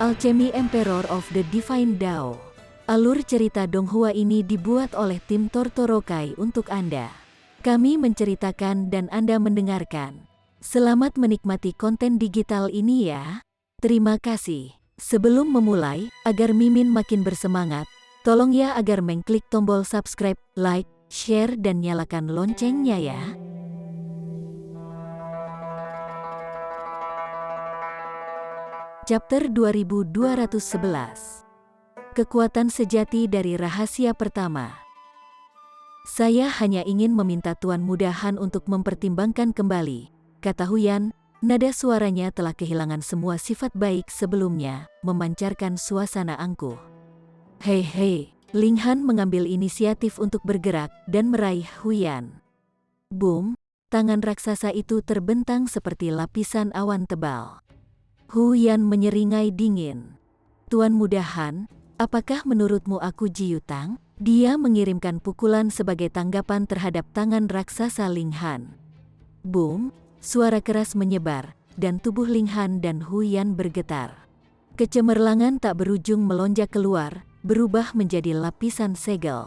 Alchemy Emperor of the Divine Dao. Alur cerita Donghua ini dibuat oleh tim Tortorokai untuk Anda. Kami menceritakan dan Anda mendengarkan. Selamat menikmati konten digital ini ya. Terima kasih. Sebelum memulai, agar Mimin makin bersemangat, tolong ya agar mengklik tombol subscribe, like, share dan nyalakan loncengnya ya. Chapter 2211. Kekuatan sejati dari rahasia pertama. Saya hanya ingin meminta Tuan Muda Han untuk mempertimbangkan kembali, kata Huyan. Nada suaranya telah kehilangan semua sifat baik sebelumnya, memancarkan suasana angkuh. Hei, Ling Han mengambil inisiatif untuk bergerak dan meraih Huyan. Boom, tangan raksasa itu terbentang seperti lapisan awan tebal. Huyan menyeringai dingin. Tuan Muda Han, apakah menurutmu aku Ji Yutang? Dia mengirimkan pukulan sebagai tanggapan terhadap tangan raksasa Ling Han. Boom, suara keras menyebar, dan tubuh Ling Han dan Huyan bergetar. Kecemerlangan tak berujung melonjak keluar, berubah menjadi lapisan segel.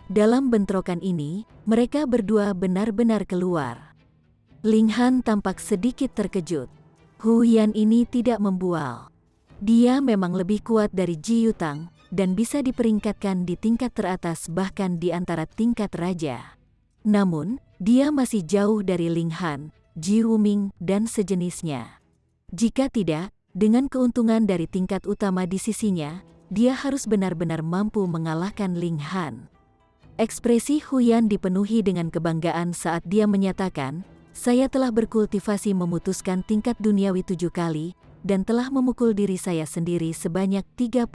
Dalam bentrokan ini, mereka berdua benar-benar keluar. Ling Han tampak sedikit terkejut. Huyan ini tidak membual. Dia memang lebih kuat dari Ji Yutang, dan bisa diperingkatkan di tingkat teratas bahkan di antara tingkat raja. Namun, dia masih jauh dari Ling Han, Ji Wuming, dan sejenisnya. Jika tidak, dengan keuntungan dari tingkat utama di sisinya, dia harus benar-benar mampu mengalahkan Ling Han. Ekspresi Huyan dipenuhi dengan kebanggaan saat dia menyatakan, saya telah berkultivasi memutuskan tingkat duniawi 7 kali, dan telah memukul diri saya sendiri sebanyak 35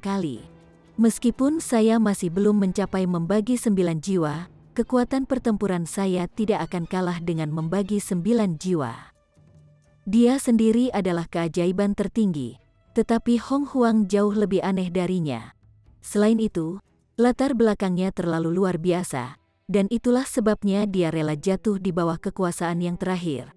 kali. Meskipun saya masih belum mencapai membagi 9 jiwa, kekuatan pertempuran saya tidak akan kalah dengan membagi 9 jiwa. Dia sendiri adalah keajaiban tertinggi, tetapi Hong Huang jauh lebih aneh darinya. Selain itu, latar belakangnya terlalu luar biasa, dan itulah sebabnya dia rela jatuh di bawah kekuasaan yang terakhir.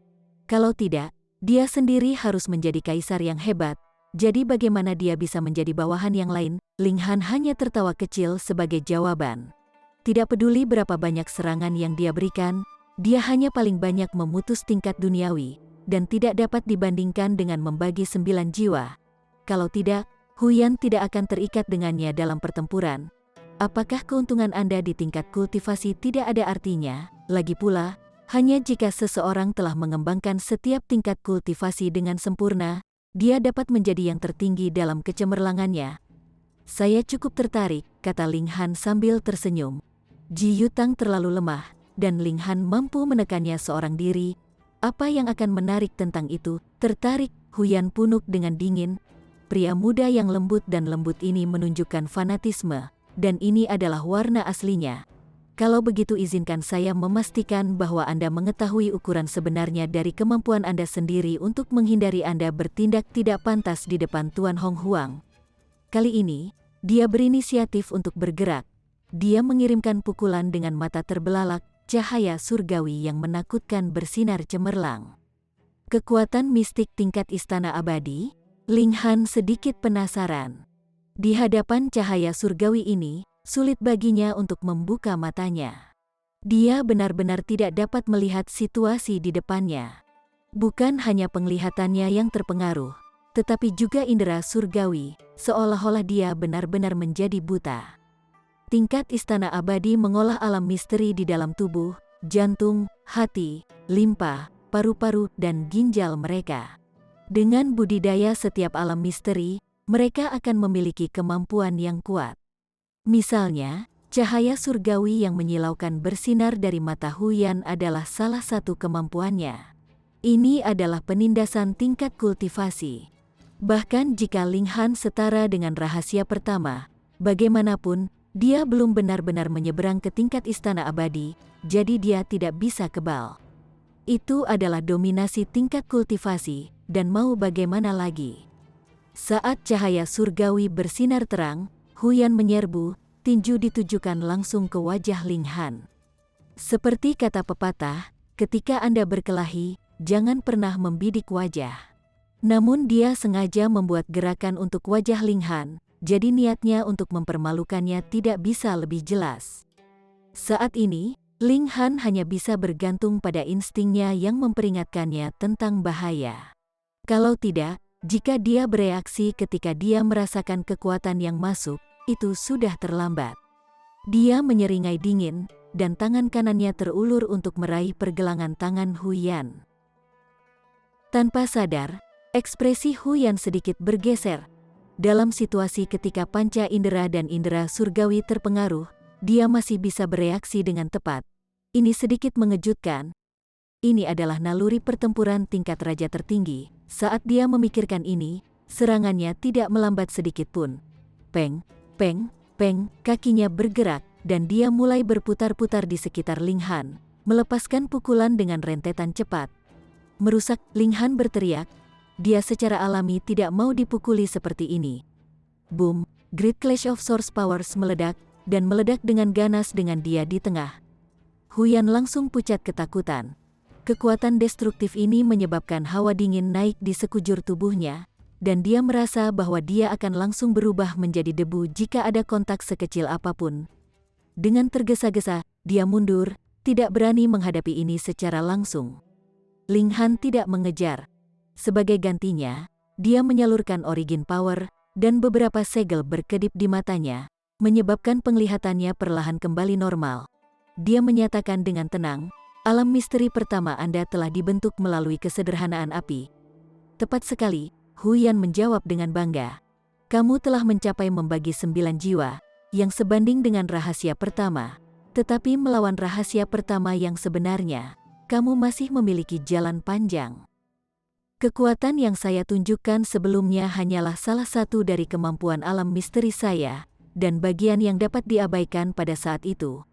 Kalau tidak, dia sendiri harus menjadi kaisar yang hebat, jadi bagaimana dia bisa menjadi bawahan yang lain? Ling Han hanya tertawa kecil sebagai jawaban. Tidak peduli berapa banyak serangan yang dia berikan, dia hanya paling banyak memutus tingkat duniawi, dan tidak dapat dibandingkan dengan membagi 9 jiwa. Kalau tidak, Huyan tidak akan terikat dengannya dalam pertempuran. Apakah keuntungan Anda di tingkat kultivasi tidak ada artinya? Lagi pula, hanya jika seseorang telah mengembangkan setiap tingkat kultivasi dengan sempurna, dia dapat menjadi yang tertinggi dalam kecemerlangannya. Saya cukup tertarik, kata Ling Han sambil tersenyum. Ji Yutang terlalu lemah, dan Ling Han mampu menekannya seorang diri. Apa yang akan menarik tentang itu? Tertarik, Huyan punuk dengan dingin. Pria muda yang lembut dan lembut ini menunjukkan fanatisme. Dan ini adalah warna aslinya. Kalau begitu izinkan saya memastikan bahwa Anda mengetahui ukuran sebenarnya dari kemampuan Anda sendiri untuk menghindari Anda bertindak tidak pantas di depan Tuan Hong Huang. Kali ini, dia berinisiatif untuk bergerak. Dia mengirimkan pukulan dengan mata terbelalak, cahaya surgawi yang menakutkan bersinar cemerlang. Kekuatan mistik tingkat istana abadi? Ling Han sedikit penasaran. Di hadapan cahaya surgawi ini, sulit baginya untuk membuka matanya. Dia benar-benar tidak dapat melihat situasi di depannya. Bukan hanya penglihatannya yang terpengaruh, tetapi juga indera surgawi, seolah-olah dia benar-benar menjadi buta. Tingkat istana abadi mengolah alam misteri di dalam tubuh, jantung, hati, limpa, paru-paru, dan ginjal mereka. Dengan budidaya setiap alam misteri, mereka akan memiliki kemampuan yang kuat. Misalnya, cahaya surgawi yang menyilaukan bersinar dari mata Huyan adalah salah satu kemampuannya. Ini adalah penindasan tingkat kultivasi. Bahkan jika Ling Han setara dengan rahasia pertama, bagaimanapun, dia belum benar-benar menyeberang ke tingkat istana abadi, jadi dia tidak bisa kebal. Itu adalah dominasi tingkat kultivasi, dan mau bagaimana lagi? Saat cahaya surgawi bersinar terang, Huyan menyerbu, tinju ditujukan langsung ke wajah Ling Han. Seperti kata pepatah, ketika Anda berkelahi, jangan pernah membidik wajah. Namun dia sengaja membuat gerakan untuk wajah Ling Han, jadi niatnya untuk mempermalukannya tidak bisa lebih jelas. Saat ini, Ling Han hanya bisa bergantung pada instingnya yang memperingatkannya tentang bahaya. Kalau tidak, jika dia bereaksi ketika dia merasakan kekuatan yang masuk, itu sudah terlambat. Dia menyeringai dingin, dan tangan kanannya terulur untuk meraih pergelangan tangan Huyan. Tanpa sadar, ekspresi Huyan sedikit bergeser. Dalam situasi ketika panca indera dan indera surgawi terpengaruh, dia masih bisa bereaksi dengan tepat. Ini sedikit mengejutkan. Ini adalah naluri pertempuran tingkat raja tertinggi. Saat dia memikirkan ini, serangannya tidak melambat sedikit pun. Peng, peng, peng, kakinya bergerak, dan dia mulai berputar-putar di sekitar Ling Han, melepaskan pukulan dengan rentetan cepat. Merusak, Ling Han berteriak. Dia secara alami tidak mau dipukuli seperti ini. Boom, Great Clash of Source Powers meledak, dan meledak dengan ganas dengan dia di tengah. Huyan langsung pucat ketakutan. Kekuatan destruktif ini menyebabkan hawa dingin naik di sekujur tubuhnya, dan dia merasa bahwa dia akan langsung berubah menjadi debu jika ada kontak sekecil apapun. Dengan tergesa-gesa, dia mundur, tidak berani menghadapi ini secara langsung. Ling Han tidak mengejar. Sebagai gantinya, dia menyalurkan Origin Power, dan beberapa segel berkedip di matanya, menyebabkan penglihatannya perlahan kembali normal. Dia menyatakan dengan tenang, alam misteri pertama Anda telah dibentuk melalui kesederhanaan api. Tepat sekali, Huyan menjawab dengan bangga. Kamu telah mencapai membagi 9 jiwa, yang sebanding dengan rahasia pertama. Tetapi melawan rahasia pertama yang sebenarnya, kamu masih memiliki jalan panjang. Kekuatan yang saya tunjukkan sebelumnya hanyalah salah satu dari kemampuan alam misteri saya, dan bagian yang dapat diabaikan pada saat itu.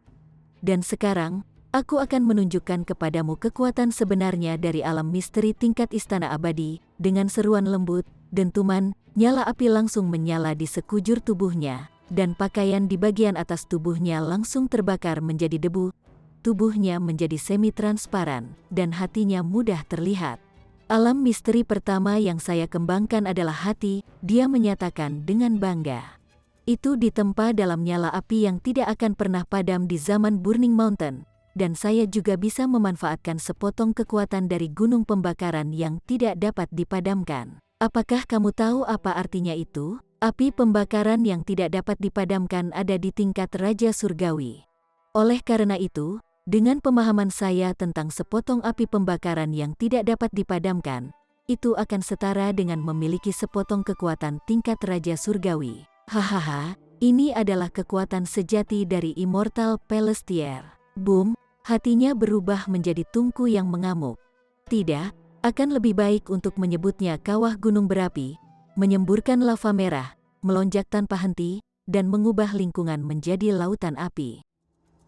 Dan sekarang, aku akan menunjukkan kepadamu kekuatan sebenarnya dari alam misteri tingkat istana abadi. Dengan seruan lembut, dentuman, nyala api langsung menyala di sekujur tubuhnya, dan pakaian di bagian atas tubuhnya langsung terbakar menjadi debu. Tubuhnya menjadi semi-transparan, dan hatinya mudah terlihat. Alam misteri pertama yang saya kembangkan adalah hati, dia menyatakan dengan bangga. Itu ditempa dalam nyala api yang tidak akan pernah padam di zaman Burning Mountain. Dan saya juga bisa memanfaatkan sepotong kekuatan dari gunung pembakaran yang tidak dapat dipadamkan. Apakah kamu tahu apa artinya itu? Api pembakaran yang tidak dapat dipadamkan ada di tingkat Raja Surgawi. Oleh karena itu, dengan pemahaman saya tentang sepotong api pembakaran yang tidak dapat dipadamkan, itu akan setara dengan memiliki sepotong kekuatan tingkat Raja Surgawi. Hahaha, ini adalah kekuatan sejati dari Immortal Pelestier. Boom! Hatinya berubah menjadi tungku yang mengamuk. Tidak, akan lebih baik untuk menyebutnya kawah gunung berapi, menyemburkan lava merah, melonjak tanpa henti, dan mengubah lingkungan menjadi lautan api.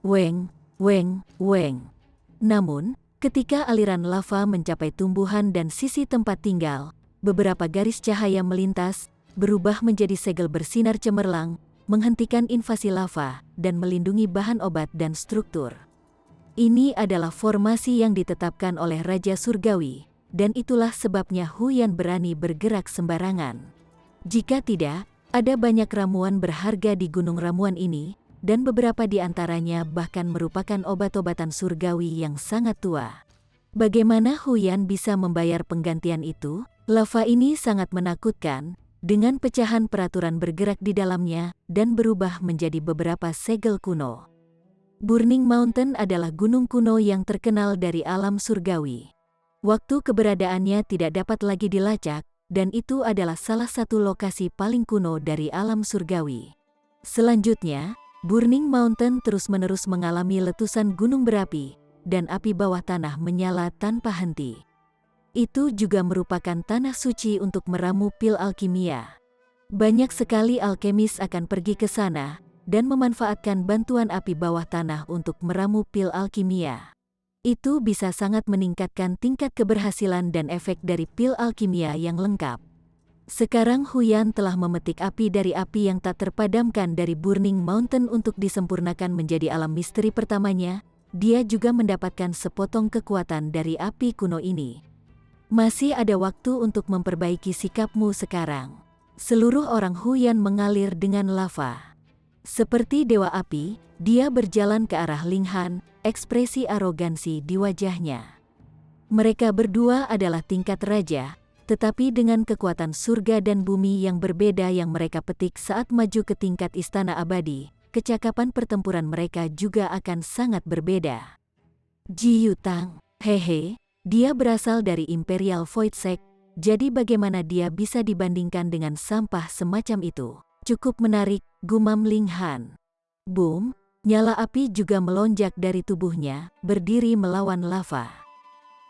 Weng, weng, weng. Namun, ketika aliran lava mencapai tumbuhan dan sisi tempat tinggal, beberapa garis cahaya melintas, berubah menjadi segel bersinar cemerlang, menghentikan invasi lava, dan melindungi bahan obat dan struktur. Ini adalah formasi yang ditetapkan oleh Raja Surgawi, dan itulah sebabnya Huyan berani bergerak sembarangan. Jika tidak, ada banyak ramuan berharga di gunung ramuan ini, dan beberapa di antaranya bahkan merupakan obat-obatan surgawi yang sangat tua. Bagaimana Huyan bisa membayar penggantian itu? Lava ini sangat menakutkan, dengan pecahan peraturan bergerak di dalamnya, dan berubah menjadi beberapa segel kuno. Burning Mountain adalah gunung kuno yang terkenal dari alam surgawi. Waktu keberadaannya tidak dapat lagi dilacak, dan itu adalah salah satu lokasi paling kuno dari alam surgawi. Selanjutnya, Burning Mountain terus-menerus mengalami letusan gunung berapi, dan api bawah tanah menyala tanpa henti. Itu juga merupakan tanah suci untuk meramu pil alkimia. Banyak sekali alkemis akan pergi ke sana, dan memanfaatkan bantuan api bawah tanah untuk meramu pil alkimia. Itu bisa sangat meningkatkan tingkat keberhasilan dan efek dari pil alkimia yang lengkap. Sekarang Huyan telah memetik api dari api yang tak terpadamkan dari Burning Mountain untuk disempurnakan menjadi alam misteri pertamanya. Dia juga mendapatkan sepotong kekuatan dari api kuno ini. Masih ada waktu untuk memperbaiki sikapmu sekarang. Seluruh orang Huyan mengalir dengan lava. Seperti dewa api, dia berjalan ke arah Linghan, ekspresi arogansi di wajahnya. Mereka berdua adalah tingkat raja, tetapi dengan kekuatan surga dan bumi yang berbeda yang mereka petik saat maju ke tingkat istana abadi, kecakapan pertempuran mereka juga akan sangat berbeda. Ji Yutang, hehe, dia berasal dari Imperial Void Sect, jadi bagaimana dia bisa dibandingkan dengan sampah semacam itu? Cukup menarik, gumam Linghan. Boom, nyala api juga melonjak dari tubuhnya, berdiri melawan lava.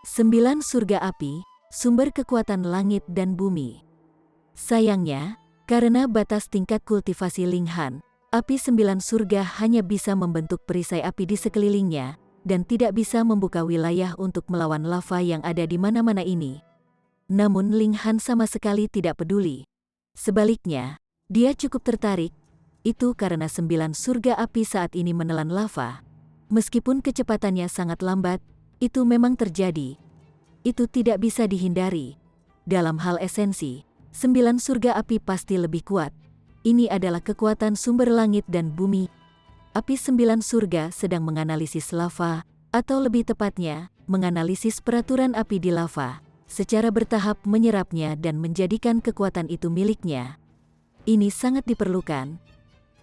9 surga api, sumber kekuatan langit dan bumi. Sayangnya, karena batas tingkat kultivasi Linghan, api 9 surga hanya bisa membentuk perisai api di sekelilingnya, dan tidak bisa membuka wilayah untuk melawan lava yang ada di mana-mana ini. Namun Linghan sama sekali tidak peduli. Sebaliknya, dia cukup tertarik, itu karena 9 surga api saat ini menelan lava. Meskipun kecepatannya sangat lambat, itu memang terjadi. Itu tidak bisa dihindari. Dalam hal esensi, 9 surga api pasti lebih kuat. Ini adalah kekuatan sumber langit dan bumi. Api 9 surga sedang menganalisis lava, atau lebih tepatnya, menganalisis peraturan api di lava, secara bertahap menyerapnya dan menjadikan kekuatan itu miliknya. Ini sangat diperlukan.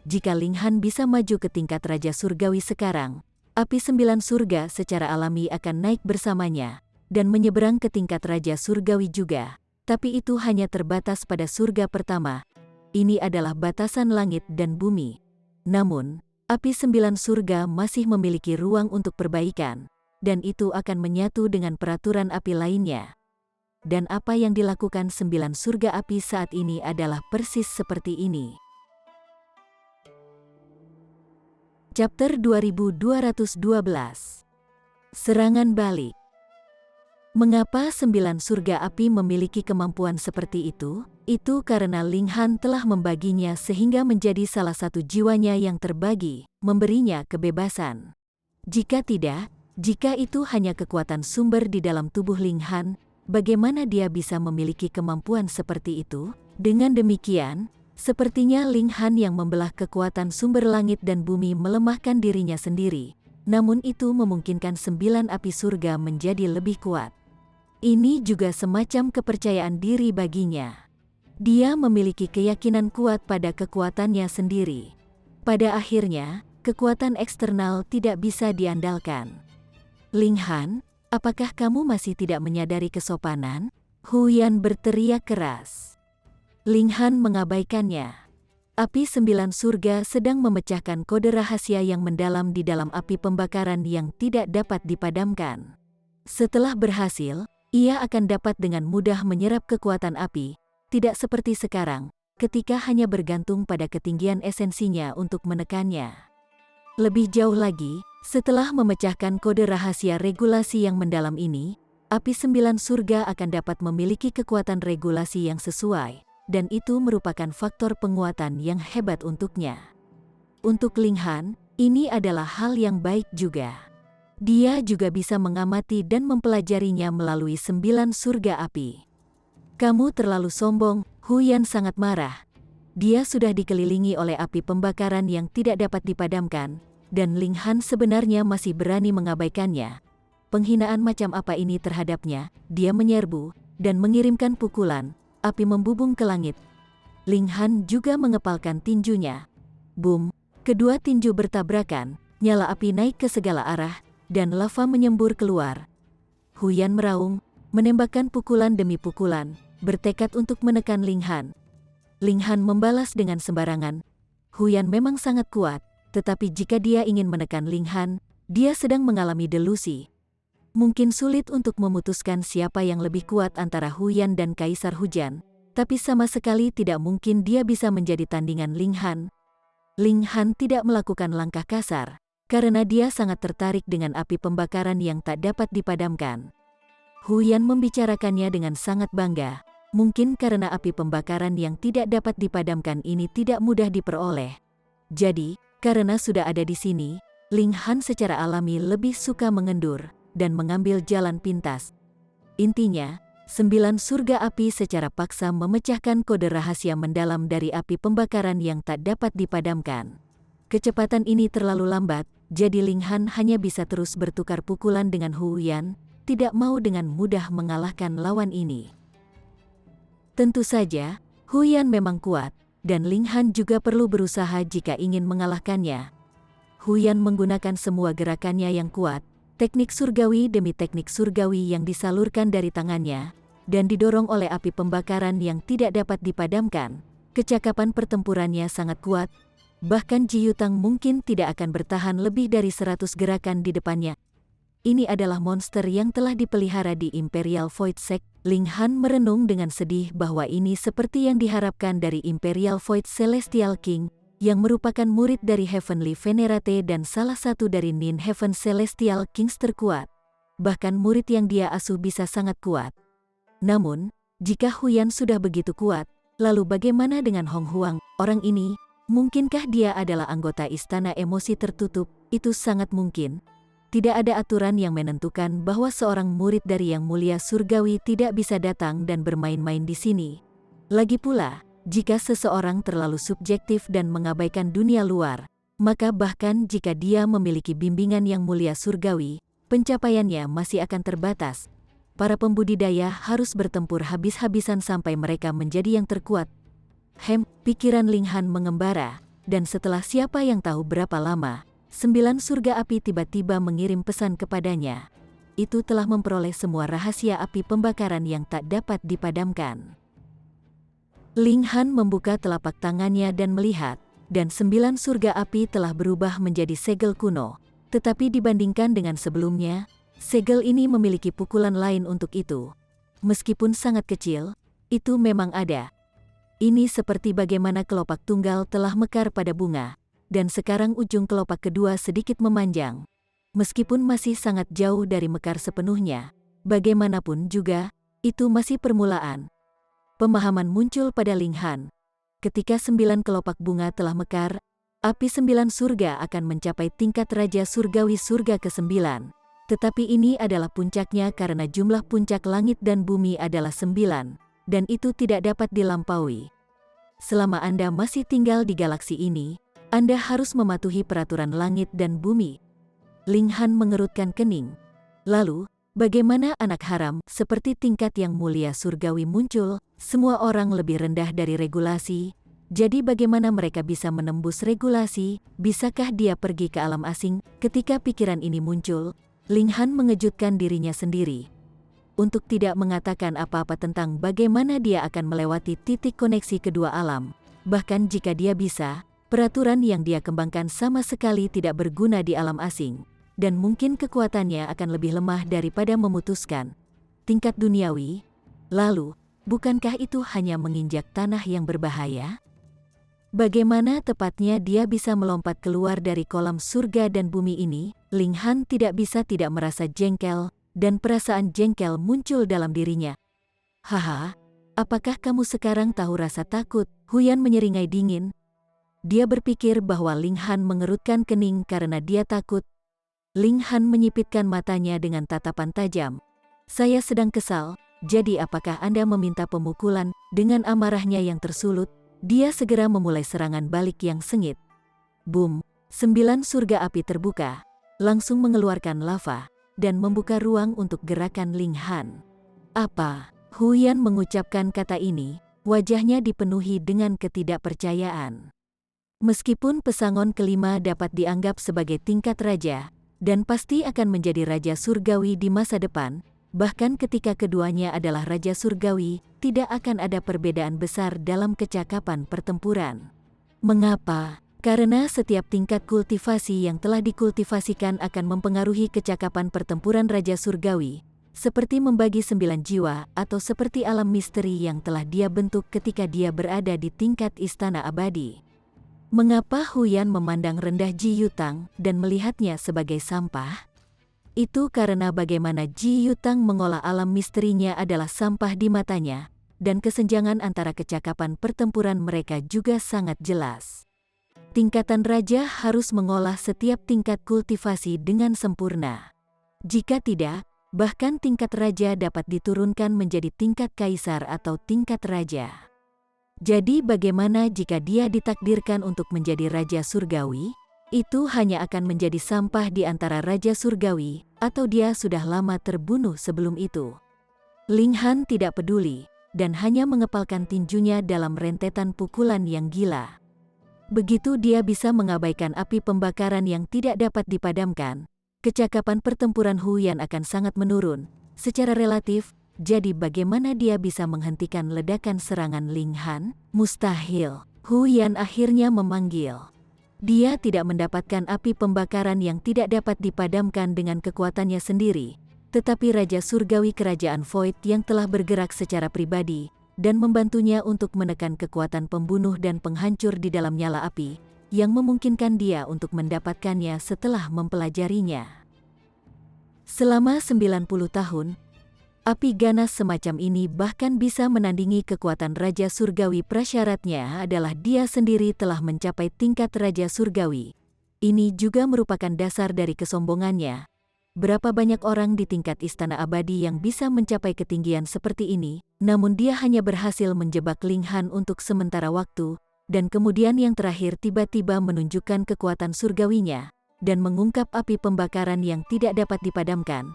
Jika Linghan bisa maju ke tingkat Raja Surgawi sekarang, api 9 surga secara alami akan naik bersamanya, dan menyeberang ke tingkat Raja Surgawi juga. Tapi itu hanya terbatas pada surga pertama. Ini adalah batasan langit dan bumi. Namun, api 9 surga masih memiliki ruang untuk perbaikan, dan itu akan menyatu dengan peraturan api lainnya. Dan apa yang dilakukan 9 surga api saat ini adalah persis seperti ini. Chapter 2212. Serangan balik. Mengapa 9 surga api memiliki kemampuan seperti itu? Itu karena Linghan telah membaginya sehingga menjadi salah satu jiwanya yang terbagi, memberinya kebebasan. Jika tidak, jika itu hanya kekuatan sumber di dalam tubuh Linghan, bagaimana dia bisa memiliki kemampuan seperti itu? Dengan demikian, sepertinya Linghan yang membelah kekuatan sumber langit dan bumi melemahkan dirinya sendiri. Namun itu memungkinkan 9 api surga menjadi lebih kuat. Ini juga semacam kepercayaan diri baginya. Dia memiliki keyakinan kuat pada kekuatannya sendiri. Pada akhirnya, kekuatan eksternal tidak bisa diandalkan. Linghan, apakah kamu masih tidak menyadari kesopanan? Huyan berteriak keras. Linghan mengabaikannya. Api 9 surga sedang memecahkan kode rahasia yang mendalam di dalam api pembakaran yang tidak dapat dipadamkan. Setelah berhasil, ia akan dapat dengan mudah menyerap kekuatan api, tidak seperti sekarang, ketika hanya bergantung pada ketinggian esensinya untuk menekannya. Lebih jauh lagi, setelah memecahkan kode rahasia regulasi yang mendalam ini, api 9 surga akan dapat memiliki kekuatan regulasi yang sesuai, dan itu merupakan faktor penguatan yang hebat untuknya. Untuk Linghan, ini adalah hal yang baik juga. Dia juga bisa mengamati dan mempelajarinya melalui 9 surga api. Kamu terlalu sombong, Huyan sangat marah. Dia sudah dikelilingi oleh api pembakaran yang tidak dapat dipadamkan, dan Linghan sebenarnya masih berani mengabaikannya. Penghinaan macam apa ini terhadapnya? Dia menyerbu, dan mengirimkan pukulan, api membubung ke langit. Linghan juga mengepalkan tinjunya. Boom, kedua tinju bertabrakan, nyala api naik ke segala arah, dan lava menyembur keluar. Huyan meraung, menembakkan pukulan demi pukulan, bertekad untuk menekan Linghan. Linghan membalas dengan sembarangan. Huyan memang sangat kuat, tetapi jika dia ingin menekan Linghan, dia sedang mengalami delusi. Mungkin sulit untuk memutuskan siapa yang lebih kuat antara Huyan dan Kaisar Hujan, tapi sama sekali tidak mungkin dia bisa menjadi tandingan Linghan. Linghan tidak melakukan langkah kasar, karena dia sangat tertarik dengan api pembakaran yang tak dapat dipadamkan. Huyan membicarakannya dengan sangat bangga, mungkin karena api pembakaran yang tidak dapat dipadamkan ini tidak mudah diperoleh. Jadi, karena sudah ada di sini, Linghan secara alami lebih suka mengendur dan mengambil jalan pintas. Intinya, 9 surga api secara paksa memecahkan kode rahasia mendalam dari api pembakaran yang tak dapat dipadamkan. Kecepatan ini terlalu lambat, jadi Ling Han hanya bisa terus bertukar pukulan dengan Huyan, tidak mau dengan mudah mengalahkan lawan ini. Tentu saja, Huyan memang kuat, dan Ling Han juga perlu berusaha jika ingin mengalahkannya. Huyan menggunakan semua gerakannya yang kuat, teknik surgawi demi teknik surgawi yang disalurkan dari tangannya, dan didorong oleh api pembakaran yang tidak dapat dipadamkan. Kecakapan pertempurannya sangat kuat, bahkan Ji Yutang mungkin tidak akan bertahan lebih dari 100 gerakan di depannya. Ini adalah monster yang telah dipelihara di Imperial Void Sect. Ling Han merenung dengan sedih bahwa ini seperti yang diharapkan dari Imperial Void Celestial King, yang merupakan murid dari Heavenly Venerate dan salah satu dari Nin Heaven Celestial Kings terkuat. Bahkan murid yang dia asuh bisa sangat kuat. Namun, jika Huyan sudah begitu kuat, lalu bagaimana dengan Hong Huang, orang ini? Mungkinkah dia adalah anggota Istana Emosi Tertutup? Itu sangat mungkin. Tidak ada aturan yang menentukan bahwa seorang murid dari Yang Mulia Surgawi tidak bisa datang dan bermain-main di sini. Lagi pula, jika seseorang terlalu subjektif dan mengabaikan dunia luar, maka bahkan jika dia memiliki bimbingan Yang Mulia Surgawi, pencapaiannya masih akan terbatas. Para pembudidaya harus bertempur habis-habisan sampai mereka menjadi yang terkuat. Pikiran Ling Han mengembara, dan setelah siapa yang tahu berapa lama, 9 surga api tiba-tiba mengirim pesan kepadanya. Itu telah memperoleh semua rahasia api pembakaran yang tak dapat dipadamkan. Ling Han membuka telapak tangannya dan melihat, dan 9 surga api telah berubah menjadi segel kuno. Tetapi dibandingkan dengan sebelumnya, segel ini memiliki pukulan lain untuk itu. Meskipun sangat kecil, itu memang ada. Ini seperti bagaimana kelopak tunggal telah mekar pada bunga, dan sekarang ujung kelopak kedua sedikit memanjang. Meskipun masih sangat jauh dari mekar sepenuhnya, bagaimanapun juga, itu masih permulaan. Pemahaman muncul pada Ling Han. Ketika 9 kelopak bunga telah mekar, api 9 surga akan mencapai tingkat Raja Surgawi surga ke-9. Tetapi ini adalah puncaknya karena jumlah puncak langit dan bumi adalah 9, dan itu tidak dapat dilampaui. Selama Anda masih tinggal di galaksi ini, Anda harus mematuhi peraturan langit dan bumi. Ling Han mengerutkan kening. Lalu, bagaimana anak haram seperti tingkat Yang Mulia Surgawi muncul? Semua orang lebih rendah dari regulasi. Jadi bagaimana mereka bisa menembus regulasi? Bisakah dia pergi ke alam asing? Ketika pikiran ini muncul, Ling Han mengejutkan dirinya sendiri. Untuk tidak mengatakan apa-apa tentang bagaimana dia akan melewati titik koneksi kedua alam. Bahkan jika dia bisa, peraturan yang dia kembangkan sama sekali tidak berguna di alam asing, dan mungkin kekuatannya akan lebih lemah daripada memutuskan tingkat duniawi. Lalu, bukankah itu hanya menginjak tanah yang berbahaya? Bagaimana tepatnya dia bisa melompat keluar dari kolam surga dan bumi ini? Ling Han tidak bisa tidak merasa jengkel, dan perasaan jengkel muncul dalam dirinya. Haha, apakah kamu sekarang tahu rasa takut? Huyan menyeringai dingin. Dia berpikir bahwa Ling Han mengerutkan kening karena dia takut. Ling Han menyipitkan matanya dengan tatapan tajam. Saya sedang kesal, jadi apakah Anda meminta pemukulan? Dengan amarahnya yang tersulut, dia segera memulai serangan balik yang sengit. Boom, 9 surga api terbuka, langsung mengeluarkan lava, dan membuka ruang untuk gerakan Ling Han. Apa? Huyan mengucapkan kata ini, wajahnya dipenuhi dengan ketidakpercayaan. Meskipun pesangon kelima dapat dianggap sebagai tingkat raja, dan pasti akan menjadi raja surgawi di masa depan, bahkan ketika keduanya adalah raja surgawi, tidak akan ada perbedaan besar dalam kecakapan pertempuran. Mengapa? Karena setiap tingkat kultivasi yang telah dikultivasikan akan mempengaruhi kecakapan pertempuran raja surgawi, seperti membagi 9 jiwa atau seperti alam misteri yang telah dia bentuk ketika dia berada di tingkat istana abadi. Mengapa Huyan memandang rendah Ji Yutang dan melihatnya sebagai sampah? Itu karena bagaimana Ji Yutang mengolah alam misterinya adalah sampah di matanya, dan kesenjangan antara kecakapan pertempuran mereka juga sangat jelas. Tingkatan raja harus mengolah setiap tingkat kultivasi dengan sempurna. Jika tidak, Bahkan tingkat raja dapat diturunkan menjadi tingkat kaisar atau tingkat raja. Jadi bagaimana jika dia ditakdirkan untuk menjadi raja surgawi? Itu hanya akan menjadi sampah di antara raja surgawi, atau dia sudah lama terbunuh sebelum itu. Ling Han tidak peduli, dan hanya mengepalkan tinjunya dalam rentetan pukulan yang gila. Begitu dia bisa mengabaikan api pembakaran yang tidak dapat dipadamkan, kecakapan pertempuran Huyan akan sangat menurun, secara relatif. Jadi bagaimana dia bisa menghentikan ledakan serangan Ling Han? Mustahil. Huyan akhirnya memanggil. Dia tidak mendapatkan api pembakaran yang tidak dapat dipadamkan dengan kekuatannya sendiri, tetapi Raja Surgawi Kerajaan Void yang telah bergerak secara pribadi dan membantunya untuk menekan kekuatan pembunuh dan penghancur di dalam nyala api, yang memungkinkan dia untuk mendapatkannya setelah mempelajarinya. Selama 90 tahun, api ganas semacam ini bahkan bisa menandingi kekuatan Raja Surgawi. Prasyaratnya adalah dia sendiri telah mencapai tingkat Raja Surgawi. Ini juga merupakan dasar dari kesombongannya. Berapa banyak orang di tingkat Istana Abadi yang bisa mencapai ketinggian seperti ini, namun dia hanya berhasil menjebak Ling Han untuk sementara waktu, dan kemudian yang terakhir tiba-tiba menunjukkan kekuatan surgawinya, dan mengungkap api pembakaran yang tidak dapat dipadamkan.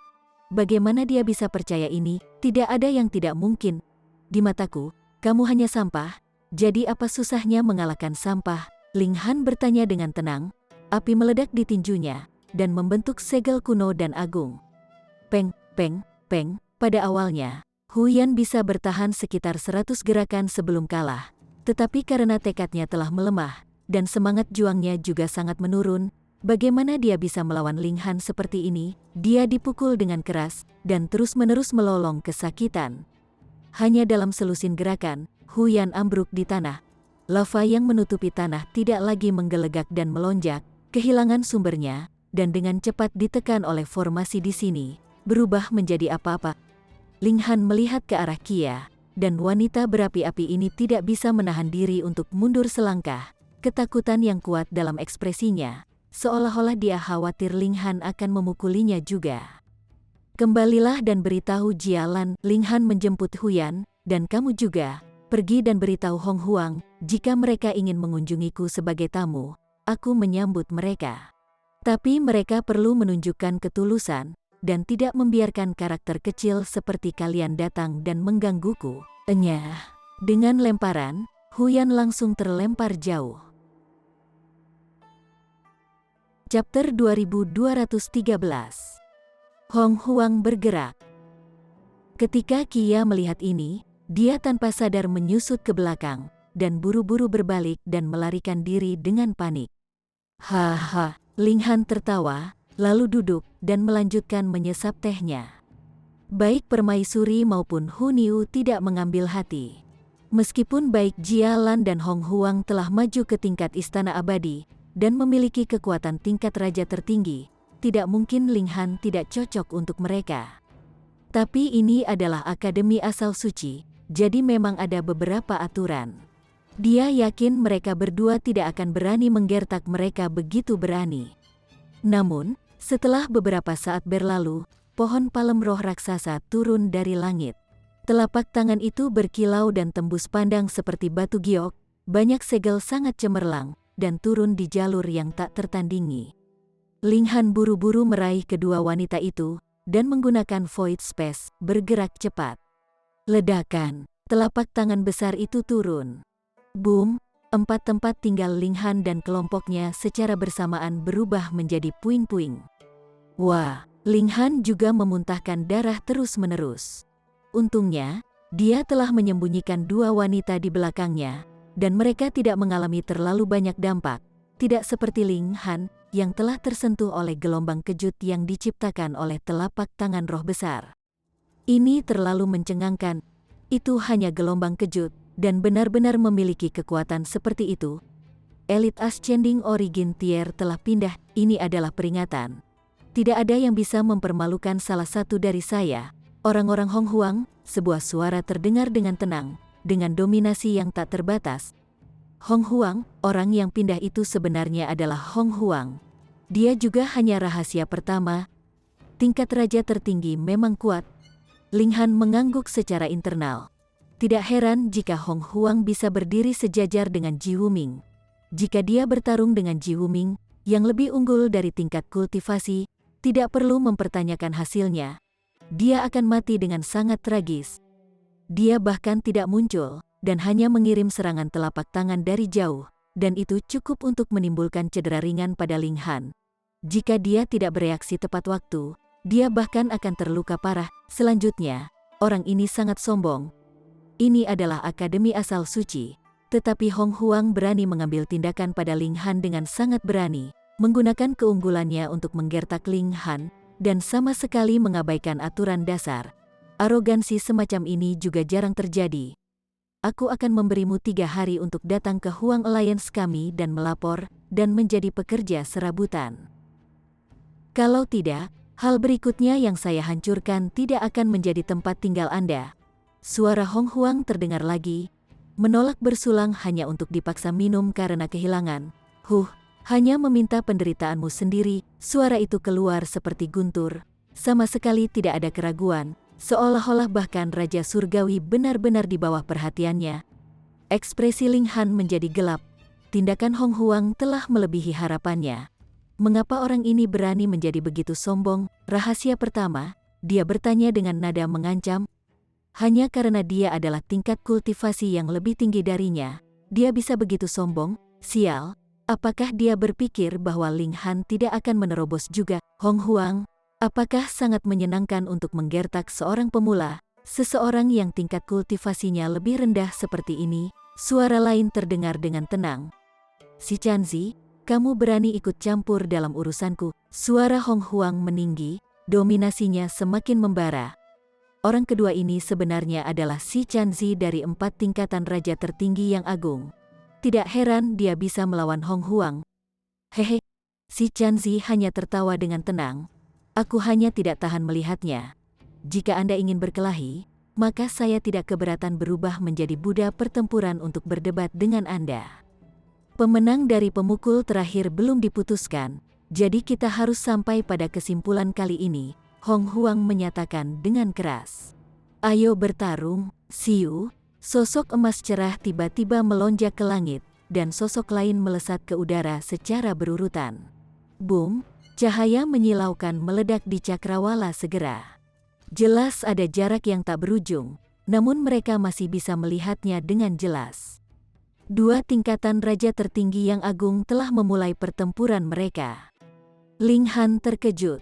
Bagaimana dia bisa percaya ini? Tidak ada yang tidak mungkin. Di mataku, kamu hanya sampah, jadi apa susahnya mengalahkan sampah? Ling Han bertanya dengan tenang. Api meledak di tinjunya, dan membentuk segel kuno dan agung. Peng, peng, peng. Pada awalnya, Huyan bisa bertahan sekitar 100 gerakan sebelum kalah. Tetapi karena tekadnya telah melemah, dan semangat juangnya juga sangat menurun, bagaimana dia bisa melawan Ling Han seperti ini? Dia dipukul dengan keras, dan terus-menerus melolong kesakitan. Hanya dalam selusin gerakan, Huyan ambruk di tanah. Lava yang menutupi tanah tidak lagi menggelegak dan melonjak, kehilangan sumbernya, dan dengan cepat ditekan oleh formasi di sini, berubah menjadi apa-apa. Ling Han melihat ke arah Kia, dan wanita berapi-api ini tidak bisa menahan diri untuk mundur selangkah, ketakutan yang kuat dalam ekspresinya. Seolah-olah dia khawatir Ling Han akan memukulinya juga. Kembalilah dan beritahu Jialan. Ling Han menjemput Huyan, dan kamu juga, pergi dan beritahu Hong Huang, jika mereka ingin mengunjungiku sebagai tamu, aku menyambut mereka. Tapi mereka perlu menunjukkan ketulusan, dan tidak membiarkan karakter kecil seperti kalian datang dan menggangguku. Enyah. Dengan lemparan, Huyan langsung terlempar jauh. Chapter 2213. Hong Huang bergerak. Ketika Kia melihat ini, dia tanpa sadar menyusut ke belakang, dan buru-buru berbalik dan melarikan diri dengan panik. Haha, Ling Han tertawa, lalu duduk dan melanjutkan menyesap tehnya. Baik permaisuri maupun Hu Niu tidak mengambil hati. Meskipun baik Jialan dan Hong Huang telah maju ke tingkat Istana Abadi, dan memiliki kekuatan tingkat raja tertinggi, tidak mungkin Ling Han tidak cocok untuk mereka. Tapi ini adalah akademi asal suci, jadi memang ada beberapa aturan. Dia yakin mereka berdua tidak akan berani menggertak mereka begitu berani. Namun, setelah beberapa saat berlalu, pohon palem roh raksasa turun dari langit. Telapak tangan itu berkilau dan tembus pandang seperti batu giok, banyak segel sangat cemerlang, dan turun di jalur yang tak tertandingi. Ling Han buru-buru meraih kedua wanita itu, dan menggunakan Void Space, bergerak cepat. Ledakan, telapak tangan besar itu turun. Boom, empat tempat tinggal Ling Han dan kelompoknya secara bersamaan berubah menjadi puing-puing. Wah, Ling Han juga memuntahkan darah terus-menerus. Untungnya, dia telah menyembunyikan dua wanita di belakangnya, dan mereka tidak mengalami terlalu banyak dampak, tidak seperti Ling Han, yang telah tersentuh oleh gelombang kejut yang diciptakan oleh telapak tangan roh besar. Ini terlalu mencengangkan, itu hanya gelombang kejut, dan benar-benar memiliki kekuatan seperti itu. Elite Ascending Origin Tier telah pindah, ini adalah peringatan. Tidak ada yang bisa mempermalukan salah satu dari saya, orang-orang Hong Huang. Sebuah suara terdengar dengan tenang, dengan dominasi yang tak terbatas. Hong Huang, orang yang pindah itu sebenarnya adalah Hong Huang. Dia juga hanya rahasia pertama. tingkat raja tertinggi memang kuat. Ling Han mengangguk secara internal. Tidak heran jika Hong Huang bisa berdiri sejajar dengan Ji Wuming. Jika dia bertarung dengan Ji Wuming, yang lebih unggul dari tingkat kultivasi, tidak perlu mempertanyakan hasilnya. Dia akan mati dengan sangat tragis. Dia bahkan tidak muncul, dan hanya mengirim serangan telapak tangan dari jauh, dan itu cukup untuk menimbulkan cedera ringan pada Ling Han. Jika dia tidak bereaksi tepat waktu, dia bahkan akan terluka parah. Selanjutnya, orang ini sangat sombong. Ini adalah akademi asal suci, tetapi Hong Huang berani mengambil tindakan pada Ling Han dengan sangat berani, menggunakan keunggulannya untuk menggertak Ling Han, dan sama sekali mengabaikan aturan dasar. Arogansi semacam ini juga jarang terjadi. Aku akan memberimu 3 hari untuk datang ke Huang Alliance kami dan melapor, dan menjadi pekerja serabutan. Kalau tidak, hal berikutnya yang saya hancurkan tidak akan menjadi tempat tinggal Anda. Suara Hong Huang terdengar lagi, menolak bersulang hanya untuk dipaksa minum karena kehilangan. Hanya meminta penderitaanmu sendiri. Suara itu keluar seperti guntur. Sama sekali tidak ada keraguan. Seolah-olah bahkan Raja Surgawi benar-benar di bawah perhatiannya. Ekspresi Ling Han menjadi gelap. Tindakan Hong Huang telah melebihi harapannya. Mengapa orang ini berani menjadi begitu sombong? Rahasia pertama, dia bertanya dengan nada mengancam. Hanya karena dia adalah tingkat kultivasi yang lebih tinggi darinya, dia bisa begitu sombong? Sial, apakah dia berpikir bahwa Ling Han tidak akan menerobos juga? Hong Huang, apakah sangat menyenangkan untuk menggertak seorang pemula, seseorang yang tingkat kultivasinya lebih rendah seperti ini? Suara lain terdengar dengan tenang. Si Chanzi, kamu berani ikut campur dalam urusanku? Suara Hong Huang meninggi, dominasinya semakin membara. Orang kedua ini sebenarnya adalah Si Chanzi dari 4 tingkatan raja tertinggi yang agung. Tidak heran dia bisa melawan Hong Huang. Hehe, Si Chanzi hanya tertawa dengan tenang. Aku hanya tidak tahan melihatnya. Jika Anda ingin berkelahi, maka saya tidak keberatan berubah menjadi budak pertempuran untuk berdebat dengan Anda. Pemenang dari pemukul terakhir belum diputuskan, jadi kita harus sampai pada kesimpulan kali ini, Hong Huang menyatakan dengan keras. Ayo bertarung, Siu. Sosok emas cerah tiba-tiba melonjak ke langit, dan sosok lain melesat ke udara secara berurutan. Boom, cahaya menyilaukan meledak di cakrawala segera. Jelas ada jarak yang tak berujung, namun mereka masih bisa melihatnya dengan jelas. 2 tingkatan raja tertinggi yang agung telah memulai pertempuran mereka. Ling Han terkejut.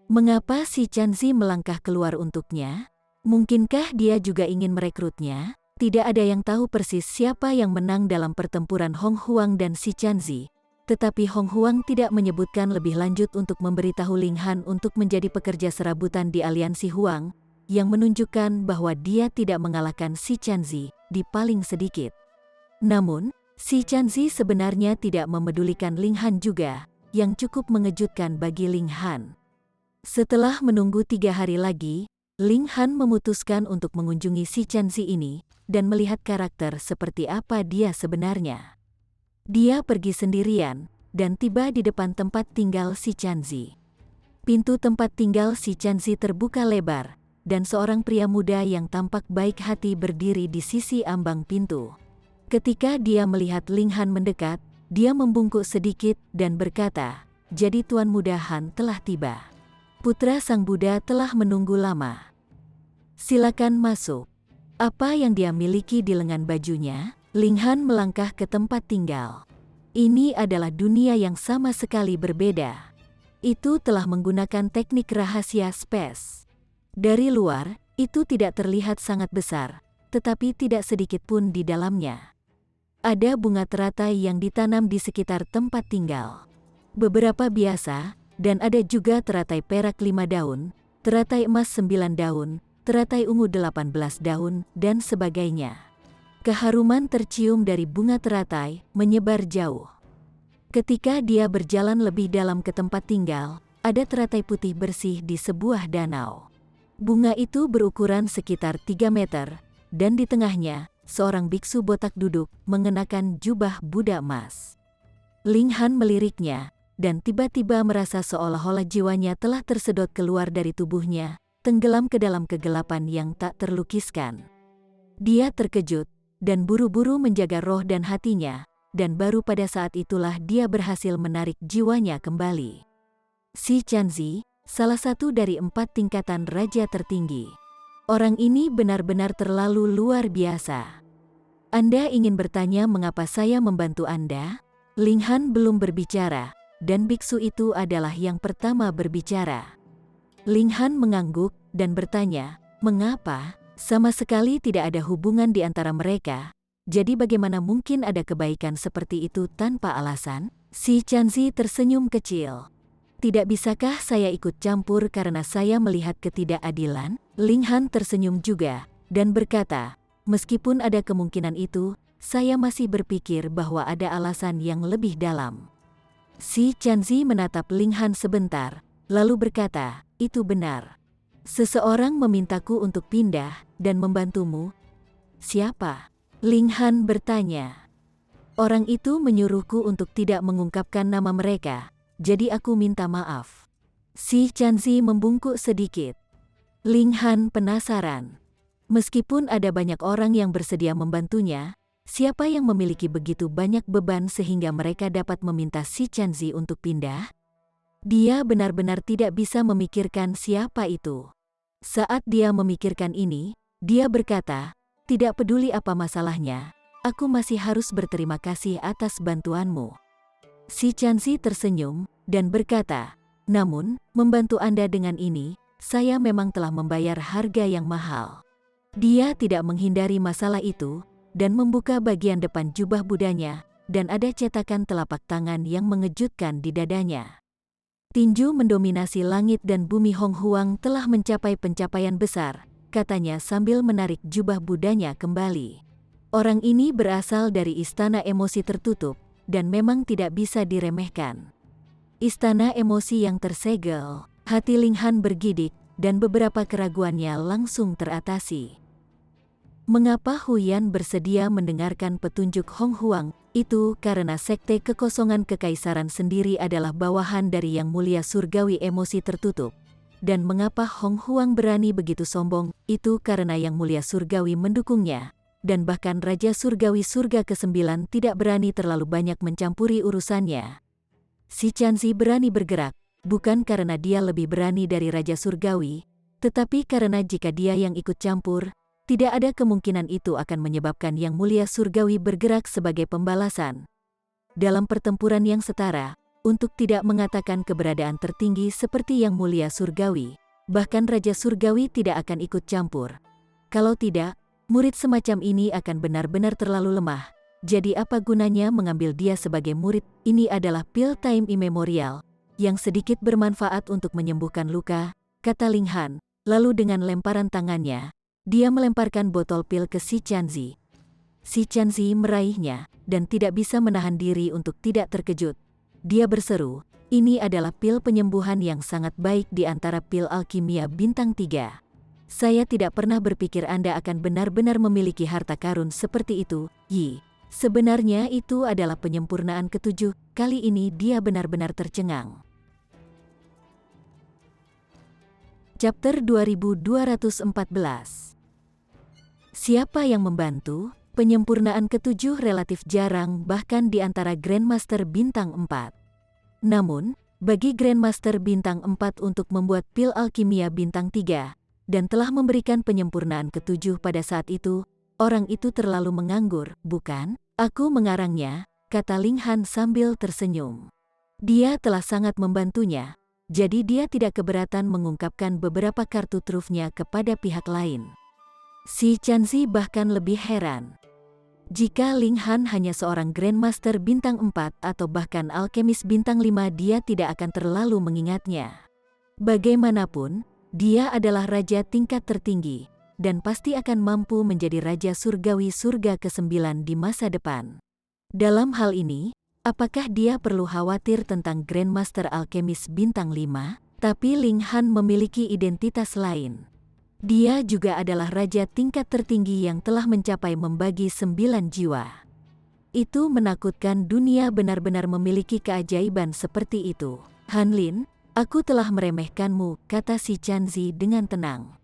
Mengapa si Chanzi melangkah keluar untuknya? Mungkinkah dia juga ingin merekrutnya? Tidak ada yang tahu persis siapa yang menang dalam pertempuran Hong Huang dan si Chanzi. Tetapi Hong Huang tidak menyebutkan lebih lanjut untuk memberitahu Ling Han untuk menjadi pekerja serabutan di aliansi Huang, yang menunjukkan bahwa dia tidak mengalahkan si Chanzi di paling sedikit. Namun, si Chanzi sebenarnya tidak memedulikan Ling Han juga, yang cukup mengejutkan bagi Ling Han. Setelah menunggu 3 hari lagi, Ling Han memutuskan untuk mengunjungi si Chanzi ini, dan melihat karakter seperti apa dia sebenarnya. Dia pergi sendirian, dan tiba di depan tempat tinggal si Chanzi. Pintu tempat tinggal si Chanzi terbuka lebar, dan seorang pria muda yang tampak baik hati berdiri di sisi ambang pintu. Ketika dia melihat Ling Han mendekat, dia membungkuk sedikit dan berkata, "Jadi Tuan Muda Han telah tiba. Putra Sang Buddha telah menunggu lama. Silakan masuk." Apa yang dia miliki di lengan bajunya? Ling Han melangkah ke tempat tinggal. Ini adalah dunia yang sama sekali berbeda. Itu telah menggunakan teknik rahasia space. Dari luar, itu tidak terlihat sangat besar, tetapi tidak sedikit pun di dalamnya. Ada bunga teratai yang ditanam di sekitar tempat tinggal. Beberapa biasa, dan ada juga teratai perak 5 daun, teratai emas 9 daun, teratai ungu 18 daun, dan sebagainya. Keharuman tercium dari bunga teratai menyebar jauh. Ketika dia berjalan lebih dalam ke tempat tinggal, ada teratai putih bersih di sebuah danau. Bunga itu berukuran sekitar 3 meter, dan di tengahnya, seorang biksu botak duduk mengenakan jubah Buddha emas. Ling Han meliriknya, dan tiba-tiba merasa seolah-olah jiwanya telah tersedot keluar dari tubuhnya, tenggelam ke dalam kegelapan yang tak terlukiskan. Dia terkejut, dan buru-buru menjaga roh dan hatinya, dan baru pada saat itulah dia berhasil menarik jiwanya kembali. Xi Chanzi, salah satu dari 4 tingkatan raja tertinggi. Orang ini benar-benar terlalu luar biasa. Anda ingin bertanya mengapa saya membantu Anda? Ling Han belum berbicara, dan biksu itu adalah yang pertama berbicara. Ling Han mengangguk dan bertanya, mengapa? Sama sekali tidak ada hubungan di antara mereka, jadi bagaimana mungkin ada kebaikan seperti itu tanpa alasan? Xi Chanzi tersenyum kecil. Tidak bisakah saya ikut campur karena saya melihat ketidakadilan? Ling Han tersenyum juga, dan berkata, meskipun ada kemungkinan itu, saya masih berpikir bahwa ada alasan yang lebih dalam. Xi Chanzi menatap Ling Han sebentar, lalu berkata, itu benar. Seseorang memintaku untuk pindah dan membantumu. Siapa? Ling Han bertanya. Orang itu menyuruhku untuk tidak mengungkapkan nama mereka, jadi aku minta maaf. Xi Chanzi membungkuk sedikit. Ling Han penasaran. Meskipun ada banyak orang yang bersedia membantunya, siapa yang memiliki begitu banyak beban sehingga mereka dapat meminta Xi Chanzi untuk pindah? Dia benar-benar tidak bisa memikirkan siapa itu. Saat dia memikirkan ini, dia berkata, tidak peduli apa masalahnya, aku masih harus berterima kasih atas bantuanmu. Xi Chanzi tersenyum dan berkata, namun, membantu Anda dengan ini, saya memang telah membayar harga yang mahal. Dia tidak menghindari masalah itu, dan membuka bagian depan jubah budanya, dan ada cetakan telapak tangan yang mengejutkan di dadanya. Tinju mendominasi langit dan bumi Hong Huang telah mencapai pencapaian besar, katanya sambil menarik jubah budanya kembali. Orang ini berasal dari istana emosi tertutup, dan memang tidak bisa diremehkan. Istana emosi yang tersegel, hati Ling Han bergidik, dan beberapa keraguannya langsung teratasi. Mengapa Huyan bersedia mendengarkan petunjuk Hong Huang? Itu karena sekte kekosongan kekaisaran sendiri adalah bawahan dari Yang Mulia Surgawi emosi tertutup. Dan mengapa Hong Huang berani begitu sombong? Itu karena Yang Mulia Surgawi mendukungnya. Dan bahkan Raja Surgawi Surga ke-9 tidak berani terlalu banyak mencampuri urusannya. Xi Chanzi berani bergerak, bukan karena dia lebih berani dari Raja Surgawi, tetapi karena jika dia yang ikut campur, tidak ada kemungkinan itu akan menyebabkan Yang Mulia Surgawi bergerak sebagai pembalasan. Dalam pertempuran yang setara, untuk tidak mengatakan keberadaan tertinggi seperti Yang Mulia Surgawi, bahkan Raja Surgawi tidak akan ikut campur. Kalau tidak, murid semacam ini akan benar-benar terlalu lemah. Jadi apa gunanya mengambil dia sebagai murid? Ini adalah pil time immemorial, yang sedikit bermanfaat untuk menyembuhkan luka, kata Ling Han, lalu dengan lemparan tangannya, dia melemparkan botol pil ke Xi Chanzi. Xi Chanzi meraihnya, dan tidak bisa menahan diri untuk tidak terkejut. Dia berseru, ini adalah pil penyembuhan yang sangat baik di antara pil alkimia bintang 3. Saya tidak pernah berpikir Anda akan benar-benar memiliki harta karun seperti itu, Yi. Sebenarnya itu adalah penyempurnaan ke-7, kali ini dia benar-benar tercengang. Chapter 2214. Siapa yang membantu? Penyempurnaan ke-7 relatif jarang bahkan di antara Grandmaster Bintang 4. Namun, bagi Grandmaster Bintang 4 untuk membuat pil alkimia Bintang 3, dan telah memberikan penyempurnaan ke-7 pada saat itu, orang itu terlalu menganggur, bukan? Aku mengarangnya, kata Ling Han sambil tersenyum. Dia telah sangat membantunya, jadi dia tidak keberatan mengungkapkan beberapa kartu trufnya kepada pihak lain. Xi Chanzi bahkan lebih heran. Jika Ling Han hanya seorang Grandmaster Bintang 4 atau bahkan Alkemis Bintang 5, dia tidak akan terlalu mengingatnya. Bagaimanapun, dia adalah raja tingkat tertinggi, dan pasti akan mampu menjadi Raja Surgawi Surga ke-9 di masa depan. Dalam hal ini, apakah dia perlu khawatir tentang Grandmaster Alkemis Bintang 5? Tapi Ling Han memiliki identitas lain. Dia juga adalah raja tingkat tertinggi yang telah mencapai membagi 9 jiwa. Itu menakutkan, dunia benar-benar memiliki keajaiban seperti itu. Han Lin, aku telah meremehkanmu, kata si Chanzi dengan tenang.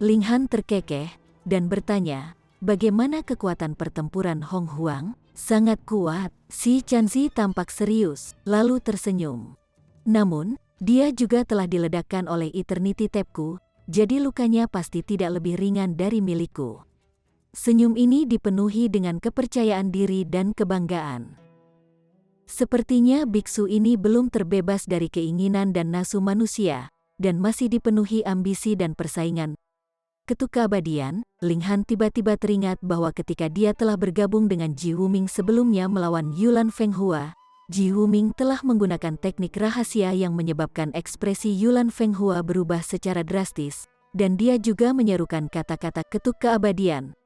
Ling Han terkekeh dan bertanya, bagaimana kekuatan pertempuran Hong Huang? Sangat kuat. Si Chanzi tampak serius, lalu tersenyum. Namun, dia juga telah diledakkan oleh Eternity Tape-ku, jadi lukanya pasti tidak lebih ringan dari milikku. Senyum ini dipenuhi dengan kepercayaan diri dan kebanggaan. Sepertinya biksu ini belum terbebas dari keinginan dan nafsu manusia, dan masih dipenuhi ambisi dan persaingan. Ketuk keabadian, Ling Han tiba-tiba teringat bahwa ketika dia telah bergabung dengan Ji Wuming sebelumnya melawan Yulan Fenghua, Ji Wuming telah menggunakan teknik rahasia yang menyebabkan ekspresi Yulan Fenghua berubah secara drastis, dan dia juga menyerukan kata-kata ketuk keabadian.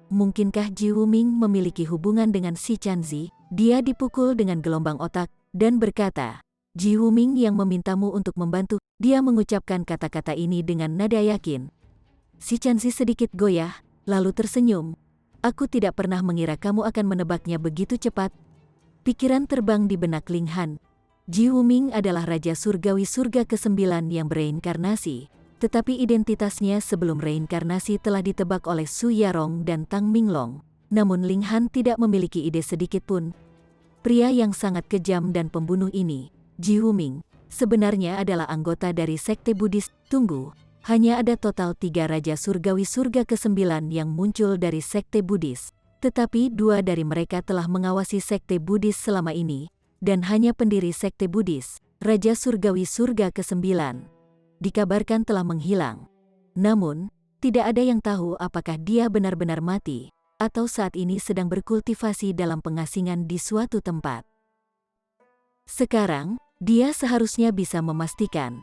Mungkinkah Ji Wuming memiliki hubungan dengan si Chanzi? Dia dipukul dengan gelombang otak, dan berkata, Ji Wuming yang memintamu untuk membantu. Dia mengucapkan kata-kata ini dengan nada yakin. Si Chanzi sedikit goyah, lalu tersenyum. Aku tidak pernah mengira kamu akan menebaknya begitu cepat. Pikiran terbang di benak Ling Han. Ji Wuming adalah Raja Surgawi Surga ke-9 yang bereinkarnasi, tetapi identitasnya sebelum reinkarnasi telah ditebak oleh Su Yarong dan Tang Minglong. Namun Ling Han tidak memiliki ide sedikitpun. Pria yang sangat kejam dan pembunuh ini, Ji Wuming, sebenarnya adalah anggota dari sekte Buddhis. Tunggu. Hanya ada total 3 Raja Surgawi Surga ke-9 yang muncul dari sekte Buddhis, tetapi 2 dari mereka telah mengawasi sekte Buddhis selama ini, dan hanya pendiri sekte Buddhis, Raja Surgawi Surga ke-9, dikabarkan telah menghilang. Namun, tidak ada yang tahu apakah dia benar-benar mati, atau saat ini sedang berkultivasi dalam pengasingan di suatu tempat. Sekarang, dia seharusnya bisa memastikan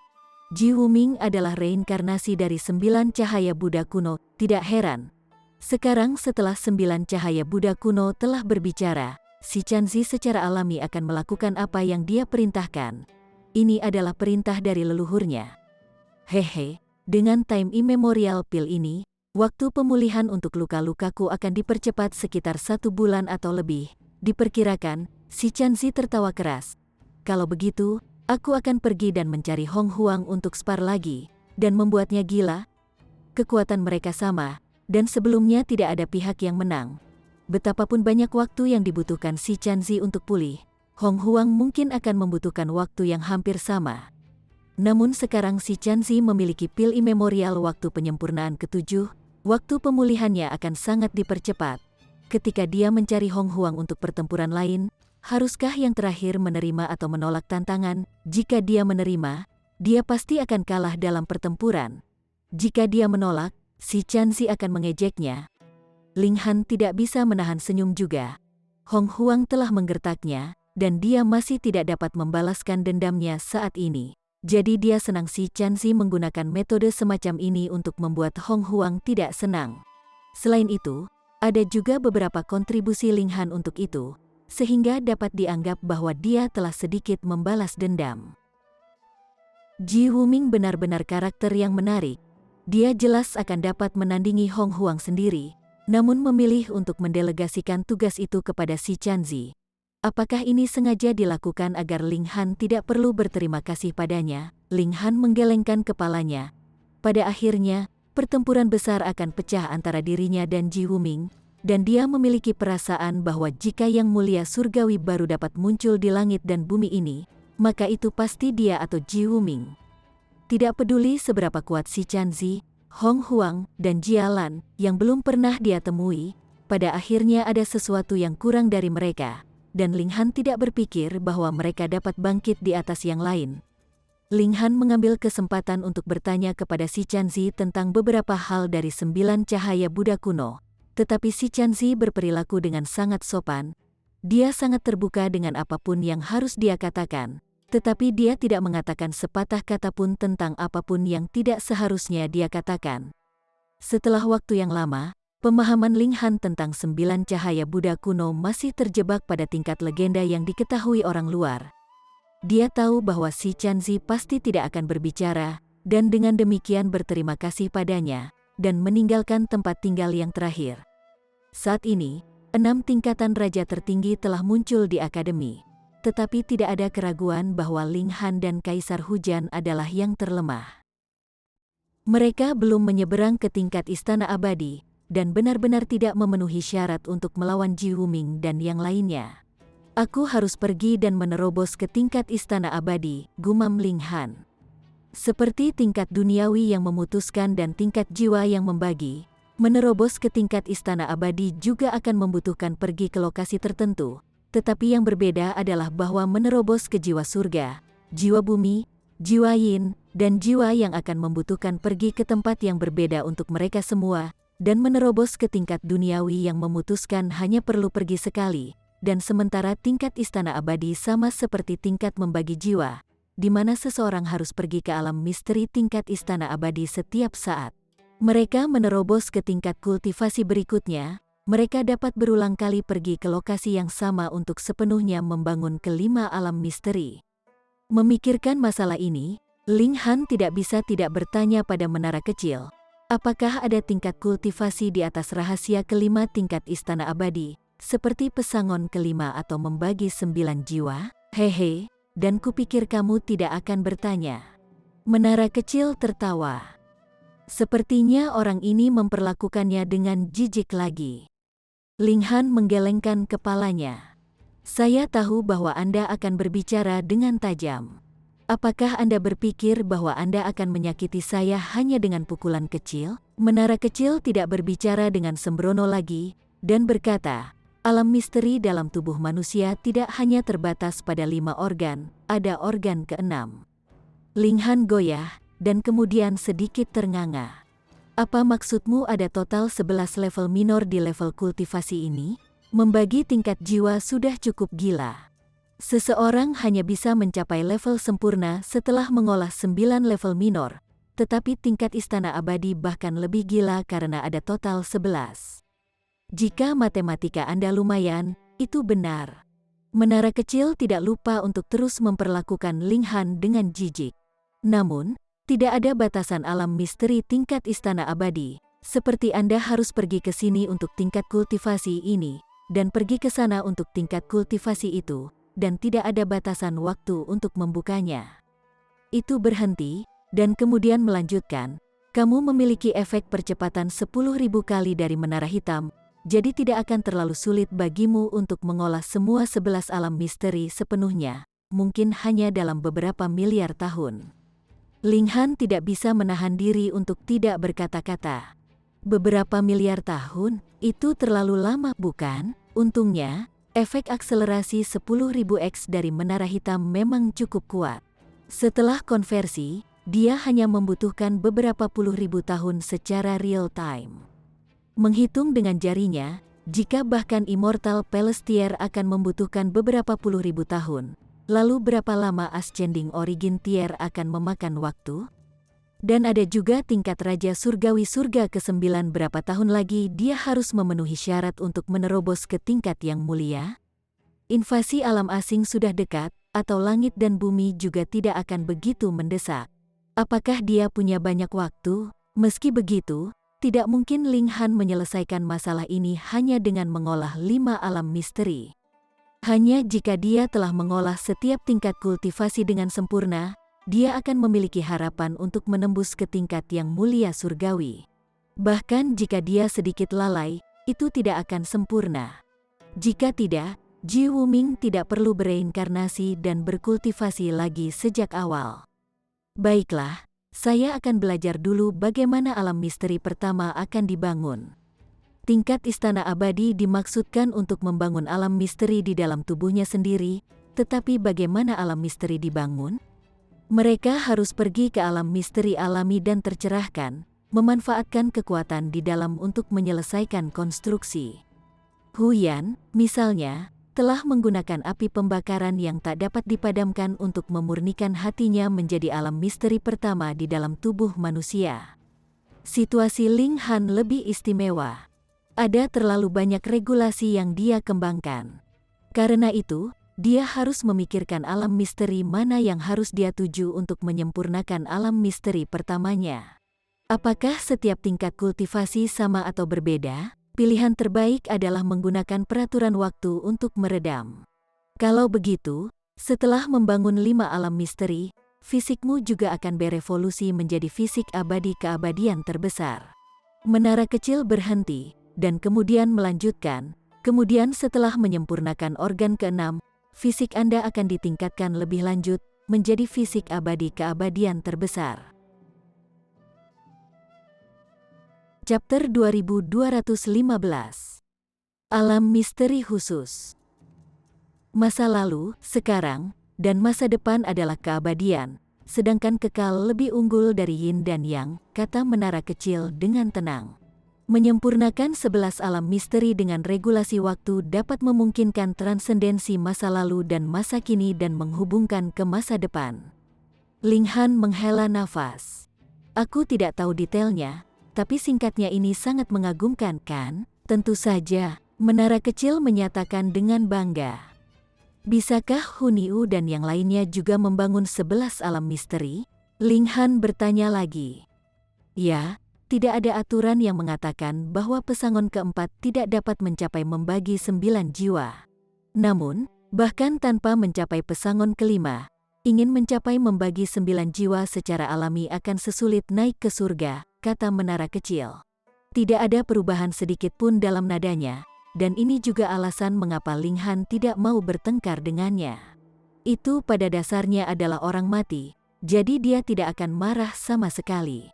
Ji Wuming adalah reinkarnasi dari 9 cahaya Buddha kuno. Tidak heran. Sekarang setelah 9 cahaya Buddha kuno telah berbicara, si Chanzi secara alami akan melakukan apa yang dia perintahkan. Ini adalah perintah dari leluhurnya. Hehe, dengan time immemorial pill ini, waktu pemulihan untuk luka-lukaku akan dipercepat sekitar 1 bulan atau lebih. Diperkirakan, si Chanzi tertawa keras. Kalau begitu, aku akan pergi dan mencari Hong Huang untuk spar lagi, dan membuatnya gila. Kekuatan mereka sama, dan sebelumnya tidak ada pihak yang menang. Betapapun banyak waktu yang dibutuhkan si Chanzi untuk pulih, Hong Huang mungkin akan membutuhkan waktu yang hampir sama. Namun sekarang si Chanzi memiliki pil immemorial waktu penyempurnaan ke-7, waktu pemulihannya akan sangat dipercepat. Ketika dia mencari Hong Huang untuk pertempuran lain, haruskah yang terakhir menerima atau menolak tantangan? Jika dia menerima, dia pasti akan kalah dalam pertempuran. Jika dia menolak, si Chanzi akan mengejeknya. Ling Han tidak bisa menahan senyum juga. Hong Huang telah menggertaknya, dan dia masih tidak dapat membalaskan dendamnya saat ini. Jadi dia senang si Chanzi menggunakan metode semacam ini untuk membuat Hong Huang tidak senang. Selain itu, ada juga beberapa kontribusi Ling Han untuk itu, sehingga dapat dianggap bahwa dia telah sedikit membalas dendam. Ji Wuming benar-benar karakter yang menarik. Dia jelas akan dapat menandingi Hong Huang sendiri, namun memilih untuk mendelegasikan tugas itu kepada si Chanzi. Apakah ini sengaja dilakukan agar Ling Han tidak perlu berterima kasih padanya? Ling Han menggelengkan kepalanya. Pada akhirnya, pertempuran besar akan pecah antara dirinya dan Ji Wuming, dan dia memiliki perasaan bahwa jika Yang Mulia Surgawi baru dapat muncul di langit dan bumi ini, maka itu pasti dia atau Ji Wuming. Tidak peduli seberapa kuat si Chanzi, Hong Huang, dan Jia Lan yang belum pernah dia temui, pada akhirnya ada sesuatu yang kurang dari mereka, dan Ling Han tidak berpikir bahwa mereka dapat bangkit di atas yang lain. Ling Han mengambil kesempatan untuk bertanya kepada si Chanzi tentang beberapa hal dari 9 cahaya Buddha kuno. Tetapi si Chanzi berperilaku dengan sangat sopan. Dia sangat terbuka dengan apapun yang harus dia katakan, tetapi dia tidak mengatakan sepatah kata pun tentang apapun yang tidak seharusnya dia katakan. Setelah waktu yang lama, pemahaman Ling Han tentang 9 cahaya Buddha kuno masih terjebak pada tingkat legenda yang diketahui orang luar. Dia tahu bahwa si Chanzi pasti tidak akan berbicara, dan dengan demikian berterima kasih padanya, dan meninggalkan tempat tinggal yang terakhir. Saat ini, 6 tingkatan raja tertinggi telah muncul di akademi. Tetapi tidak ada keraguan bahwa Ling Han dan Kaisar Hujan adalah yang terlemah. Mereka belum menyeberang ke tingkat Istana Abadi, dan benar-benar tidak memenuhi syarat untuk melawan Ji Wuming dan yang lainnya. Aku harus pergi dan menerobos ke tingkat Istana Abadi, gumam Ling Han. Seperti tingkat duniawi yang memutuskan dan tingkat jiwa yang membagi, menerobos ke tingkat Istana Abadi juga akan membutuhkan pergi ke lokasi tertentu, tetapi yang berbeda adalah bahwa menerobos ke jiwa surga, jiwa bumi, jiwa yin, dan jiwa yang akan membutuhkan pergi ke tempat yang berbeda untuk mereka semua, dan menerobos ke tingkat duniawi yang memutuskan hanya perlu pergi sekali, dan sementara tingkat Istana Abadi sama seperti tingkat membagi jiwa, di mana seseorang harus pergi ke alam misteri tingkat Istana Abadi setiap saat. Mereka menerobos ke tingkat kultivasi berikutnya, mereka dapat berulang kali pergi ke lokasi yang sama untuk sepenuhnya membangun kelima alam misteri. Memikirkan masalah ini, Ling Han tidak bisa tidak bertanya pada menara kecil, apakah ada tingkat kultivasi di atas rahasia kelima tingkat Istana Abadi, seperti pesangon kelima atau membagi 9 jiwa? Hehe, dan kupikir kamu tidak akan bertanya. Menara kecil tertawa. Sepertinya orang ini memperlakukannya dengan jijik lagi. Ling Han menggelengkan kepalanya. Saya tahu bahwa Anda akan berbicara dengan tajam. Apakah Anda berpikir bahwa Anda akan menyakiti saya hanya dengan pukulan kecil? Menara kecil tidak berbicara dengan sembrono lagi, dan berkata, alam misteri dalam tubuh manusia tidak hanya terbatas pada 5 organ, ada organ ke-6. Ling Han goyah, dan kemudian sedikit ternganga. Apa maksudmu ada total 11 level minor di level kultivasi ini? Membagi tingkat jiwa sudah cukup gila. Seseorang hanya bisa mencapai level sempurna setelah mengolah 9 level minor, tetapi tingkat Istana Abadi bahkan lebih gila karena ada total 11. Jika matematika Anda lumayan, itu benar. Menara kecil tidak lupa untuk terus memperlakukan Ling Han dengan jijik. Namun, tidak ada batasan alam misteri tingkat Istana Abadi, seperti Anda harus pergi ke sini untuk tingkat kultivasi ini, dan pergi ke sana untuk tingkat kultivasi itu, dan tidak ada batasan waktu untuk membukanya. Itu berhenti, dan kemudian melanjutkan, kamu memiliki efek percepatan 10.000 kali dari menara hitam, jadi tidak akan terlalu sulit bagimu untuk mengolah semua 11 alam misteri sepenuhnya, mungkin hanya dalam beberapa miliar tahun. Ling Han tidak bisa menahan diri untuk tidak berkata-kata. Beberapa miliar tahun, itu terlalu lama bukan? Untungnya, efek akselerasi 10.000 X dari menara hitam memang cukup kuat. Setelah konversi, dia hanya membutuhkan beberapa puluh ribu tahun secara real time. Menghitung dengan jarinya, jika bahkan Immortal Pelestier akan membutuhkan beberapa puluh ribu tahun, lalu berapa lama Ascending Origin Tier akan memakan waktu? Dan ada juga tingkat Raja Surgawi Surga ke-9 berapa tahun lagi dia harus memenuhi syarat untuk menerobos ke tingkat yang mulia? Invasi alam asing sudah dekat, atau langit dan bumi juga tidak akan begitu mendesak. Apakah dia punya banyak waktu? Meski begitu, tidak mungkin Ling Han menyelesaikan masalah ini hanya dengan mengolah 5 alam misteri. Hanya jika dia telah mengolah setiap tingkat kultivasi dengan sempurna, dia akan memiliki harapan untuk menembus ke tingkat yang mulia surgawi. Bahkan jika dia sedikit lalai, itu tidak akan sempurna. Jika tidak, Ji Wuming tidak perlu bereinkarnasi dan berkultivasi lagi sejak awal. Baiklah, saya akan belajar dulu bagaimana alam misteri pertama akan dibangun. Tingkat Istana Abadi dimaksudkan untuk membangun alam misteri di dalam tubuhnya sendiri, tetapi bagaimana alam misteri dibangun? Mereka harus pergi ke alam misteri alami dan tercerahkan, memanfaatkan kekuatan di dalam untuk menyelesaikan konstruksi. Huyan, misalnya, telah menggunakan api pembakaran yang tak dapat dipadamkan untuk memurnikan hatinya menjadi alam misteri pertama di dalam tubuh manusia. Situasi Ling Han lebih istimewa. Ada terlalu banyak regulasi yang dia kembangkan. Karena itu, dia harus memikirkan alam misteri mana yang harus dia tuju untuk menyempurnakan alam misteri pertamanya. Apakah setiap tingkat kultivasi sama atau berbeda? Pilihan terbaik adalah menggunakan peraturan waktu untuk meredam. Kalau begitu, setelah membangun 5 alam misteri, fisikmu juga akan berevolusi menjadi fisik abadi keabadian terbesar. Menara kecil berhenti, dan kemudian melanjutkan. Kemudian setelah menyempurnakan organ ke-6, fisik Anda akan ditingkatkan lebih lanjut, menjadi fisik abadi keabadian terbesar. Chapter 2215. Alam Misteri Khusus. Masa lalu, sekarang, dan masa depan adalah keabadian, sedangkan kekal lebih unggul dari yin dan yang, kata menara kecil dengan tenang. Menyempurnakan 11 alam misteri dengan regulasi waktu dapat memungkinkan transendensi masa lalu dan masa kini dan menghubungkan ke masa depan. Ling Han menghela nafas. Aku tidak tahu detailnya, tapi singkatnya ini sangat mengagumkan, kan? Tentu saja, menara kecil menyatakan dengan bangga. Bisakah Huniu dan yang lainnya juga membangun 11 alam misteri? Ling Han bertanya lagi. Ya, tidak ada aturan yang mengatakan bahwa pesangon keempat tidak dapat mencapai membagi 9 jiwa. Namun, bahkan tanpa mencapai pesangon kelima, ingin mencapai membagi 9 jiwa secara alami akan sesulit naik ke surga, kata menara kecil. Tidak ada perubahan sedikit pun dalam nadanya, dan ini juga alasan mengapa Ling Han tidak mau bertengkar dengannya. Itu pada dasarnya adalah orang mati, jadi dia tidak akan marah sama sekali.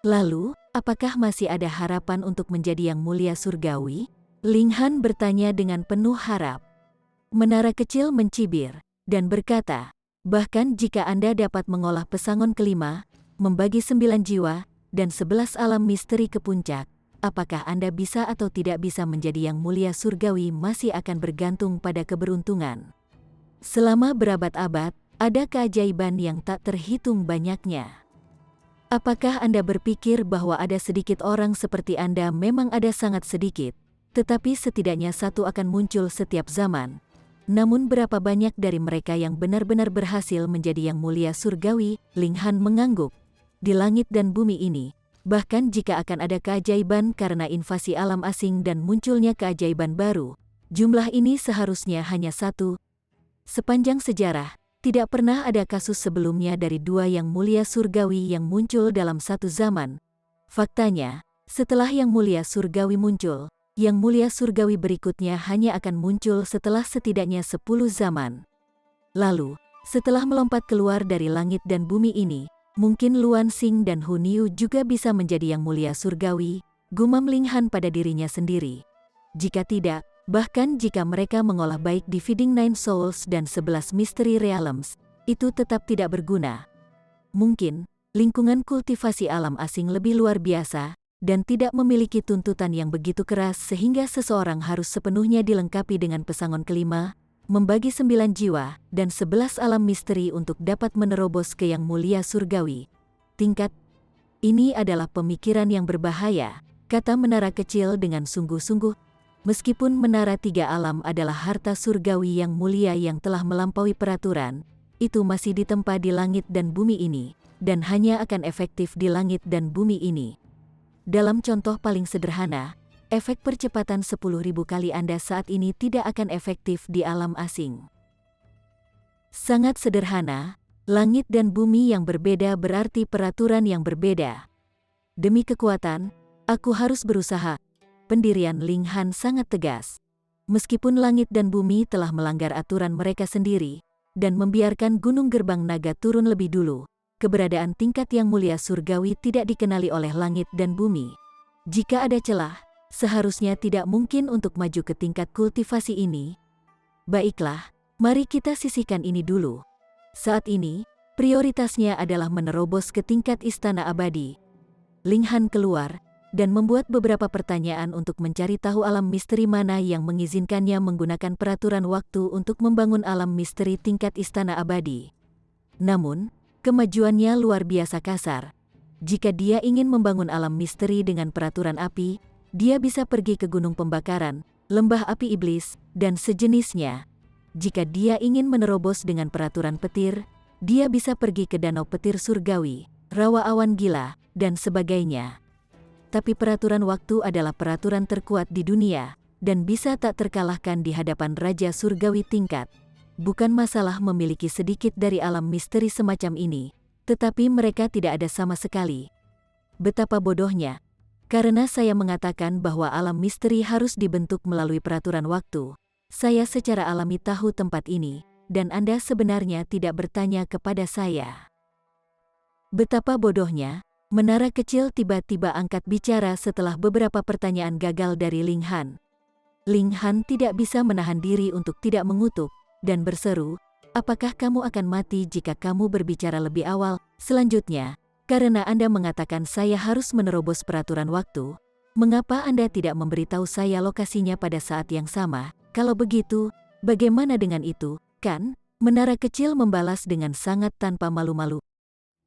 Lalu, apakah masih ada harapan untuk menjadi yang mulia surgawi? Ling Han bertanya dengan penuh harap. Menara kecil mencibir, dan berkata, bahkan jika Anda dapat mengolah pesangon kelima, membagi 9 jiwa, dan 11 alam misteri ke puncak, apakah Anda bisa atau tidak bisa menjadi yang mulia surgawi masih akan bergantung pada keberuntungan. Selama berabad-abad, ada keajaiban yang tak terhitung banyaknya. Apakah Anda berpikir bahwa ada sedikit orang seperti Anda? Memang ada sangat sedikit, tetapi setidaknya satu akan muncul setiap zaman. Namun berapa banyak dari mereka yang benar-benar berhasil menjadi yang mulia surgawi? Ling Han mengangguk. Di langit dan bumi ini, bahkan jika akan ada keajaiban karena invasi alam asing dan munculnya keajaiban baru, jumlah ini seharusnya hanya satu. Sepanjang sejarah, tidak pernah ada kasus sebelumnya dari 2 yang mulia surgawi yang muncul dalam satu zaman. Faktanya, setelah yang mulia surgawi muncul, yang mulia surgawi berikutnya hanya akan muncul setelah setidaknya 10 zaman. Lalu, setelah melompat keluar dari langit dan bumi ini, mungkin Luan Xing dan Huniu juga bisa menjadi yang mulia surgawi, gumam Ling Han pada dirinya sendiri. Jika tidak, bahkan jika mereka mengolah baik di Feeding Nine Souls dan 11 Mystery Realms, itu tetap tidak berguna. Mungkin, lingkungan kultivasi alam asing lebih luar biasa, dan tidak memiliki tuntutan yang begitu keras sehingga seseorang harus sepenuhnya dilengkapi dengan pesangon kelima, membagi 9 jiwa, dan 11 alam misteri untuk dapat menerobos ke yang mulia surgawi. Tingkat ini adalah pemikiran yang berbahaya, kata menara kecil dengan sungguh-sungguh. Meskipun menara 3 alam adalah harta surgawi yang mulia yang telah melampaui peraturan, itu masih ditempa di langit dan bumi ini, dan hanya akan efektif di langit dan bumi ini. Dalam contoh paling sederhana, efek percepatan 10.000 kali Anda saat ini tidak akan efektif di alam asing. Sangat sederhana, langit dan bumi yang berbeda berarti peraturan yang berbeda. Demi kekuatan, aku harus berusaha. Pendirian Ling Han sangat tegas. Meskipun langit dan bumi telah melanggar aturan mereka sendiri, dan membiarkan Gunung Gerbang Naga turun lebih dulu, keberadaan tingkat yang mulia surgawi tidak dikenali oleh langit dan bumi. Jika ada celah, seharusnya tidak mungkin untuk maju ke tingkat kultivasi ini. Baiklah, mari kita sisihkan ini dulu. Saat ini, prioritasnya adalah menerobos ke tingkat istana abadi. Ling Han keluar, dan membuat beberapa pertanyaan untuk mencari tahu alam misteri mana yang mengizinkannya menggunakan peraturan waktu untuk membangun alam misteri tingkat istana abadi. Namun, kemajuannya luar biasa kasar. Jika dia ingin membangun alam misteri dengan peraturan api, dia bisa pergi ke gunung pembakaran, lembah api iblis, dan sejenisnya. Jika dia ingin menerobos dengan peraturan petir, dia bisa pergi ke danau petir surgawi, rawa awan gila, dan sebagainya. tapi peraturan waktu adalah peraturan terkuat di dunia, dan bisa tak terkalahkan di hadapan Raja Surgawi tingkat. Bukan masalah memiliki sedikit dari alam misteri semacam ini, tetapi mereka tidak ada sama sekali. Betapa bodohnya, karena saya mengatakan bahwa alam misteri harus dibentuk melalui peraturan waktu. Saya secara alami tahu tempat ini, dan Anda sebenarnya tidak bertanya kepada saya. Betapa bodohnya, menara kecil tiba-tiba angkat bicara setelah beberapa pertanyaan gagal dari Ling Han. Ling Han tidak bisa menahan diri untuk tidak mengutuk, dan berseru, "Apakah kamu akan mati jika kamu berbicara lebih awal? Selanjutnya, karena Anda mengatakan saya harus menerobos peraturan waktu, mengapa Anda tidak memberitahu saya lokasinya pada saat yang sama? Kalau begitu, bagaimana dengan itu, kan?" Menara kecil membalas dengan sangat tanpa malu-malu.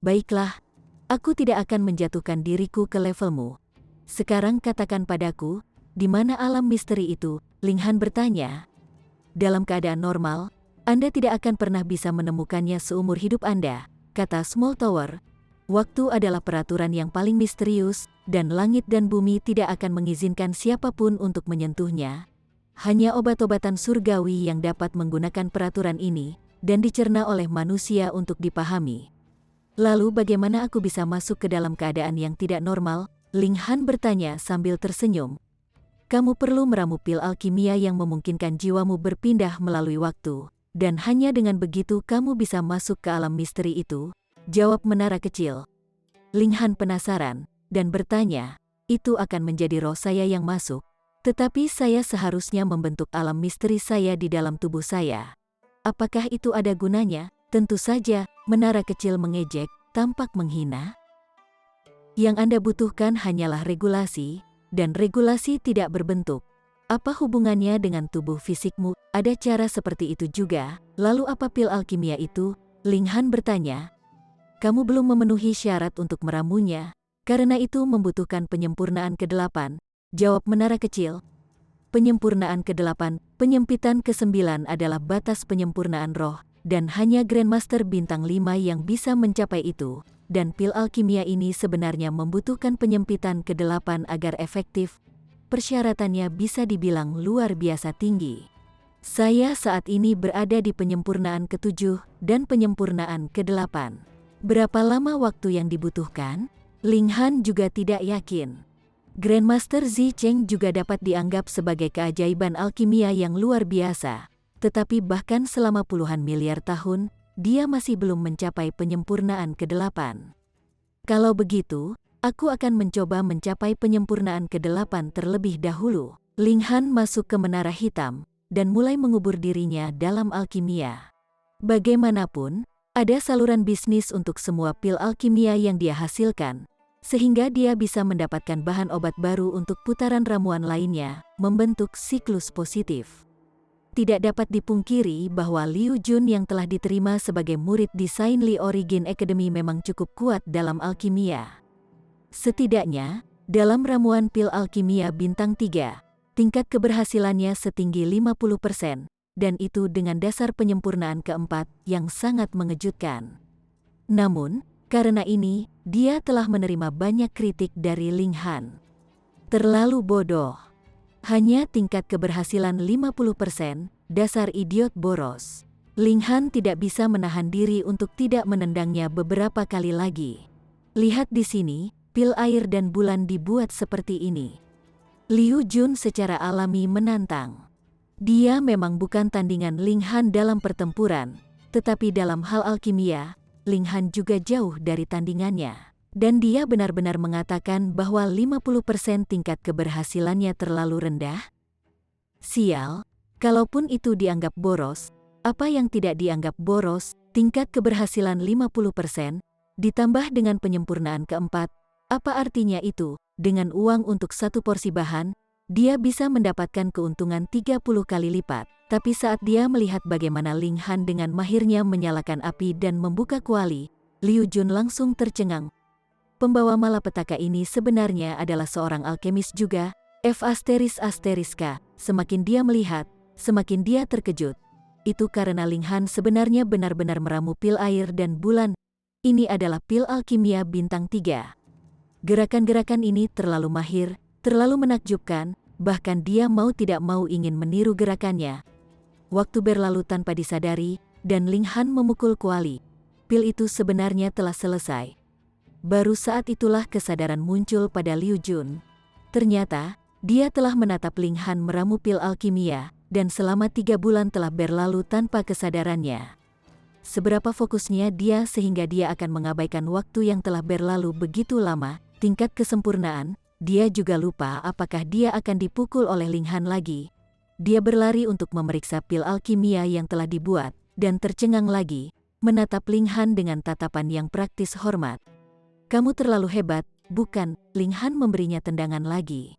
"Baiklah, aku tidak akan menjatuhkan diriku ke levelmu. Sekarang katakan padaku, di mana alam misteri itu?" Ling Han bertanya. "Dalam keadaan normal, Anda tidak akan pernah bisa menemukannya seumur hidup Anda," kata Small Tower. "Waktu adalah peraturan yang paling misterius, dan langit dan bumi tidak akan mengizinkan siapapun untuk menyentuhnya. Hanya obat-obatan surgawi yang dapat menggunakan peraturan ini, dan dicerna oleh manusia untuk dipahami." "Lalu bagaimana aku bisa masuk ke dalam keadaan yang tidak normal?" Ling Han bertanya sambil tersenyum. "Kamu perlu meramu pil alkimia yang memungkinkan jiwamu berpindah melalui waktu, dan hanya dengan begitu kamu bisa masuk ke alam misteri itu," jawab menara kecil. Ling Han penasaran, dan bertanya, "Itu akan menjadi roh saya yang masuk? Tetapi saya seharusnya membentuk alam misteri saya di dalam tubuh saya. Apakah itu ada gunanya?" "Tentu saja," menara kecil mengejek, tampak menghina. "Yang Anda butuhkan hanyalah regulasi, dan regulasi tidak berbentuk. Apa hubungannya dengan tubuh fisikmu? Ada cara seperti itu juga. Lalu apa pil alkimia itu?" Ling Han bertanya. "Kamu belum memenuhi syarat untuk meramunya, karena itu membutuhkan penyempurnaan ke-8, jawab menara kecil. "Penyempurnaan ke-8, penyempitan ke-9 adalah batas penyempurnaan roh, dan hanya Grandmaster bintang 5 yang bisa mencapai itu, dan pil alkimia ini sebenarnya membutuhkan penyempitan ke-8 agar efektif. Persyaratannya bisa dibilang luar biasa tinggi. Saya saat ini berada di penyempurnaan ke-7 dan penyempurnaan ke-8. Berapa lama waktu yang dibutuhkan?" Ling Han juga tidak yakin. Grandmaster Zi Cheng juga dapat dianggap sebagai keajaiban alkimia yang luar biasa, tetapi bahkan selama puluhan miliar tahun, dia masih belum mencapai penyempurnaan ke-8. "Kalau begitu, aku akan mencoba mencapai penyempurnaan ke-8 terlebih dahulu." Ling Han masuk ke menara hitam, dan mulai mengubur dirinya dalam alkimia. Bagaimanapun, ada saluran bisnis untuk semua pil alkimia yang dia hasilkan, sehingga dia bisa mendapatkan bahan obat baru untuk putaran ramuan lainnya, membentuk siklus positif. Tidak dapat dipungkiri bahwa Liu Jun yang telah diterima sebagai murid di Saint Li Origin Academy memang cukup kuat dalam alkimia. Setidaknya, dalam ramuan pil alkimia bintang 3, tingkat keberhasilannya setinggi 50%, dan itu dengan dasar penyempurnaan ke-4 yang sangat mengejutkan. Namun, karena ini, dia telah menerima banyak kritik dari Ling Han. "Terlalu bodoh. Hanya tingkat keberhasilan 50%, dasar idiot boros." Ling Han tidak bisa menahan diri untuk tidak menendangnya beberapa kali lagi. "Lihat di sini, pil air dan bulan dibuat seperti ini." Liu Jun secara alami menantang. Dia memang bukan tandingan Ling Han dalam pertempuran, tetapi dalam hal alkimia, Ling Han juga jauh dari tandingannya. Dan dia benar-benar mengatakan bahwa 50% tingkat keberhasilannya terlalu rendah? Sial, kalaupun itu dianggap boros, apa yang tidak dianggap boros, tingkat keberhasilan 50%, ditambah dengan penyempurnaan ke-4, apa artinya itu? Dengan uang untuk satu porsi bahan, dia bisa mendapatkan keuntungan 30 kali lipat. Tapi saat dia melihat bagaimana Ling Han dengan mahirnya menyalakan api dan membuka kuali, Liu Jun langsung tercengang. Pembawa malapetaka ini sebenarnya adalah seorang alkemis juga. K. Semakin dia melihat, semakin dia terkejut. Itu karena Ling Han sebenarnya benar-benar meramu pil air dan bulan. Ini adalah pil alkimia bintang 3. Gerakan-gerakan ini terlalu mahir, terlalu menakjubkan, bahkan dia mau tidak mau ingin meniru gerakannya. Waktu berlalu tanpa disadari, dan Ling Han memukul kuali. Pil itu sebenarnya telah selesai. Baru saat itulah kesadaran muncul pada Liu Jun. Ternyata, dia telah menatap Ling Han meramu pil alkimia, dan selama 3 bulan telah berlalu tanpa kesadarannya. Seberapa fokusnya dia sehingga dia akan mengabaikan waktu yang telah berlalu begitu lama, tingkat kesempurnaan, dia juga lupa apakah dia akan dipukul oleh Ling Han lagi. Dia berlari untuk memeriksa pil alkimia yang telah dibuat, dan tercengang lagi, menatap Ling Han dengan tatapan yang praktis hormat. "Kamu terlalu hebat, bukan?" Ling Han memberinya tendangan lagi.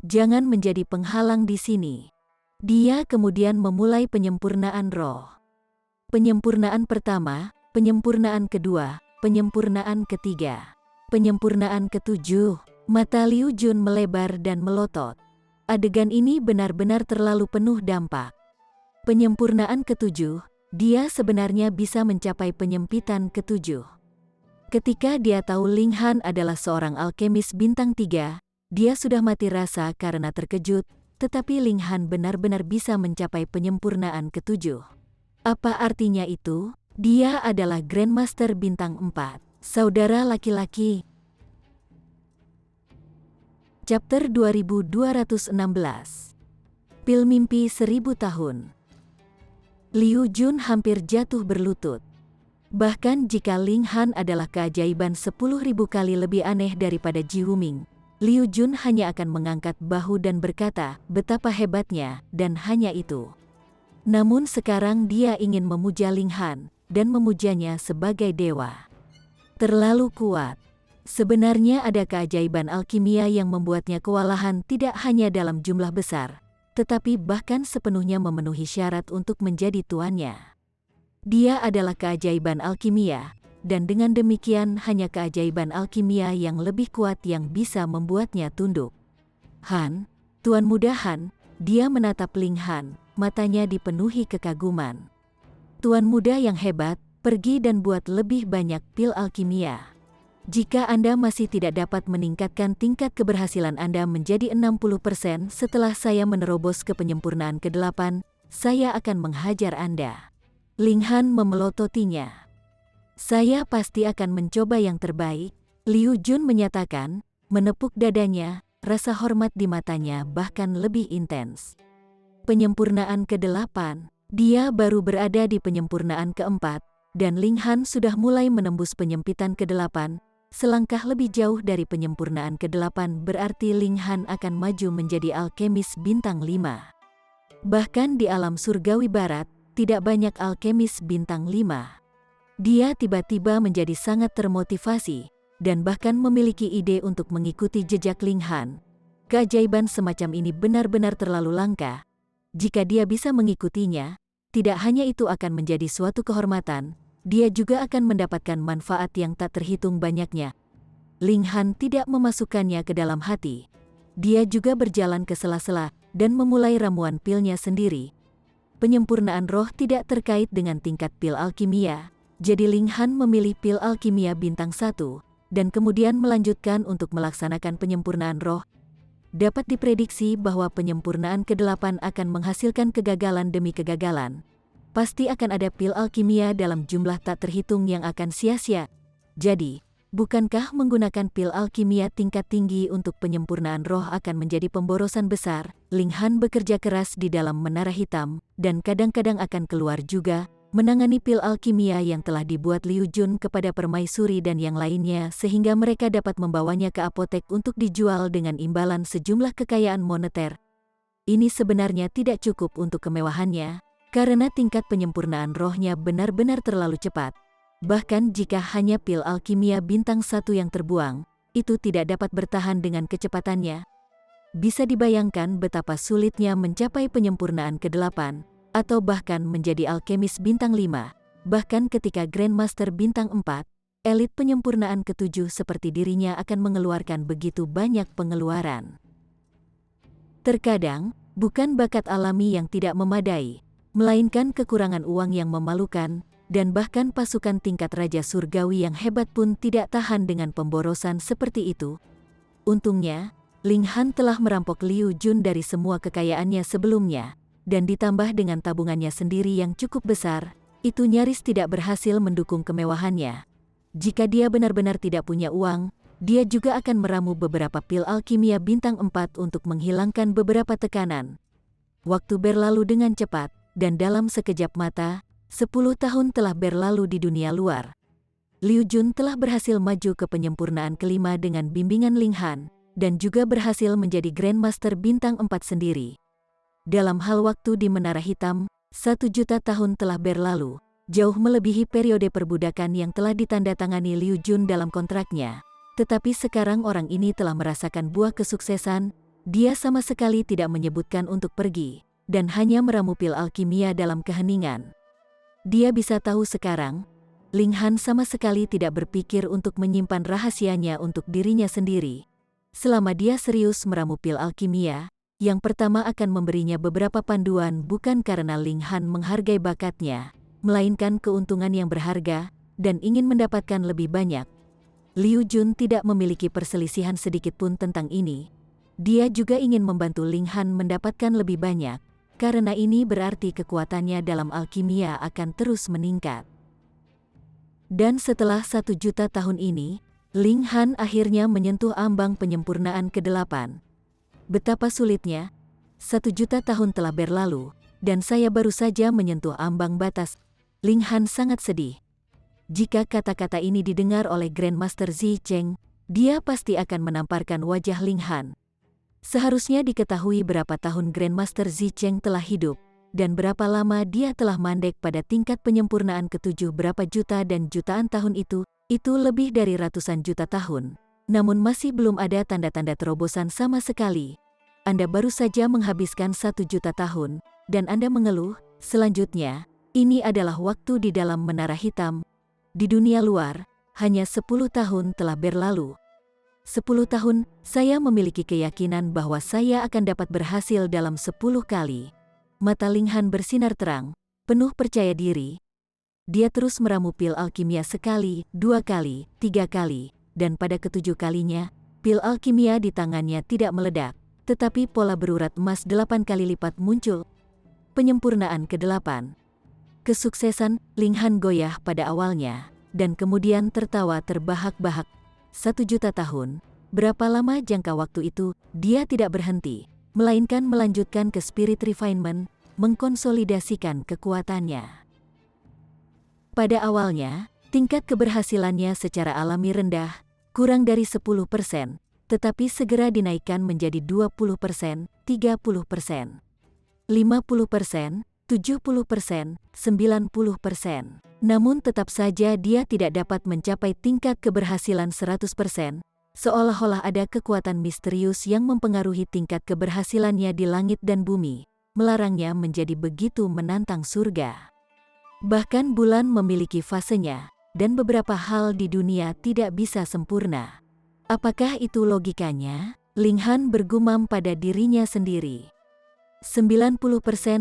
"Jangan menjadi penghalang di sini." Dia kemudian memulai penyempurnaan roh. Penyempurnaan pertama, penyempurnaan kedua, penyempurnaan ketiga. Penyempurnaan ketujuh, mata Liu Jun melebar dan melotot. Adegan ini benar-benar terlalu penuh dampak. Penyempurnaan ketujuh, dia sebenarnya bisa mencapai penyempitan ketujuh. Ketika dia tahu Ling Han adalah seorang alkemis bintang 3, dia sudah mati rasa karena terkejut, tetapi Ling Han benar-benar bisa mencapai penyempurnaan ketujuh. Apa artinya itu? Dia adalah Grandmaster bintang 4. Saudara laki-laki. Chapter 2216. Pil mimpi 1000 tahun. Liu Jun hampir jatuh berlutut. Bahkan jika Ling Han adalah keajaiban 10.000 kali lebih aneh daripada Ji Wuming, Liu Jun hanya akan mengangkat bahu dan berkata, betapa hebatnya, dan hanya itu. Namun sekarang dia ingin memuja Ling Han, dan memujanya sebagai dewa. Terlalu kuat. Sebenarnya ada keajaiban alkimia yang membuatnya kewalahan tidak hanya dalam jumlah besar, tetapi bahkan sepenuhnya memenuhi syarat untuk menjadi tuannya. Dia adalah keajaiban alkimia, dan dengan demikian hanya keajaiban alkimia yang lebih kuat yang bisa membuatnya tunduk. "Han, Tuan Muda Han," dia menatap Ling Han, matanya dipenuhi kekaguman. "Tuan muda yang hebat, pergi dan buat lebih banyak pil alkimia. Jika Anda masih tidak dapat meningkatkan tingkat keberhasilan Anda menjadi 60% setelah saya menerobos ke penyempurnaan ke-8, saya akan menghajar Anda." Ling Han memelototinya. "Saya pasti akan mencoba yang terbaik," Liu Jun menyatakan, menepuk dadanya, rasa hormat di matanya bahkan lebih intens. Penyempurnaan ke-8, dia baru berada di penyempurnaan ke-4, dan Ling Han sudah mulai menembus penyempitan ke-8, selangkah lebih jauh dari penyempurnaan ke-8 berarti Ling Han akan maju menjadi alkemis bintang 5. Bahkan di alam surgawi barat, tidak banyak alkemis bintang 5. Dia tiba-tiba menjadi sangat termotivasi, dan bahkan memiliki ide untuk mengikuti jejak Ling Han. Keajaiban semacam ini benar-benar terlalu langka. Jika dia bisa mengikutinya, tidak hanya itu akan menjadi suatu kehormatan, dia juga akan mendapatkan manfaat yang tak terhitung banyaknya. Ling Han tidak memasukkannya ke dalam hati. Dia juga berjalan ke sela-sela dan memulai ramuan pilnya sendiri. Penyempurnaan roh tidak terkait dengan tingkat pil alkimia, jadi Ling Han memilih pil alkimia bintang 1, dan kemudian melanjutkan untuk melaksanakan penyempurnaan roh. Dapat diprediksi bahwa penyempurnaan ke-8 akan menghasilkan kegagalan demi kegagalan. Pasti akan ada pil alkimia dalam jumlah tak terhitung yang akan sia-sia. Jadi, bukankah menggunakan pil alkimia tingkat tinggi untuk penyempurnaan roh akan menjadi pemborosan besar? Ling Han bekerja keras di dalam menara hitam, dan kadang-kadang akan keluar juga, menangani pil alkimia yang telah dibuat Liu Jun kepada permaisuri dan yang lainnya sehingga mereka dapat membawanya ke apotek untuk dijual dengan imbalan sejumlah kekayaan moneter. Ini sebenarnya tidak cukup untuk kemewahannya, karena tingkat penyempurnaan rohnya benar-benar terlalu cepat. Bahkan jika hanya pil alkimia bintang 1 yang terbuang, itu tidak dapat bertahan dengan kecepatannya. Bisa dibayangkan betapa sulitnya mencapai penyempurnaan ke-8, atau bahkan menjadi alkemis bintang 5, bahkan ketika Grandmaster bintang 4, elit penyempurnaan ke-7 seperti dirinya akan mengeluarkan begitu banyak pengeluaran. Terkadang, bukan bakat alami yang tidak memadai, melainkan kekurangan uang yang memalukan, dan bahkan pasukan tingkat Raja Surgawi yang hebat pun tidak tahan dengan pemborosan seperti itu. Untungnya, Ling Han telah merampok Liu Jun dari semua kekayaannya sebelumnya, dan ditambah dengan tabungannya sendiri yang cukup besar, itu nyaris tidak berhasil mendukung kemewahannya. Jika dia benar-benar tidak punya uang, dia juga akan meramu beberapa pil alkimia bintang 4 untuk menghilangkan beberapa tekanan. Waktu berlalu dengan cepat, dan dalam sekejap mata, 10 tahun telah berlalu di dunia luar. Liu Jun telah berhasil maju ke penyempurnaan kelima dengan bimbingan Ling Han, dan juga berhasil menjadi Grandmaster bintang 4 sendiri. Dalam hal waktu di Menara Hitam, 1 juta tahun telah berlalu, jauh melebihi periode perbudakan yang telah ditandatangani Liu Jun dalam kontraknya. Tetapi sekarang orang ini telah merasakan buah kesuksesan, dia sama sekali tidak menyebutkan untuk pergi, dan hanya meramu pil alkimia dalam keheningan. Dia bisa tahu sekarang, Ling Han sama sekali tidak berpikir untuk menyimpan rahasianya untuk dirinya sendiri. Selama dia serius meramu pil alkimia, yang pertama akan memberinya beberapa panduan bukan karena Ling Han menghargai bakatnya, melainkan keuntungan yang berharga, dan ingin mendapatkan lebih banyak. Liu Jun tidak memiliki perselisihan sedikit pun tentang ini. Dia juga ingin membantu Ling Han mendapatkan lebih banyak, karena ini berarti kekuatannya dalam alkimia akan terus meningkat. Dan setelah 1 juta tahun ini, Ling Han akhirnya menyentuh ambang penyempurnaan ke-8. Betapa sulitnya, 1 juta tahun telah berlalu, dan saya baru saja menyentuh ambang batas. Ling Han sangat sedih. Jika kata-kata ini didengar oleh Grandmaster Zicheng, dia pasti akan menamparkan wajah Ling Han. Seharusnya diketahui berapa tahun Grandmaster Zicheng telah hidup, dan berapa lama dia telah mandek pada tingkat penyempurnaan ke-7 berapa juta dan jutaan tahun itu lebih dari ratusan juta tahun. Namun masih belum ada tanda-tanda terobosan sama sekali. Anda baru saja menghabiskan 1 juta tahun, dan Anda mengeluh, selanjutnya, ini adalah waktu di dalam Menara Hitam. Di dunia luar, hanya 10 tahun telah berlalu. 10 tahun, saya memiliki keyakinan bahwa saya akan dapat berhasil dalam 10 kali. Mata Ling Han bersinar terang, penuh percaya diri. Dia terus meramu pil alkimia sekali, 2 kali, 3 kali, dan pada ke-7 kalinya, pil alkimia di tangannya tidak meledak, tetapi pola berurat emas 8 kali lipat muncul. Penyempurnaan ke-8. Kesuksesan, Ling Han goyah pada awalnya, dan kemudian tertawa terbahak-bahak. 1 juta tahun, berapa lama jangka waktu itu, dia tidak berhenti, melainkan melanjutkan ke spirit refinement, mengkonsolidasikan kekuatannya. Pada awalnya, tingkat keberhasilannya secara alami rendah, kurang dari 10%, tetapi segera dinaikkan menjadi 20%, 30%, 50%, 70%, 90%. Namun tetap saja dia tidak dapat mencapai tingkat keberhasilan 100%, seolah-olah ada kekuatan misterius yang mempengaruhi tingkat keberhasilannya di langit dan bumi, melarangnya menjadi begitu menantang surga. Bahkan bulan memiliki fasenya, dan beberapa hal di dunia tidak bisa sempurna. Apakah itu logikanya? Ling Han bergumam pada dirinya sendiri. 90%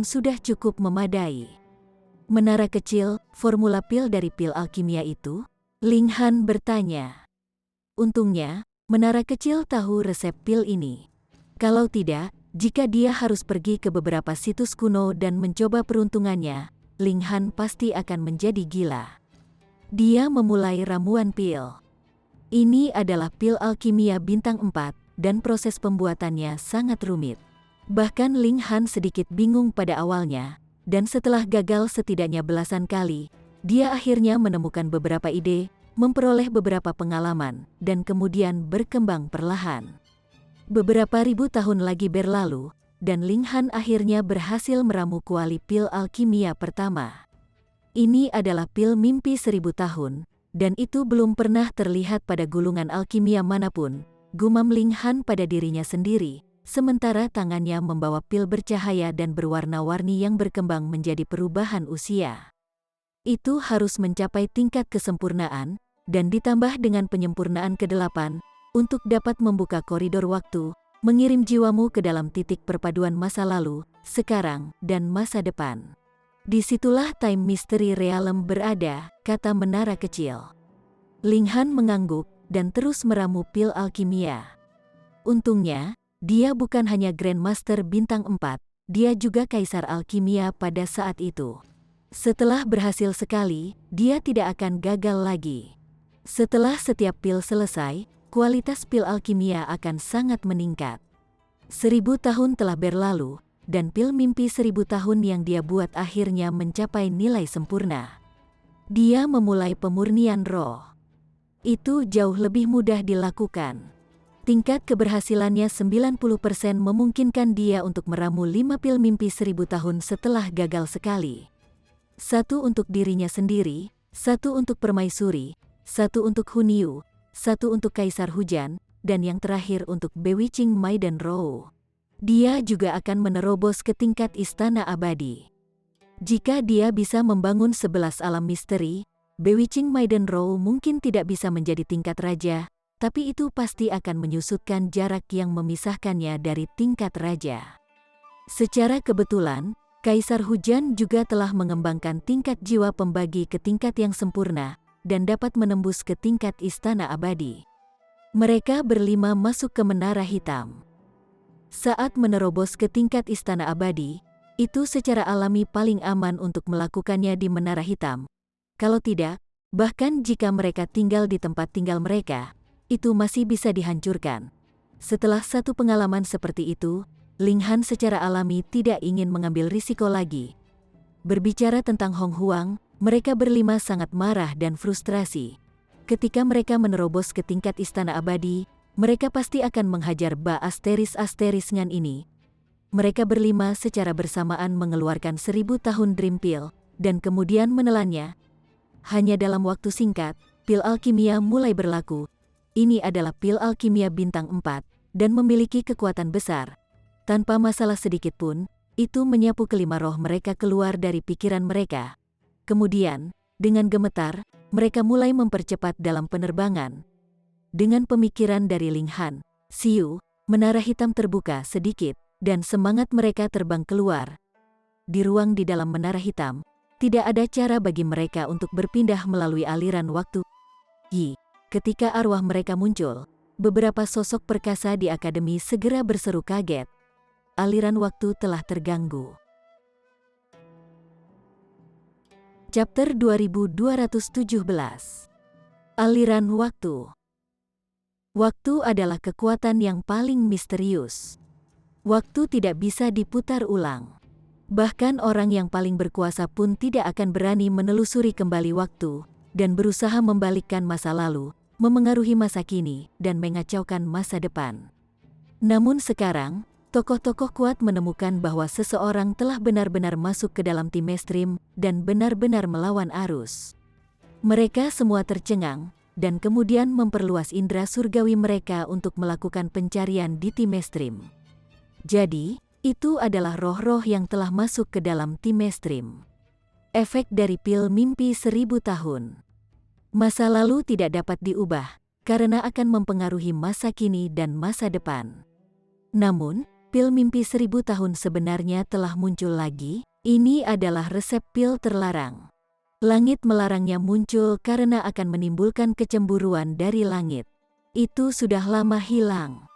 sudah cukup memadai. Menara kecil, formula pil dari pil alkimia itu? Ling Han bertanya. Untungnya, menara kecil tahu resep pil ini. Kalau tidak, jika dia harus pergi ke beberapa situs kuno dan mencoba peruntungannya, Ling Han pasti akan menjadi gila. Dia memulai ramuan pil. Ini adalah pil alkimia bintang 4, dan proses pembuatannya sangat rumit. Bahkan Ling Han sedikit bingung pada awalnya, dan setelah gagal setidaknya belasan kali, dia akhirnya menemukan beberapa ide, memperoleh beberapa pengalaman, dan kemudian berkembang perlahan. Beberapa ribu tahun lagi berlalu, dan Ling Han akhirnya berhasil meramu kuali pil alkimia pertama. Ini adalah pil mimpi 1000 tahun, dan itu belum pernah terlihat pada gulungan alkimia manapun, gumam Ling Han pada dirinya sendiri. Sementara tangannya membawa pil bercahaya dan berwarna-warni yang berkembang menjadi perubahan usia. Itu harus mencapai tingkat kesempurnaan, dan ditambah dengan penyempurnaan ke-8, untuk dapat membuka koridor waktu, mengirim jiwamu ke dalam titik perpaduan masa lalu, sekarang, dan masa depan. Disitulah Time Mystery Realm berada, kata menara kecil. Ling Han mengangguk dan terus meramu pil alkimia. Untungnya, dia bukan hanya Grandmaster bintang 4, dia juga kaisar alkimia pada saat itu. Setelah berhasil sekali, dia tidak akan gagal lagi. Setelah setiap pil selesai, kualitas pil alkimia akan sangat meningkat. 1000 tahun telah berlalu, dan pil mimpi 1000 tahun yang dia buat akhirnya mencapai nilai sempurna. Dia memulai pemurnian roh. Itu jauh lebih mudah dilakukan. Tingkat keberhasilannya 90% memungkinkan dia untuk meramu 5 pil mimpi 1000 tahun setelah gagal sekali. 1 untuk dirinya sendiri, 1 untuk permaisuri, 1 untuk Hunyu, 1 untuk Kaisar Hujan, dan yang terakhir untuk Bewitching Maiden Row. Dia juga akan menerobos ke tingkat Istana Abadi. Jika dia bisa membangun 11 alam misteri, Bewitching Maiden Row mungkin tidak bisa menjadi tingkat raja, tapi itu pasti akan menyusutkan jarak yang memisahkannya dari tingkat raja. Secara kebetulan, Kaisar Hujan juga telah mengembangkan tingkat jiwa pembagi ke tingkat yang sempurna, dan dapat menembus ke tingkat Istana Abadi. Mereka berlima masuk ke Menara Hitam. Saat menerobos ke tingkat Istana Abadi, itu secara alami paling aman untuk melakukannya di Menara Hitam. Kalau tidak, bahkan jika mereka tinggal di tempat tinggal mereka, itu masih bisa dihancurkan. Setelah satu pengalaman seperti itu, Ling Han secara alami tidak ingin mengambil risiko lagi. Berbicara tentang Hong Huang, mereka berlima sangat marah dan frustrasi. Ketika mereka menerobos ke tingkat Istana Abadi, mereka pasti akan menghajar Ba Asteris Ngan ini. Mereka berlima secara bersamaan mengeluarkan 1000 tahun Dream Pill, dan kemudian menelannya. Hanya dalam waktu singkat, pil alkimia mulai berlaku. Ini adalah pil alkimia bintang 4, dan memiliki kekuatan besar. Tanpa masalah sedikit pun, itu menyapu kelima roh mereka keluar dari pikiran mereka. Kemudian, dengan gemetar, mereka mulai mempercepat dalam penerbangan. Dengan pemikiran dari Ling Han, Siu, Menara Hitam terbuka sedikit, dan semangat mereka terbang keluar. Di ruang di dalam Menara Hitam, tidak ada cara bagi mereka untuk berpindah melalui aliran waktu. Ketika arwah mereka muncul, beberapa sosok perkasa di akademi segera berseru kaget. Aliran waktu telah terganggu. Chapter 2217. Aliran waktu. Waktu adalah kekuatan yang paling misterius. Waktu tidak bisa diputar ulang. Bahkan orang yang paling berkuasa pun tidak akan berani menelusuri kembali waktu, dan berusaha membalikkan masa lalu, memengaruhi masa kini, dan mengacaukan masa depan. Namun sekarang, tokoh-tokoh kuat menemukan bahwa seseorang telah benar-benar masuk ke dalam Timestream, dan benar-benar melawan arus. Mereka semua tercengang, dan kemudian memperluas indera surgawi mereka untuk melakukan pencarian di Timestream. Jadi, itu adalah roh-roh yang telah masuk ke dalam Timestream. Efek dari pil mimpi 1000 tahun. Masa lalu tidak dapat diubah, karena akan mempengaruhi masa kini dan masa depan. Namun, pil mimpi 1000 tahun sebenarnya telah muncul lagi. Ini adalah resep pil terlarang. Langit melarangnya muncul karena akan menimbulkan kecemburuan dari langit. Itu sudah lama hilang.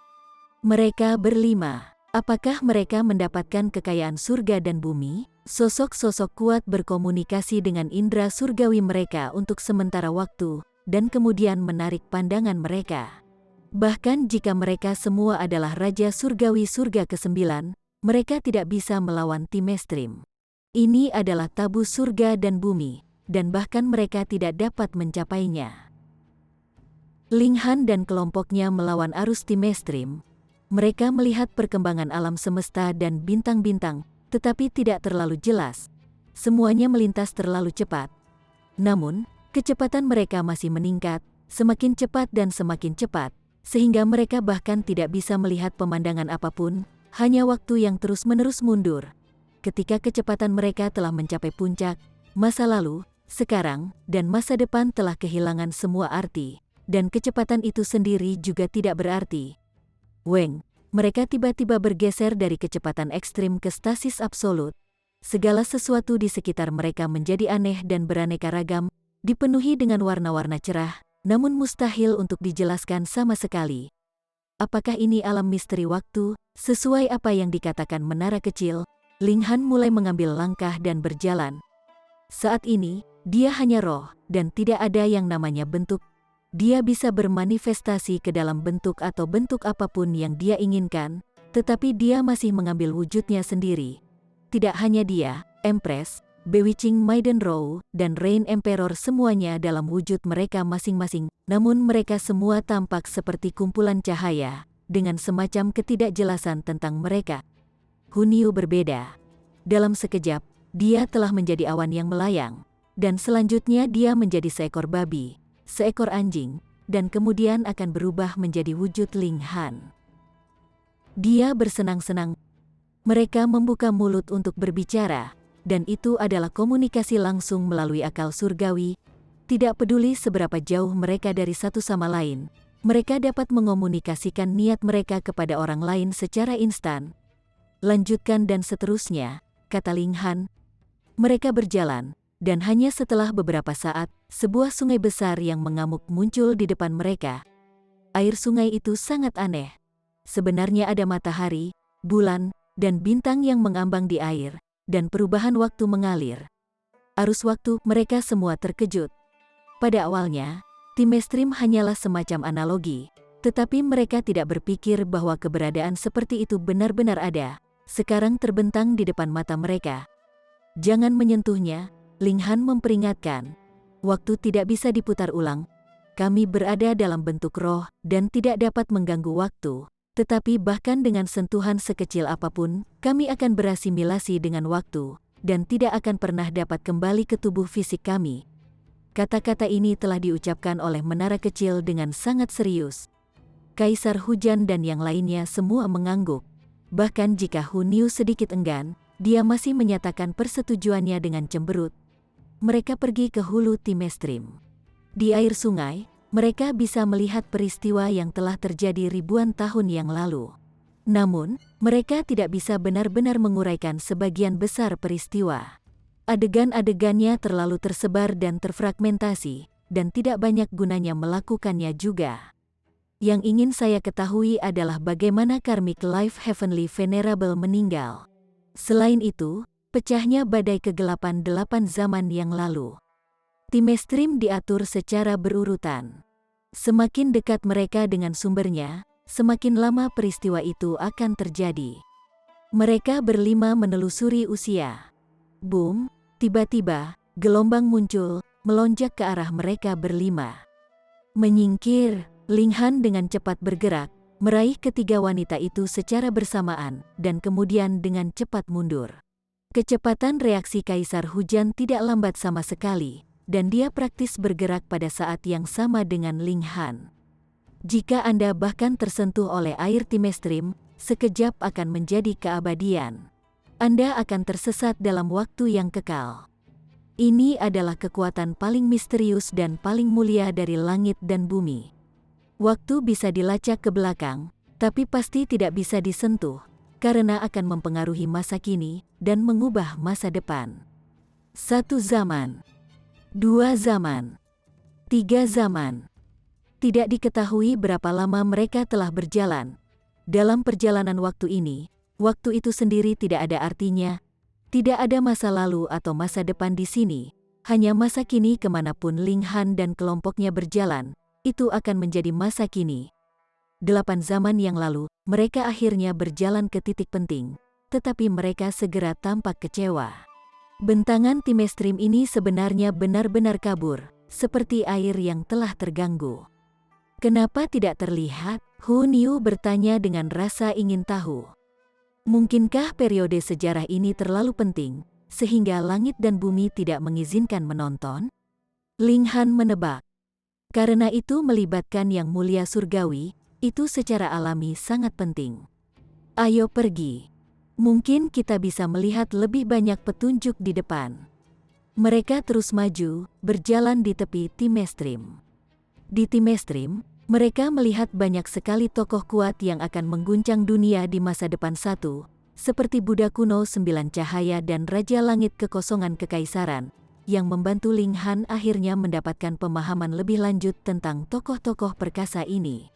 Mereka berlima. Apakah mereka mendapatkan kekayaan surga dan bumi? Sosok-sosok kuat berkomunikasi dengan indera surgawi mereka untuk sementara waktu, dan kemudian menarik pandangan mereka. Bahkan jika mereka semua adalah Raja Surgawi Surga ke-9, mereka tidak bisa melawan Timestream. Ini adalah tabu surga dan bumi, dan bahkan mereka tidak dapat mencapainya. Ling Han dan kelompoknya melawan arus Timestream. Mereka melihat perkembangan alam semesta dan bintang-bintang, tetapi tidak terlalu jelas. Semuanya melintas terlalu cepat. Namun, kecepatan mereka masih meningkat, semakin cepat dan semakin cepat, sehingga mereka bahkan tidak bisa melihat pemandangan apapun, hanya waktu yang terus-menerus mundur. Ketika kecepatan mereka telah mencapai puncak, masa lalu, sekarang, dan masa depan telah kehilangan semua arti, dan kecepatan itu sendiri juga tidak berarti. Mereka tiba-tiba bergeser dari kecepatan ekstrim ke stasis absolut. Segala sesuatu di sekitar mereka menjadi aneh dan beraneka ragam, dipenuhi dengan warna-warna cerah, namun mustahil untuk dijelaskan sama sekali. Apakah ini alam misteri waktu? Sesuai apa yang dikatakan menara kecil, Ling Han mulai mengambil langkah dan berjalan. Saat ini, dia hanya roh, dan tidak ada yang namanya bentuk. Dia bisa bermanifestasi ke dalam bentuk atau bentuk apapun yang dia inginkan, tetapi dia masih mengambil wujudnya sendiri. Tidak hanya dia, Empress, Bewitching Maiden Row, dan Rain Emperor semuanya dalam wujud mereka masing-masing, namun mereka semua tampak seperti kumpulan cahaya, dengan semacam ketidakjelasan tentang mereka. Hunyu berbeda. Dalam sekejap, dia telah menjadi awan yang melayang, dan selanjutnya dia menjadi seekor babi, seekor anjing, dan kemudian akan berubah menjadi wujud Ling Han. Dia bersenang-senang. Mereka membuka mulut untuk berbicara, dan itu adalah komunikasi langsung melalui akal surgawi. Tidak peduli seberapa jauh mereka dari satu sama lain, mereka dapat mengomunikasikan niat mereka kepada orang lain secara instan. Lanjutkan dan seterusnya, kata Ling Han. Mereka berjalan, dan hanya setelah beberapa saat, sebuah sungai besar yang mengamuk muncul di depan mereka. Air sungai itu sangat aneh. Sebenarnya ada matahari, bulan, dan bintang yang mengambang di air, dan perubahan waktu mengalir. Arus waktu, mereka semua terkejut. Pada awalnya, Timestream hanyalah semacam analogi, tetapi mereka tidak berpikir bahwa keberadaan seperti itu benar-benar ada, sekarang terbentang di depan mata mereka. Jangan menyentuhnya, Ling Han memperingatkan. Waktu tidak bisa diputar ulang. Kami berada dalam bentuk roh dan tidak dapat mengganggu waktu. Tetapi bahkan dengan sentuhan sekecil apapun, kami akan berasimilasi dengan waktu, dan tidak akan pernah dapat kembali ke tubuh fisik kami. Kata-kata ini telah diucapkan oleh menara kecil dengan sangat serius. Kaisar Hujan dan yang lainnya semua mengangguk. Bahkan jika Hunyu sedikit enggan, dia masih menyatakan persetujuannya dengan cemberut. Mereka pergi ke hulu Timestream. Di air sungai, mereka bisa melihat peristiwa yang telah terjadi ribuan tahun yang lalu. Namun, mereka tidak bisa benar-benar menguraikan sebagian besar peristiwa. Adegan-adegannya terlalu tersebar dan terfragmentasi, dan tidak banyak gunanya melakukannya juga. Yang ingin saya ketahui adalah bagaimana Karmic Life Heavenly Venerable meninggal. Selain itu, pecahnya badai kegelapan 8 zaman yang lalu. Timestream diatur secara berurutan. Semakin dekat mereka dengan sumbernya, semakin lama peristiwa itu akan terjadi. Mereka berlima menelusuri usia. Boom, tiba-tiba, gelombang muncul, melonjak ke arah mereka berlima. Menyingkir, Ling Han dengan cepat bergerak, meraih ketiga wanita itu secara bersamaan, dan kemudian dengan cepat mundur. Kecepatan reaksi Kaisar Hujan tidak lambat sama sekali, dan dia praktis bergerak pada saat yang sama dengan Ling Han. Jika Anda bahkan tersentuh oleh air Timestream, sekejap akan menjadi keabadian. Anda akan tersesat dalam waktu yang kekal. Ini adalah kekuatan paling misterius dan paling mulia dari langit dan bumi. Waktu bisa dilacak ke belakang, tapi pasti tidak bisa disentuh, karena akan mempengaruhi masa kini dan mengubah masa depan. 1 zaman. 2 zaman, 3 zaman. Tidak diketahui berapa lama mereka telah berjalan. Dalam perjalanan waktu ini, waktu itu sendiri tidak ada artinya. Tidak ada masa lalu atau masa depan di sini. Hanya masa kini kemanapun Ling Han dan kelompoknya berjalan, itu akan menjadi masa kini. 8 zaman yang lalu, mereka akhirnya berjalan ke titik penting, tetapi mereka segera tampak kecewa. Bentangan Timestream ini sebenarnya benar-benar kabur, seperti air yang telah terganggu. Kenapa tidak terlihat? Hunyu bertanya dengan rasa ingin tahu. Mungkinkah periode sejarah ini terlalu penting, sehingga langit dan bumi tidak mengizinkan menonton? Ling Han menebak. Karena itu melibatkan yang mulia surgawi, itu secara alami sangat penting. Ayo pergi. Mungkin kita bisa melihat lebih banyak petunjuk di depan. Mereka terus maju, berjalan di tepi Timestream. Di Timestream, mereka melihat banyak sekali tokoh kuat yang akan mengguncang dunia di masa depan. 1, seperti Buddha kuno 9 cahaya dan Raja Langit kekosongan kekaisaran, yang membantu Ling Han akhirnya mendapatkan pemahaman lebih lanjut tentang tokoh-tokoh perkasa ini.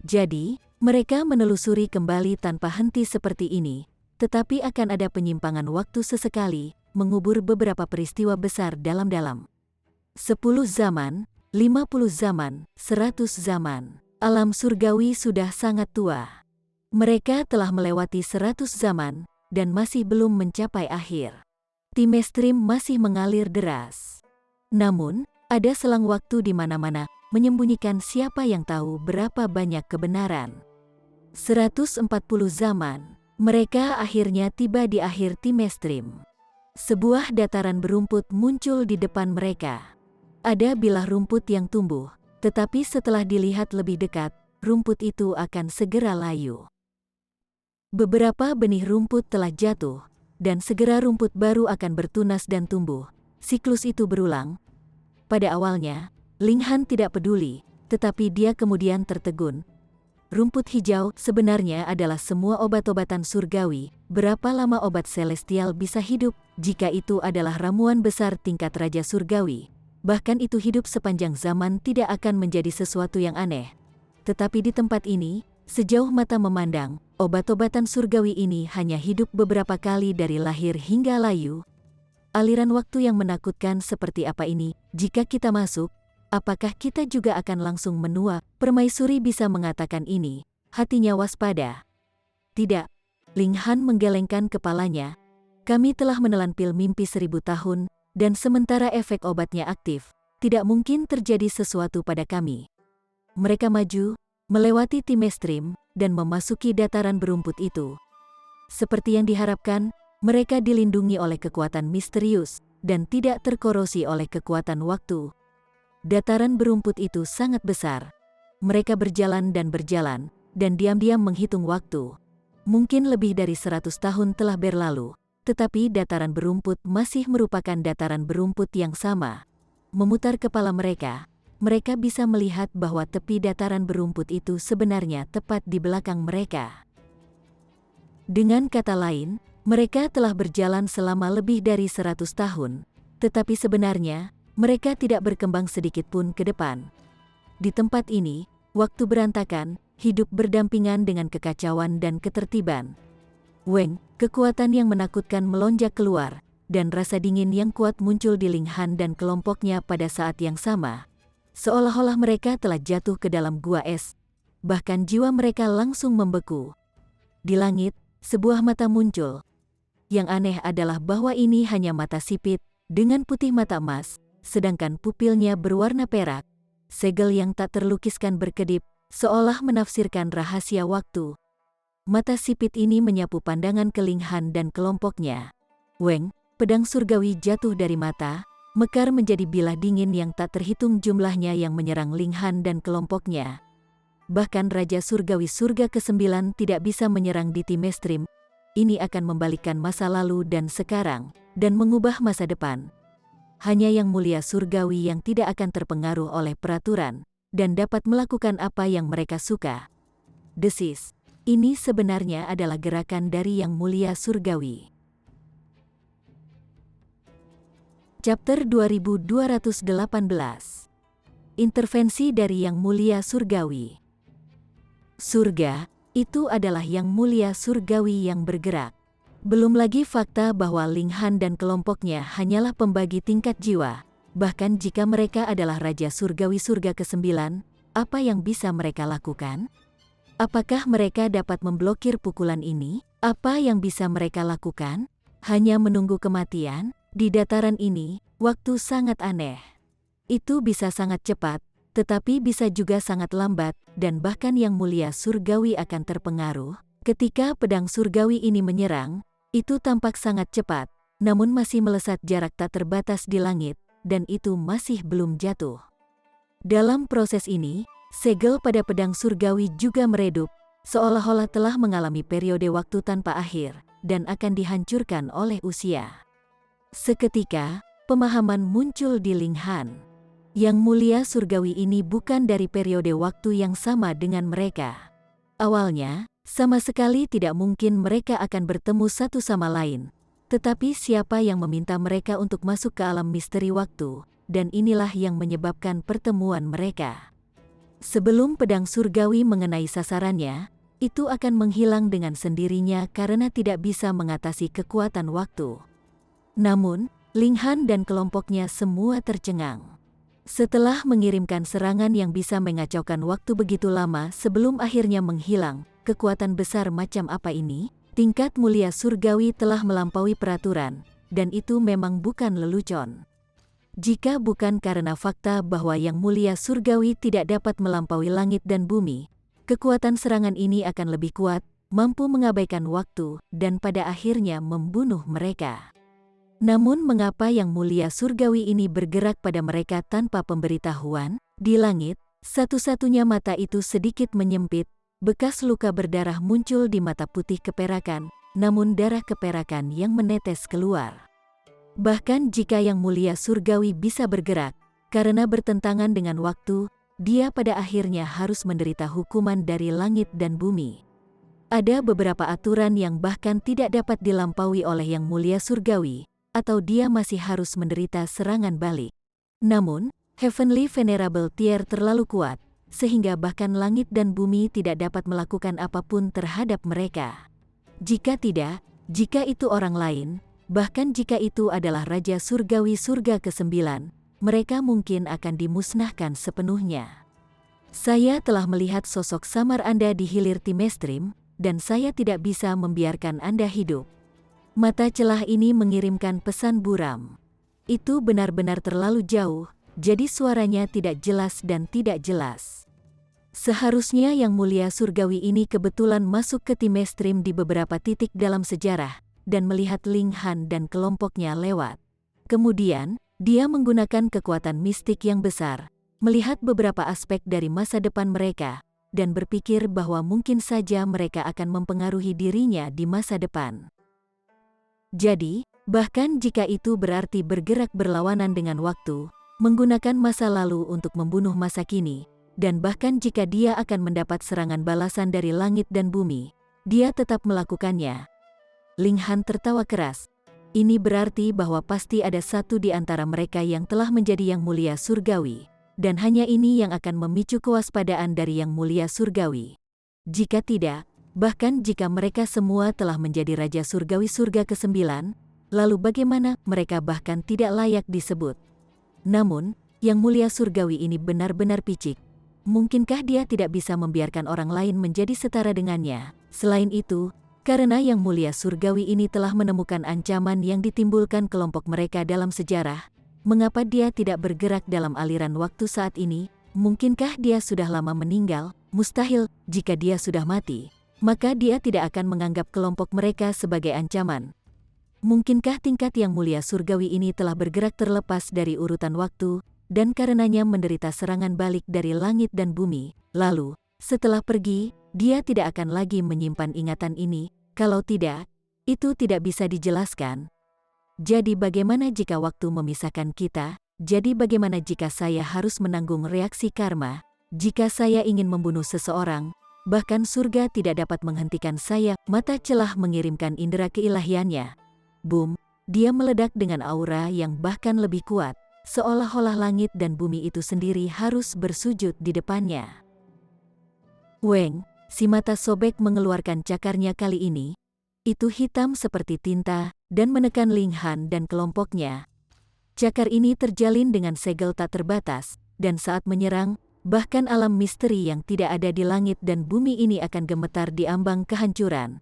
Jadi, mereka menelusuri kembali tanpa henti seperti ini, tetapi akan ada penyimpangan waktu sesekali, mengubur beberapa peristiwa besar dalam-dalam. 10 zaman, 50 zaman, 100 zaman. Alam surgawi sudah sangat tua. Mereka telah melewati 100 zaman, dan masih belum mencapai akhir. Timestrim masih mengalir deras. Namun, ada selang waktu di mana-mana, menyembunyikan siapa yang tahu berapa banyak kebenaran. 140 zaman, mereka akhirnya tiba di akhir Timestrim. Sebuah dataran berumput muncul di depan mereka. Ada bilah rumput yang tumbuh, tetapi setelah dilihat lebih dekat, rumput itu akan segera layu. Beberapa benih rumput telah jatuh, dan segera rumput baru akan bertunas dan tumbuh. Siklus itu berulang. Pada awalnya, Ling Han tidak peduli, tetapi dia kemudian tertegun. Rumput hijau sebenarnya adalah semua obat-obatan surgawi. Berapa lama obat celestial bisa hidup? Jika itu adalah ramuan besar tingkat Raja Surgawi, bahkan itu hidup sepanjang zaman tidak akan menjadi sesuatu yang aneh. Tetapi di tempat ini, sejauh mata memandang, obat-obatan surgawi ini hanya hidup beberapa kali dari lahir hingga layu. Aliran waktu yang menakutkan seperti apa ini? Jika kita masuk, apakah kita juga akan langsung menua? Permaisuri bisa mengatakan ini, hatinya waspada. Tidak. Ling Han menggelengkan kepalanya. Kami telah menelan pil mimpi 1000 tahun, dan sementara efek obatnya aktif, tidak mungkin terjadi sesuatu pada kami. Mereka maju, melewati Timestrim, dan memasuki dataran berumput itu. Seperti yang diharapkan, mereka dilindungi oleh kekuatan misterius, dan tidak terkorosi oleh kekuatan waktu. Dataran berumput itu sangat besar. Mereka berjalan, dan diam-diam menghitung waktu. Mungkin lebih dari 100 tahun telah berlalu, tetapi dataran berumput masih merupakan dataran berumput yang sama. Memutar kepala mereka bisa melihat bahwa tepi dataran berumput itu sebenarnya tepat di belakang mereka. Dengan kata lain, mereka telah berjalan selama lebih dari 100 tahun, tetapi sebenarnya, mereka tidak berkembang sedikit pun ke depan. Di tempat ini, waktu berantakan, hidup berdampingan dengan kekacauan dan ketertiban. Weng, kekuatan yang menakutkan melonjak keluar, dan rasa dingin yang kuat muncul di Ling Han dan kelompoknya pada saat yang sama. Seolah-olah mereka telah jatuh ke dalam gua es, bahkan jiwa mereka langsung membeku. Di langit, sebuah mata muncul. Yang aneh adalah bahwa ini hanya mata sipit, dengan putih mata emas, sedangkan pupilnya berwarna perak. Segel yang tak terlukiskan berkedip, seolah menafsirkan rahasia waktu. Mata sipit ini menyapu pandangan ke Ling Han dan kelompoknya. Weng, pedang surgawi jatuh dari mata, mekar menjadi bilah dingin yang tak terhitung jumlahnya yang menyerang Ling Han dan kelompoknya. Bahkan Raja Surgawi Surga ke-9 tidak bisa menyerang di Timestrim. Ini akan membalikkan masa lalu dan sekarang, dan mengubah masa depan. Hanya yang mulia surgawi yang tidak akan terpengaruh oleh peraturan, dan dapat melakukan apa yang mereka suka. Desis, ini sebenarnya adalah gerakan dari yang mulia surgawi. Chapter 2218. Intervensi dari yang mulia surgawi. Surga itu adalah yang mulia surgawi yang bergerak. Belum lagi fakta bahwa Ling Han dan kelompoknya hanyalah pembagi tingkat jiwa. Bahkan jika mereka adalah Raja Surgawi Surga ke-9, apa yang bisa mereka lakukan? Apakah mereka dapat memblokir pukulan ini? Apa yang bisa mereka lakukan? Hanya menunggu kematian? Di dataran ini, waktu sangat aneh. Itu bisa sangat cepat, tetapi bisa juga sangat lambat, dan bahkan yang mulia surgawi akan terpengaruh. Ketika pedang surgawi ini menyerang, itu tampak sangat cepat, namun masih melesat jarak tak terbatas di langit, dan itu masih belum jatuh. Dalam proses ini, segel pada pedang surgawi juga meredup, seolah-olah telah mengalami periode waktu tanpa akhir, dan akan dihancurkan oleh usia. Seketika, pemahaman muncul di Ling Han. Yang mulia surgawi ini bukan dari periode waktu yang sama dengan mereka. Awalnya, Sama sekali tidak mungkin mereka akan bertemu satu sama lain. Tetapi siapa yang meminta mereka untuk masuk ke alam misteri waktu, dan inilah yang menyebabkan pertemuan mereka. Sebelum pedang surgawi mengenai sasarannya, itu akan menghilang dengan sendirinya karena tidak bisa mengatasi kekuatan waktu. Namun, Ling Han dan kelompoknya semua tercengang. Setelah mengirimkan serangan yang bisa mengacaukan waktu begitu lama sebelum akhirnya menghilang, kekuatan besar macam apa ini? Tingkat mulia surgawi telah melampaui peraturan, dan itu memang bukan lelucon. Jika bukan karena fakta bahwa yang mulia surgawi tidak dapat melampaui langit dan bumi, kekuatan serangan ini akan lebih kuat, mampu mengabaikan waktu, dan pada akhirnya membunuh mereka. Namun mengapa yang mulia surgawi ini bergerak pada mereka tanpa pemberitahuan? Di langit, satu-satunya mata itu sedikit menyempit, bekas luka berdarah muncul di mata putih keperakan, namun darah keperakan yang menetes keluar. Bahkan jika yang mulia surgawi bisa bergerak, karena bertentangan dengan waktu, dia pada akhirnya harus menderita hukuman dari langit dan bumi. Ada beberapa aturan yang bahkan tidak dapat dilampaui oleh yang mulia surgawi, atau dia masih harus menderita serangan balik. Namun, Heavenly Venerable Tier terlalu kuat, sehingga bahkan langit dan bumi tidak dapat melakukan apapun terhadap mereka. Jika tidak, jika itu orang lain, bahkan jika itu adalah Raja Surgawi Surga ke-9, mereka mungkin akan dimusnahkan sepenuhnya. Saya telah melihat sosok samar Anda di hilir Timestrim, dan saya tidak bisa membiarkan Anda hidup. Mata celah ini mengirimkan pesan buram. Itu benar-benar terlalu jauh, jadi suaranya tidak jelas dan tidak jelas. Seharusnya yang mulia surgawi ini kebetulan masuk ke Timestrim di beberapa titik dalam sejarah, dan melihat Ling Han dan kelompoknya lewat. Kemudian, dia menggunakan kekuatan mistik yang besar, melihat beberapa aspek dari masa depan mereka, dan berpikir bahwa mungkin saja mereka akan mempengaruhi dirinya di masa depan. Jadi, bahkan jika itu berarti bergerak berlawanan dengan waktu, menggunakan masa lalu untuk membunuh masa kini, dan bahkan jika dia akan mendapat serangan balasan dari langit dan bumi, dia tetap melakukannya. Ling Han tertawa keras. Ini berarti bahwa pasti ada satu di antara mereka yang telah menjadi yang mulia surgawi, dan hanya ini yang akan memicu kewaspadaan dari yang mulia surgawi. Jika tidak, bahkan jika mereka semua telah menjadi Raja Surgawi Surga ke-9, lalu bagaimana mereka bahkan tidak layak disebut? Namun, yang mulia surgawi ini benar-benar picik. Mungkinkah dia tidak bisa membiarkan orang lain menjadi setara dengannya? Selain itu, karena yang mulia surgawi ini telah menemukan ancaman yang ditimbulkan kelompok mereka dalam sejarah, mengapa dia tidak bergerak dalam aliran waktu saat ini? Mungkinkah dia sudah lama meninggal? Mustahil, jika dia sudah mati, maka dia tidak akan menganggap kelompok mereka sebagai ancaman. Mungkinkah tingkat yang mulia surgawi ini telah bergerak terlepas dari urutan waktu, dan karenanya menderita serangan balik dari langit dan bumi, lalu, setelah pergi, dia tidak akan lagi menyimpan ingatan ini? Kalau tidak, itu tidak bisa dijelaskan. Jadi bagaimana jika waktu memisahkan kita? Jadi bagaimana jika saya harus menanggung reaksi karma? Jika saya ingin membunuh seseorang, bahkan surga tidak dapat menghentikan saya. Mata celah mengirimkan indera keilahiannya. Boom, dia meledak dengan aura yang bahkan lebih kuat, seolah-olah langit dan bumi itu sendiri harus bersujud di depannya. Weng, si mata sobek mengeluarkan cakarnya kali ini. Itu hitam seperti tinta, dan menekan Ling Han dan kelompoknya. Cakar ini terjalin dengan segel tak terbatas, dan saat menyerang, bahkan alam misteri yang tidak ada di langit dan bumi ini akan gemetar di ambang kehancuran.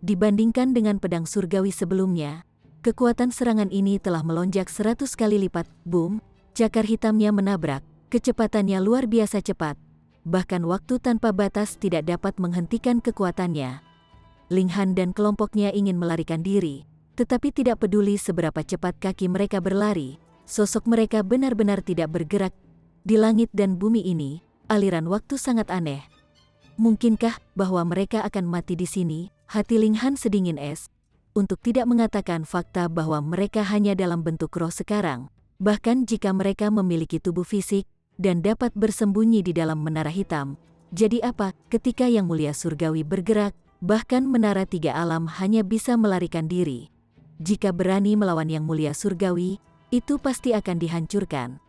Dibandingkan dengan pedang surgawi sebelumnya, kekuatan serangan ini telah melonjak 100 kali lipat. Boom, cakar hitamnya menabrak, kecepatannya luar biasa cepat. Bahkan waktu tanpa batas tidak dapat menghentikan kekuatannya. Ling Han dan kelompoknya ingin melarikan diri, tetapi tidak peduli seberapa cepat kaki mereka berlari, sosok mereka benar-benar tidak bergerak. Di langit dan bumi ini, aliran waktu sangat aneh. Mungkinkah bahwa mereka akan mati di sini? Hati Ling Han sedingin es, untuk tidak mengatakan fakta bahwa mereka hanya dalam bentuk roh sekarang. Bahkan jika mereka memiliki tubuh fisik, dan dapat bersembunyi di dalam menara hitam, Jadi apa ketika Yang Mulia Surgawi bergerak, bahkan menara tiga alam hanya bisa melarikan diri. Jika berani melawan Yang Mulia Surgawi, itu pasti akan dihancurkan.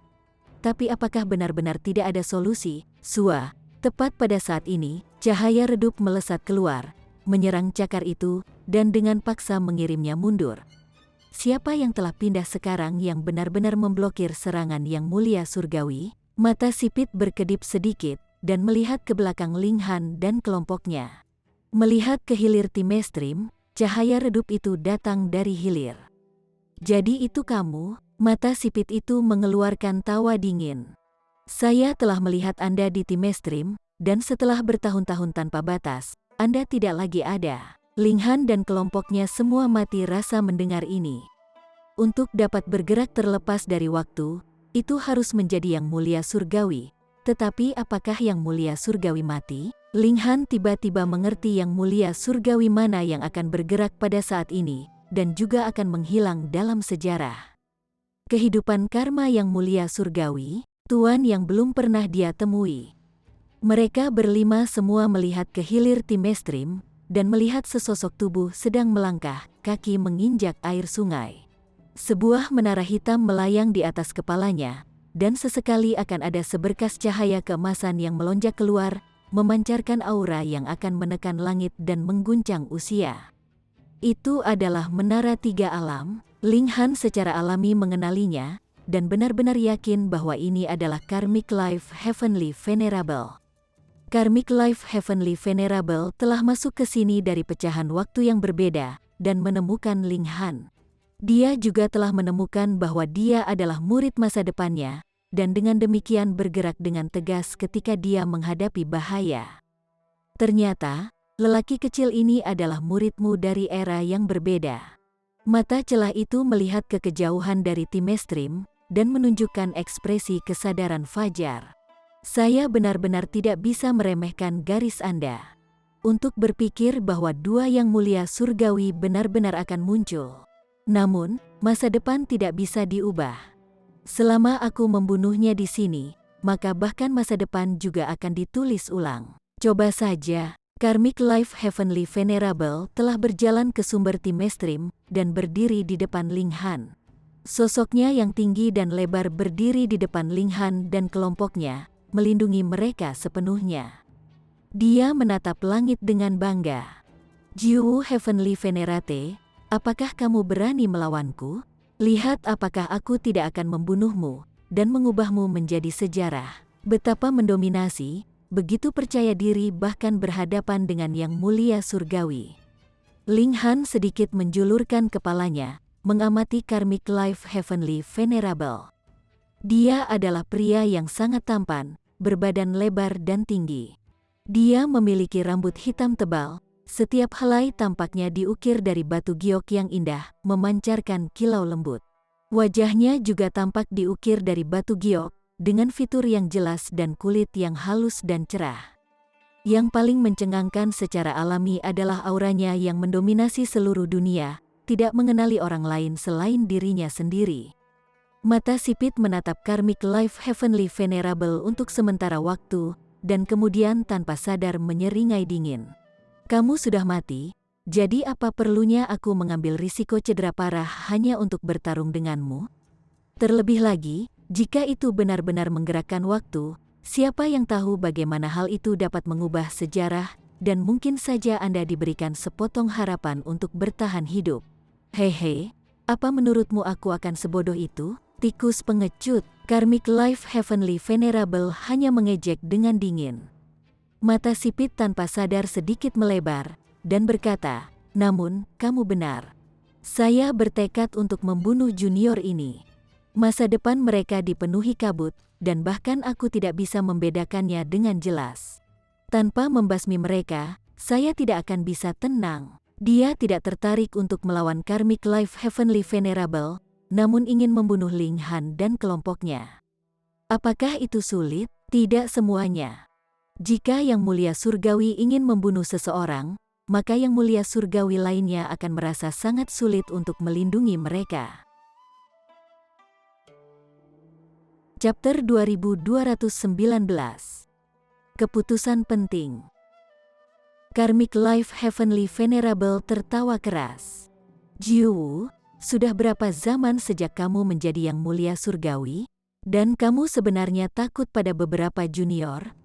Tapi apakah benar-benar tidak ada solusi? Sua, tepat pada saat ini, cahaya redup melesat keluar, menyerang cakar itu, dan dengan paksa mengirimnya mundur. Siapa yang telah pindah sekarang yang benar-benar memblokir serangan Yang Mulia Surgawi? Mata sipit berkedip sedikit, dan melihat ke belakang Ling Han dan kelompoknya. Melihat ke hilir Timestrim, cahaya redup itu datang dari hilir. Jadi itu kamu? Mata sipit itu mengeluarkan tawa dingin. Saya telah melihat Anda di Timestrim, dan setelah bertahun-tahun tanpa batas, Anda tidak lagi ada. Ling Han dan kelompoknya semua mati rasa mendengar ini. Untuk dapat bergerak terlepas dari waktu, itu harus menjadi Yang Mulia Surgawi. Tetapi apakah Yang Mulia Surgawi mati? Ling Han tiba-tiba mengerti Yang Mulia Surgawi mana yang akan bergerak pada saat ini, dan juga akan menghilang dalam sejarah. Kehidupan karma Yang Mulia Surgawi, tuan yang belum pernah dia temui. Mereka berlima semua melihat ke hilir Timestrim, dan melihat sesosok tubuh sedang melangkah, kaki menginjak air sungai. Sebuah menara hitam melayang di atas kepalanya, dan sesekali akan ada seberkas cahaya keemasan yang melonjak keluar, memancarkan aura yang akan menekan langit dan mengguncang usia. Itu adalah menara tiga alam. Ling Han secara alami mengenalinya, dan benar-benar yakin bahwa ini adalah Karmic Life Heavenly Venerable. Karmic Life Heavenly Venerable telah masuk ke sini dari pecahan waktu yang berbeda, dan menemukan Ling Han. Dia juga telah menemukan bahwa dia adalah murid masa depannya, dan dengan demikian bergerak dengan tegas ketika dia menghadapi bahaya. Ternyata, lelaki kecil ini adalah muridmu dari era yang berbeda. Mata celah itu melihat ke kejauhan dari Timestrim, dan menunjukkan ekspresi kesadaran fajar. Saya benar-benar tidak bisa meremehkan garis Anda. Untuk berpikir bahwa dua Yang Mulia Surgawi benar-benar akan muncul. Namun, masa depan tidak bisa diubah. Selama aku membunuhnya di sini, maka bahkan masa depan juga akan ditulis ulang. Coba saja, Karmic Life Heavenly Venerable telah berjalan ke sumber Timestrim dan berdiri di depan Ling Han. Sosoknya yang tinggi dan lebar berdiri di depan Ling Han dan kelompoknya, melindungi mereka sepenuhnya. Dia menatap langit dengan bangga. Jiwu Heavenly Venerate, apakah kamu berani melawanku? Lihat apakah aku tidak akan membunuhmu, dan mengubahmu menjadi sejarah. Betapa mendominasi, begitu percaya diri bahkan berhadapan dengan Yang Mulia Surgawi. Ling Han sedikit menjulurkan kepalanya, mengamati Karmic Life Heavenly Venerable. Dia adalah pria yang sangat tampan, berbadan lebar dan tinggi. Dia memiliki rambut hitam tebal. Setiap helai tampaknya diukir dari batu giok yang indah, memancarkan kilau lembut. Wajahnya juga tampak diukir dari batu giok, dengan fitur yang jelas dan kulit yang halus dan cerah. Yang paling mencengangkan secara alami adalah auranya yang mendominasi seluruh dunia, tidak mengenali orang lain selain dirinya sendiri. Mata sipit menatap Karmic Life Heavenly Venerable untuk sementara waktu, dan kemudian tanpa sadar menyeringai dingin. Kamu sudah mati, jadi apa perlunya aku mengambil risiko cedera parah hanya untuk bertarung denganmu? Terlebih lagi, jika itu benar-benar menggerakkan waktu, siapa yang tahu bagaimana hal itu dapat mengubah sejarah, dan mungkin saja Anda diberikan sepotong harapan untuk bertahan hidup. Hehe, apa menurutmu aku akan sebodoh itu? Tikus pengecut. Karmic Life Heavenly Venerable hanya mengejek dengan dingin. Mata sipit tanpa sadar sedikit melebar, dan berkata, namun, kamu benar. Saya bertekad untuk membunuh junior ini. Masa depan mereka dipenuhi kabut, dan bahkan aku tidak bisa membedakannya dengan jelas. Tanpa membasmi mereka, saya tidak akan bisa tenang. Dia tidak tertarik untuk melawan Karmic Life Heavenly Venerable, namun ingin membunuh Ling Han dan kelompoknya. Apakah itu sulit? Tidak semuanya. Jika Yang Mulia Surgawi ingin membunuh seseorang, maka Yang Mulia Surgawi lainnya akan merasa sangat sulit untuk melindungi mereka. Chapter 2219. Keputusan penting. Karmic Life Heavenly Venerable tertawa keras. Jiwu, sudah berapa zaman sejak kamu menjadi yang mulia surgawi? Dan kamu sebenarnya takut pada beberapa junior?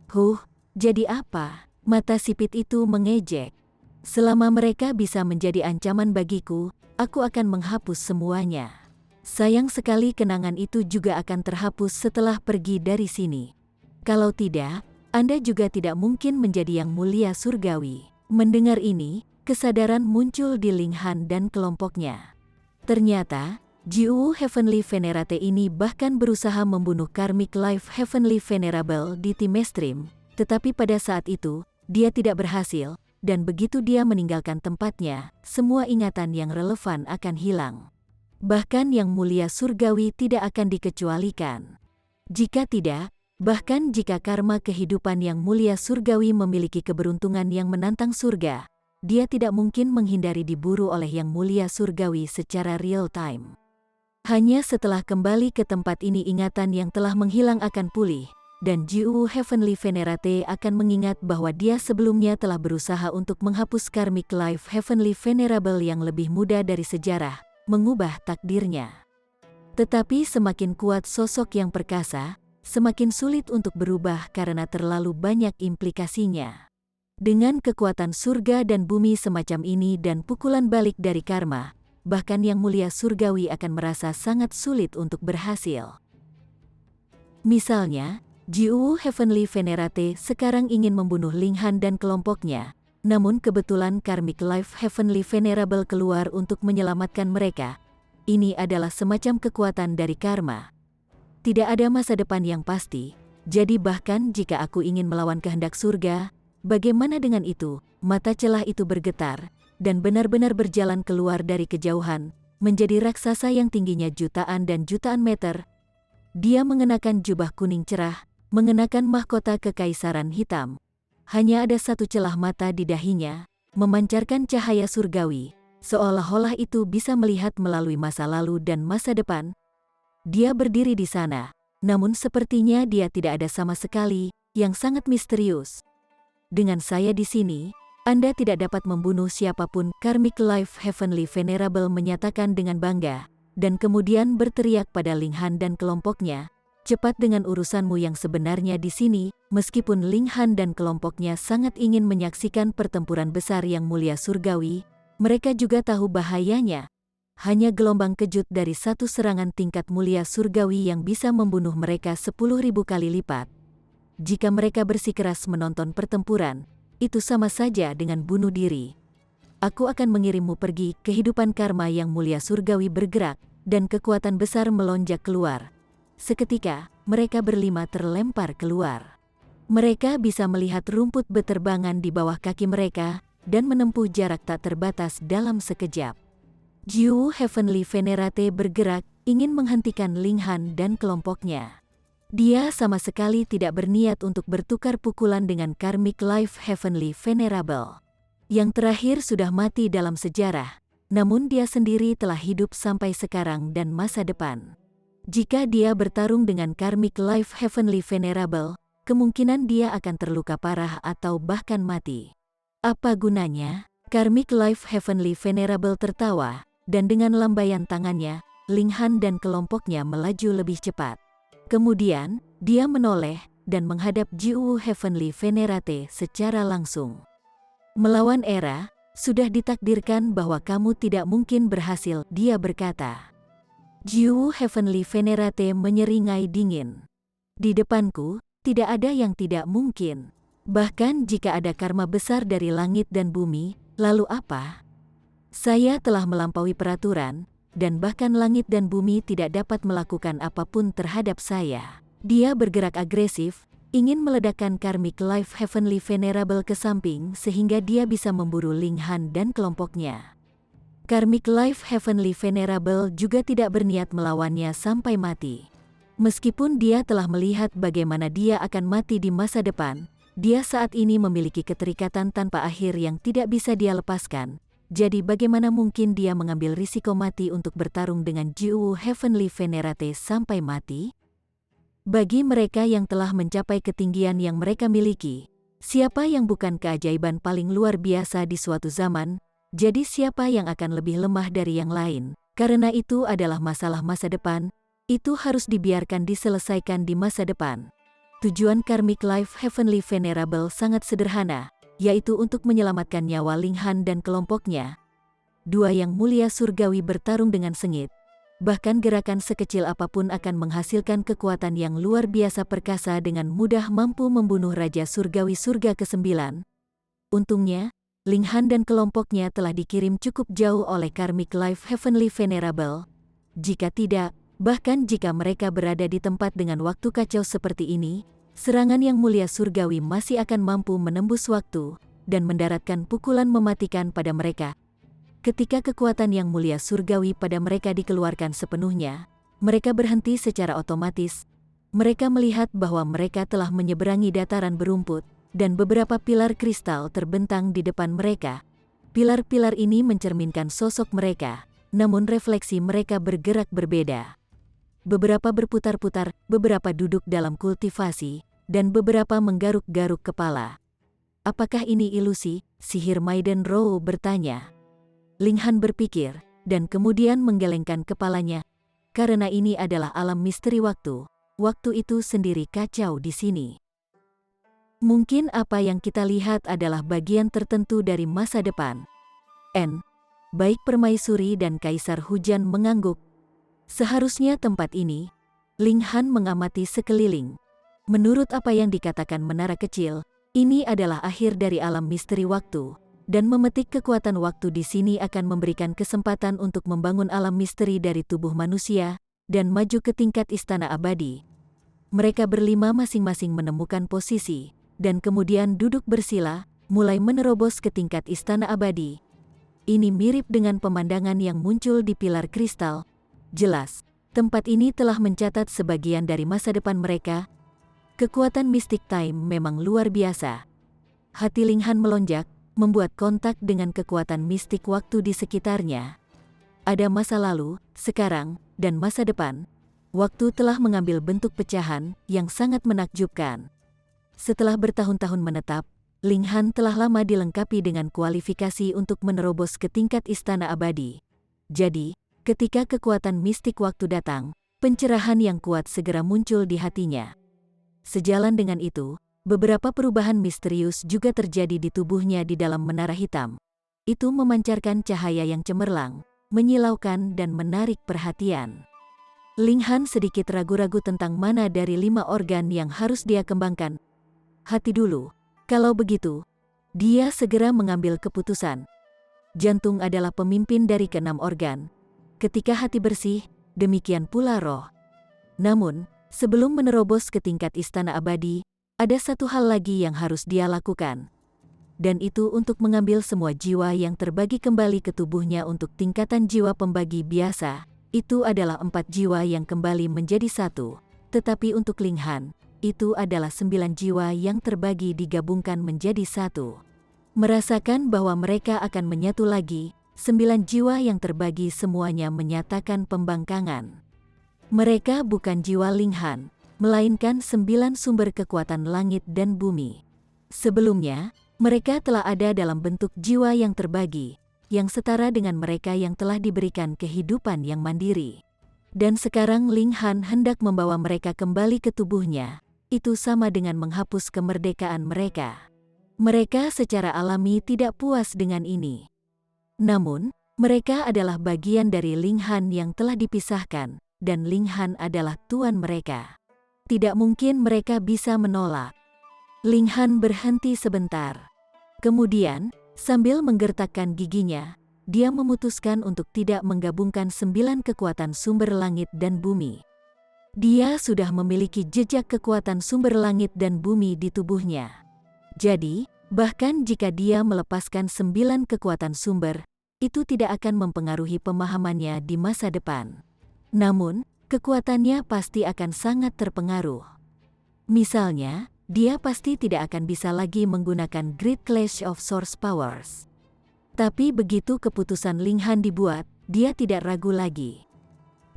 Jadi apa? Mata sipit itu mengejek. Selama mereka bisa menjadi ancaman bagiku, aku akan menghapus semuanya. Sayang sekali kenangan itu juga akan terhapus setelah pergi dari sini. Kalau tidak, Anda juga tidak mungkin menjadi yang mulia surgawi. Mendengar ini, kesadaran muncul di Ling Han dan kelompoknya. Ternyata, Jiwu Heavenly Venerate ini bahkan berusaha membunuh Karmic Life Heavenly Venerable di tim mainstream, tetapi pada saat itu, dia tidak berhasil, dan begitu dia meninggalkan tempatnya, semua ingatan yang relevan akan hilang. Bahkan yang mulia surgawi tidak akan dikecualikan. Jika tidak, bahkan jika karma kehidupan yang mulia surgawi memiliki keberuntungan yang menantang surga, dia tidak mungkin menghindari diburu oleh yang mulia surgawi secara real time. Hanya setelah kembali ke tempat ini ingatan yang telah menghilang akan pulih, dan Jiwu Heavenly Venerate akan mengingat bahwa dia sebelumnya telah berusaha untuk menghapus Karmic Life Heavenly Venerable yang lebih muda dari sejarah, mengubah takdirnya. Tetapi semakin kuat sosok yang perkasa, semakin sulit untuk berubah karena terlalu banyak implikasinya. Dengan kekuatan surga dan bumi semacam ini dan pukulan balik dari karma, bahkan yang mulia surgawi akan merasa sangat sulit untuk berhasil. Misalnya, Jiwu Heavenly Venerate sekarang ingin membunuh Ling Han dan kelompoknya, namun kebetulan Karmic Life Heavenly Venerable keluar untuk menyelamatkan mereka. Ini adalah semacam kekuatan dari karma. Tidak ada masa depan yang pasti, jadi bahkan jika aku ingin melawan kehendak surga, bagaimana dengan itu? Mata celah itu bergetar, dan benar-benar berjalan keluar dari kejauhan, menjadi raksasa yang tingginya jutaan dan jutaan meter. Dia mengenakan jubah kuning cerah, mengenakan mahkota kekaisaran hitam. Hanya ada satu celah mata di dahinya, memancarkan cahaya surgawi, seolah-olah itu bisa melihat melalui masa lalu dan masa depan. Dia berdiri di sana, namun sepertinya dia tidak ada sama sekali, yang sangat misterius. Dengan saya di sini, Anda tidak dapat membunuh siapapun, Karmic Life Heavenly Venerable menyatakan dengan bangga, dan kemudian berteriak pada Ling Han dan kelompoknya, cepat dengan urusanmu yang sebenarnya di sini. Meskipun Ling Han dan kelompoknya sangat ingin menyaksikan pertempuran besar yang mulia surgawi, mereka juga tahu bahayanya. Hanya gelombang kejut dari satu serangan tingkat mulia surgawi yang bisa membunuh mereka 10.000 kali lipat. Jika mereka bersikeras menonton pertempuran, itu sama saja dengan bunuh diri. Aku akan mengirimmu pergi. Kehidupan karma yang mulia surgawi bergerak, dan kekuatan besar melonjak keluar. Seketika, mereka berlima terlempar keluar. Mereka bisa melihat rumput beterbangan di bawah kaki mereka, dan menempuh jarak tak terbatas dalam sekejap. Jiwu Heavenly Venerate bergerak, ingin menghentikan Ling Han dan kelompoknya. Dia sama sekali tidak berniat untuk bertukar pukulan dengan Karmic Life Heavenly Venerable. Yang terakhir sudah mati dalam sejarah, namun dia sendiri telah hidup sampai sekarang dan masa depan. Jika dia bertarung dengan Karmic Life Heavenly Venerable, kemungkinan dia akan terluka parah atau bahkan mati. Apa gunanya? Karmic Life Heavenly Venerable tertawa, dan dengan lambaian tangannya, Ling Han dan kelompoknya melaju lebih cepat. Kemudian, dia menoleh dan menghadap Jiwu Heavenly Venerate secara langsung. Melawan era, sudah ditakdirkan bahwa kamu tidak mungkin berhasil, dia berkata. Jiwu Heavenly Venerate menyeringai dingin. Di depanku, tidak ada yang tidak mungkin. Bahkan jika ada karma besar dari langit dan bumi, lalu apa? Saya telah melampaui peraturan, dan bahkan langit dan bumi tidak dapat melakukan apapun terhadap saya. Dia bergerak agresif, ingin meledakkan Karmic Life Heavenly Venerable ke samping sehingga dia bisa memburu Ling Han dan kelompoknya. Karmic Life Heavenly Venerable juga tidak berniat melawannya sampai mati. Meskipun dia telah melihat bagaimana dia akan mati di masa depan, dia saat ini memiliki keterikatan tanpa akhir yang tidak bisa dia lepaskan. Jadi bagaimana mungkin dia mengambil risiko mati untuk bertarung dengan Jiwu Heavenly Venerate sampai mati? Bagi mereka yang telah mencapai ketinggian yang mereka miliki, siapa yang bukan keajaiban paling luar biasa di suatu zaman, jadi siapa yang akan lebih lemah dari yang lain? Karena itu adalah masalah masa depan, itu harus dibiarkan diselesaikan di masa depan. Tujuan Karmic Life Heavenly Venerable sangat sederhana, yaitu untuk menyelamatkan nyawa Ling Han dan kelompoknya. Dua yang mulia surgawi bertarung dengan sengit. Bahkan gerakan sekecil apapun akan menghasilkan kekuatan yang luar biasa perkasa dengan mudah mampu membunuh Raja Surgawi Surga ke-9. Untungnya, Ling Han dan kelompoknya telah dikirim cukup jauh oleh Karmic Life Heavenly Venerable. Jika tidak, bahkan jika mereka berada di tempat dengan waktu kacau seperti ini, serangan yang mulia surgawi masih akan mampu menembus waktu dan mendaratkan pukulan mematikan pada mereka. Ketika kekuatan yang mulia surgawi pada mereka dikeluarkan sepenuhnya, mereka berhenti secara otomatis. Mereka melihat bahwa mereka telah menyeberangi dataran berumput, dan beberapa pilar kristal terbentang di depan mereka. Pilar-pilar ini mencerminkan sosok mereka, namun refleksi mereka bergerak berbeda. Beberapa berputar-putar, beberapa duduk dalam kultivasi, dan beberapa menggaruk-garuk kepala. Apakah ini ilusi? Sihir Maiden Row bertanya. Ling Han berpikir, dan kemudian menggelengkan kepalanya, karena ini adalah alam misteri waktu. Waktu itu sendiri kacau di sini. Mungkin apa yang kita lihat adalah bagian tertentu dari masa depan. Baik permaisuri dan kaisar hujan mengangguk. Seharusnya tempat ini, Ling Han mengamati sekeliling. Menurut apa yang dikatakan menara kecil, ini adalah akhir dari alam misteri waktu. Dan memetik kekuatan waktu di sini akan memberikan kesempatan untuk membangun alam misteri dari tubuh manusia, dan maju ke tingkat istana abadi. Mereka berlima masing-masing menemukan posisi, dan kemudian duduk bersila, mulai menerobos ke tingkat istana abadi. Ini mirip dengan pemandangan yang muncul di pilar kristal. Jelas, tempat ini telah mencatat sebagian dari masa depan mereka. Kekuatan Mystic Time memang luar biasa. Hati Ling Han melonjak, membuat kontak dengan kekuatan mistik waktu di sekitarnya. Ada masa lalu, sekarang, dan masa depan. Waktu telah mengambil bentuk pecahan yang sangat menakjubkan. Setelah bertahun-tahun menetap, Ling Han telah lama dilengkapi dengan kualifikasi untuk menerobos ke tingkat istana abadi. Jadi, ketika kekuatan mistik waktu datang, pencerahan yang kuat segera muncul di hatinya. Sejalan dengan itu, beberapa perubahan misterius juga terjadi di tubuhnya di dalam menara hitam. Itu memancarkan cahaya yang cemerlang, menyilaukan dan menarik perhatian. Ling Han sedikit ragu-ragu tentang mana dari 5 organ yang harus dia kembangkan. Hati dulu, kalau begitu, dia segera mengambil keputusan. Jantung adalah pemimpin dari ke-6 organ. Ketika hati bersih, demikian pula roh. Namun, sebelum menerobos ke tingkat istana abadi, ada satu hal lagi yang harus dia lakukan. Dan itu untuk mengambil semua jiwa yang terbagi kembali ke tubuhnya untuk tingkatan jiwa pembagi biasa. Itu adalah 4 jiwa yang kembali menjadi 1. Tetapi untuk Ling Han, itu adalah 9 jiwa yang terbagi digabungkan menjadi 1. Merasakan bahwa mereka akan menyatu lagi, 9 jiwa yang terbagi semuanya menyatakan pembangkangan. Mereka bukan jiwa Ling Han, melainkan 9 sumber kekuatan langit dan bumi. Sebelumnya, mereka telah ada dalam bentuk jiwa yang terbagi, yang setara dengan mereka yang telah diberikan kehidupan yang mandiri. Dan sekarang Ling Han hendak membawa mereka kembali ke tubuhnya. Itu sama dengan menghapus kemerdekaan mereka. Mereka secara alami tidak puas dengan ini. Namun, mereka adalah bagian dari Ling Han yang telah dipisahkan, dan Ling Han adalah tuan mereka. Tidak mungkin mereka bisa menolak. Ling Han berhenti sebentar. Kemudian, sambil menggertakkan giginya, dia memutuskan untuk tidak menggabungkan 9 kekuatan sumber langit dan bumi. Dia sudah memiliki jejak kekuatan sumber langit dan bumi di tubuhnya. Jadi, bahkan jika dia melepaskan 9 kekuatan sumber, itu tidak akan mempengaruhi pemahamannya di masa depan. Namun, kekuatannya pasti akan sangat terpengaruh. Misalnya, dia pasti tidak akan bisa lagi menggunakan Great Clash of Source Powers. Tapi begitu keputusan Ling Han dibuat, dia tidak ragu lagi.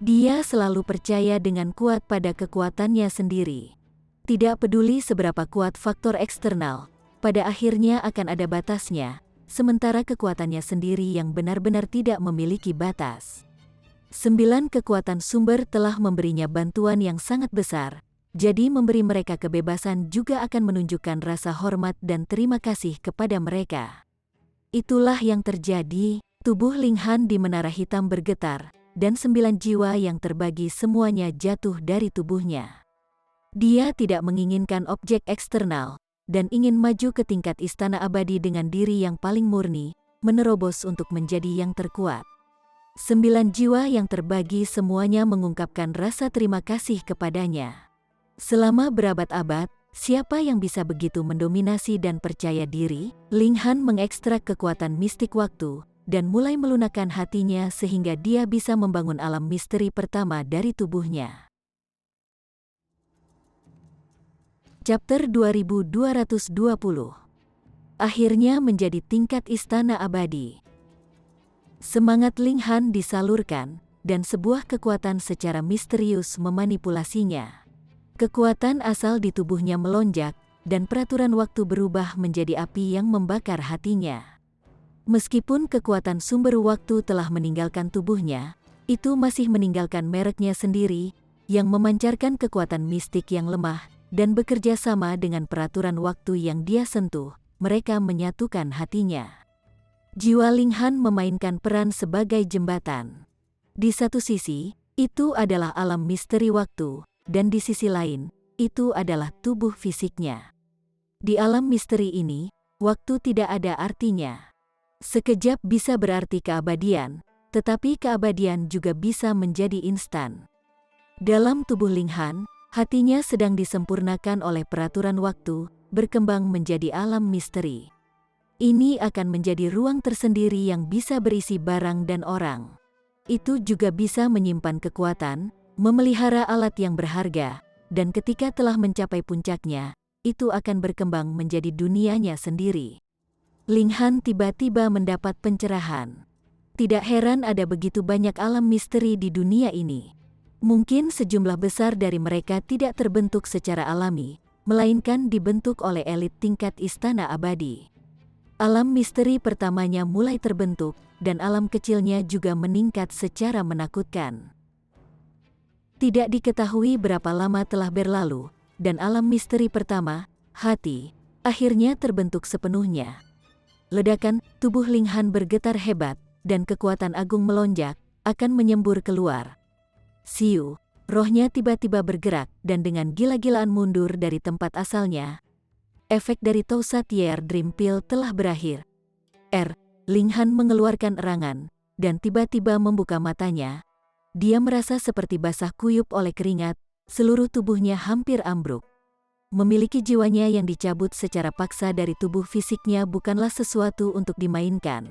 Dia selalu percaya dengan kuat pada kekuatannya sendiri. Tidak peduli seberapa kuat faktor eksternal, pada akhirnya akan ada batasnya, sementara kekuatannya sendiri yang benar-benar tidak memiliki batas. 9 kekuatan sumber telah memberinya bantuan yang sangat besar, jadi memberi mereka kebebasan juga akan menunjukkan rasa hormat dan terima kasih kepada mereka. Itulah yang terjadi, tubuh Ling Han di Menara Hitam bergetar, dan 9 jiwa yang terbagi semuanya jatuh dari tubuhnya. Dia tidak menginginkan objek eksternal, dan ingin maju ke tingkat istana abadi dengan diri yang paling murni, menerobos untuk menjadi yang terkuat. 9 jiwa yang terbagi semuanya mengungkapkan rasa terima kasih kepadanya. Selama berabad-abad, siapa yang bisa begitu mendominasi dan percaya diri? Ling Han mengekstrak kekuatan mistik waktu, dan mulai melunakkan hatinya sehingga dia bisa membangun alam misteri pertama dari tubuhnya. Chapter 2220. Akhirnya menjadi tingkat istana abadi. Semangat Ling Han disalurkan, dan sebuah kekuatan secara misterius memanipulasinya. Kekuatan asal di tubuhnya melonjak, dan peraturan waktu berubah menjadi api yang membakar hatinya. Meskipun kekuatan sumber waktu telah meninggalkan tubuhnya, itu masih meninggalkan mereknya sendiri, yang memancarkan kekuatan mistik yang lemah, dan bekerja sama dengan peraturan waktu yang dia sentuh, mereka menyatukan hatinya. Jiwa Ling Han memainkan peran sebagai jembatan. Di satu sisi, itu adalah alam misteri waktu, dan di sisi lain, itu adalah tubuh fisiknya. Di alam misteri ini, waktu tidak ada artinya. Sekejap bisa berarti keabadian, tetapi keabadian juga bisa menjadi instan. Dalam tubuh Ling Han, hatinya sedang disempurnakan oleh peraturan waktu, berkembang menjadi alam misteri. Ini akan menjadi ruang tersendiri yang bisa berisi barang dan orang. Itu juga bisa menyimpan kekuatan, memelihara alat yang berharga, dan ketika telah mencapai puncaknya, itu akan berkembang menjadi dunianya sendiri. Ling Han tiba-tiba mendapat pencerahan. Tidak heran ada begitu banyak alam misteri di dunia ini. Mungkin sejumlah besar dari mereka tidak terbentuk secara alami, melainkan dibentuk oleh elit tingkat istana abadi. Alam misteri pertamanya mulai terbentuk, dan alam kecilnya juga meningkat secara menakutkan. Tidak diketahui berapa lama telah berlalu, dan alam misteri pertama, hati, akhirnya terbentuk sepenuhnya. Ledakan, tubuh Ling Han bergetar hebat, dan kekuatan agung melonjak, akan menyembur keluar. Siu, rohnya tiba-tiba bergerak, dan dengan gila-gilaan mundur dari tempat asalnya. Efek dari Tosa Tier Dream Pill telah berakhir. Ling Han mengeluarkan erangan, dan tiba-tiba membuka matanya. Dia merasa seperti basah kuyup oleh keringat, seluruh tubuhnya hampir ambruk. Memiliki jiwanya yang dicabut secara paksa dari tubuh fisiknya bukanlah sesuatu untuk dimainkan.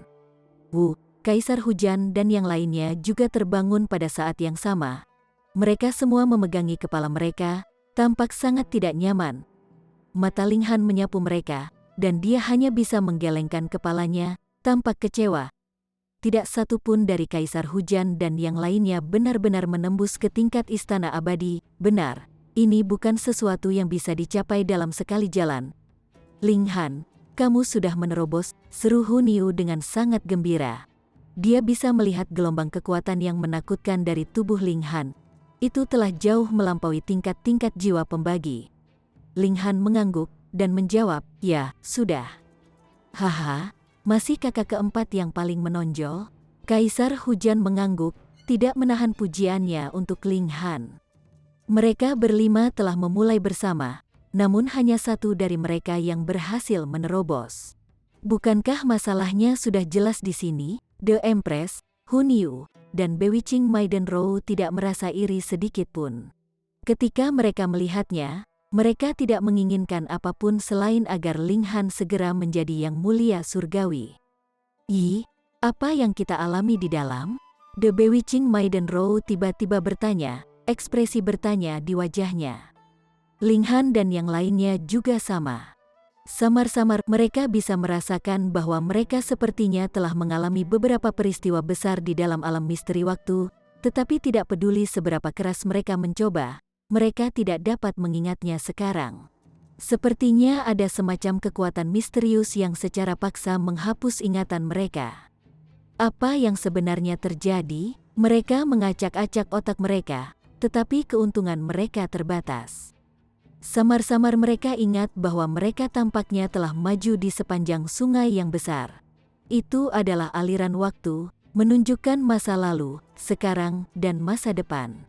Wu, Kaisar Hujan dan yang lainnya juga terbangun pada saat yang sama. Mereka semua memegangi kepala mereka, tampak sangat tidak nyaman. Mata Ling Han menyapu mereka, dan dia hanya bisa menggelengkan kepalanya, tampak kecewa. Tidak satu pun dari Kaisar Hujan dan yang lainnya benar-benar menembus ke tingkat istana abadi. Benar, ini bukan sesuatu yang bisa dicapai dalam sekali jalan. Ling Han, kamu sudah menerobos, seru Hu Niu dengan sangat gembira. Dia bisa melihat gelombang kekuatan yang menakutkan dari tubuh Ling Han. Itu telah jauh melampaui tingkat-tingkat jiwa pembagi. Ling Han mengangguk, dan menjawab, ya, sudah. Haha. Masih kakak keempat yang paling menonjol? Kaisar Hujan mengangguk, tidak menahan pujiannya untuk Ling Han. Mereka berlima telah memulai bersama, namun hanya satu dari mereka yang berhasil menerobos. Bukankah masalahnya sudah jelas di sini? The Empress, Hu Niu, dan Bewitching Maiden Rou tidak merasa iri sedikit pun. Ketika mereka melihatnya, mereka tidak menginginkan apapun selain agar Ling Han segera menjadi yang mulia surgawi. Apa yang kita alami di dalam? The Bewitching Maiden Rou tiba-tiba bertanya, ekspresi bertanya di wajahnya. Ling Han dan yang lainnya juga sama. Samar-samar mereka bisa merasakan bahwa mereka sepertinya telah mengalami beberapa peristiwa besar di dalam alam misteri waktu, Tetapi tidak peduli seberapa keras mereka mencoba, mereka tidak dapat mengingatnya sekarang. Sepertinya ada semacam kekuatan misterius yang secara paksa menghapus ingatan mereka. Apa yang sebenarnya terjadi? Mereka mengacak-acak otak mereka, tetapi keuntungan mereka terbatas. Samar-samar mereka ingat bahwa mereka tampaknya telah maju di sepanjang sungai yang besar. Itu adalah aliran waktu, menunjukkan masa lalu, sekarang, dan masa depan.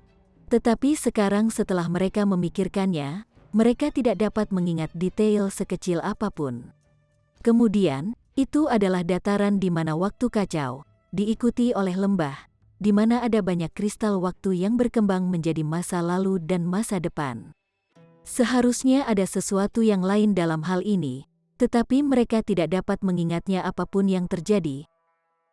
Tetapi sekarang setelah mereka memikirkannya, mereka tidak dapat mengingat detail sekecil apapun. Kemudian, itu adalah dataran di mana waktu kacau, diikuti oleh lembah, di mana ada banyak kristal waktu yang berkembang menjadi masa lalu dan masa depan. Seharusnya ada sesuatu yang lain dalam hal ini, tetapi mereka tidak dapat mengingatnya apapun yang terjadi.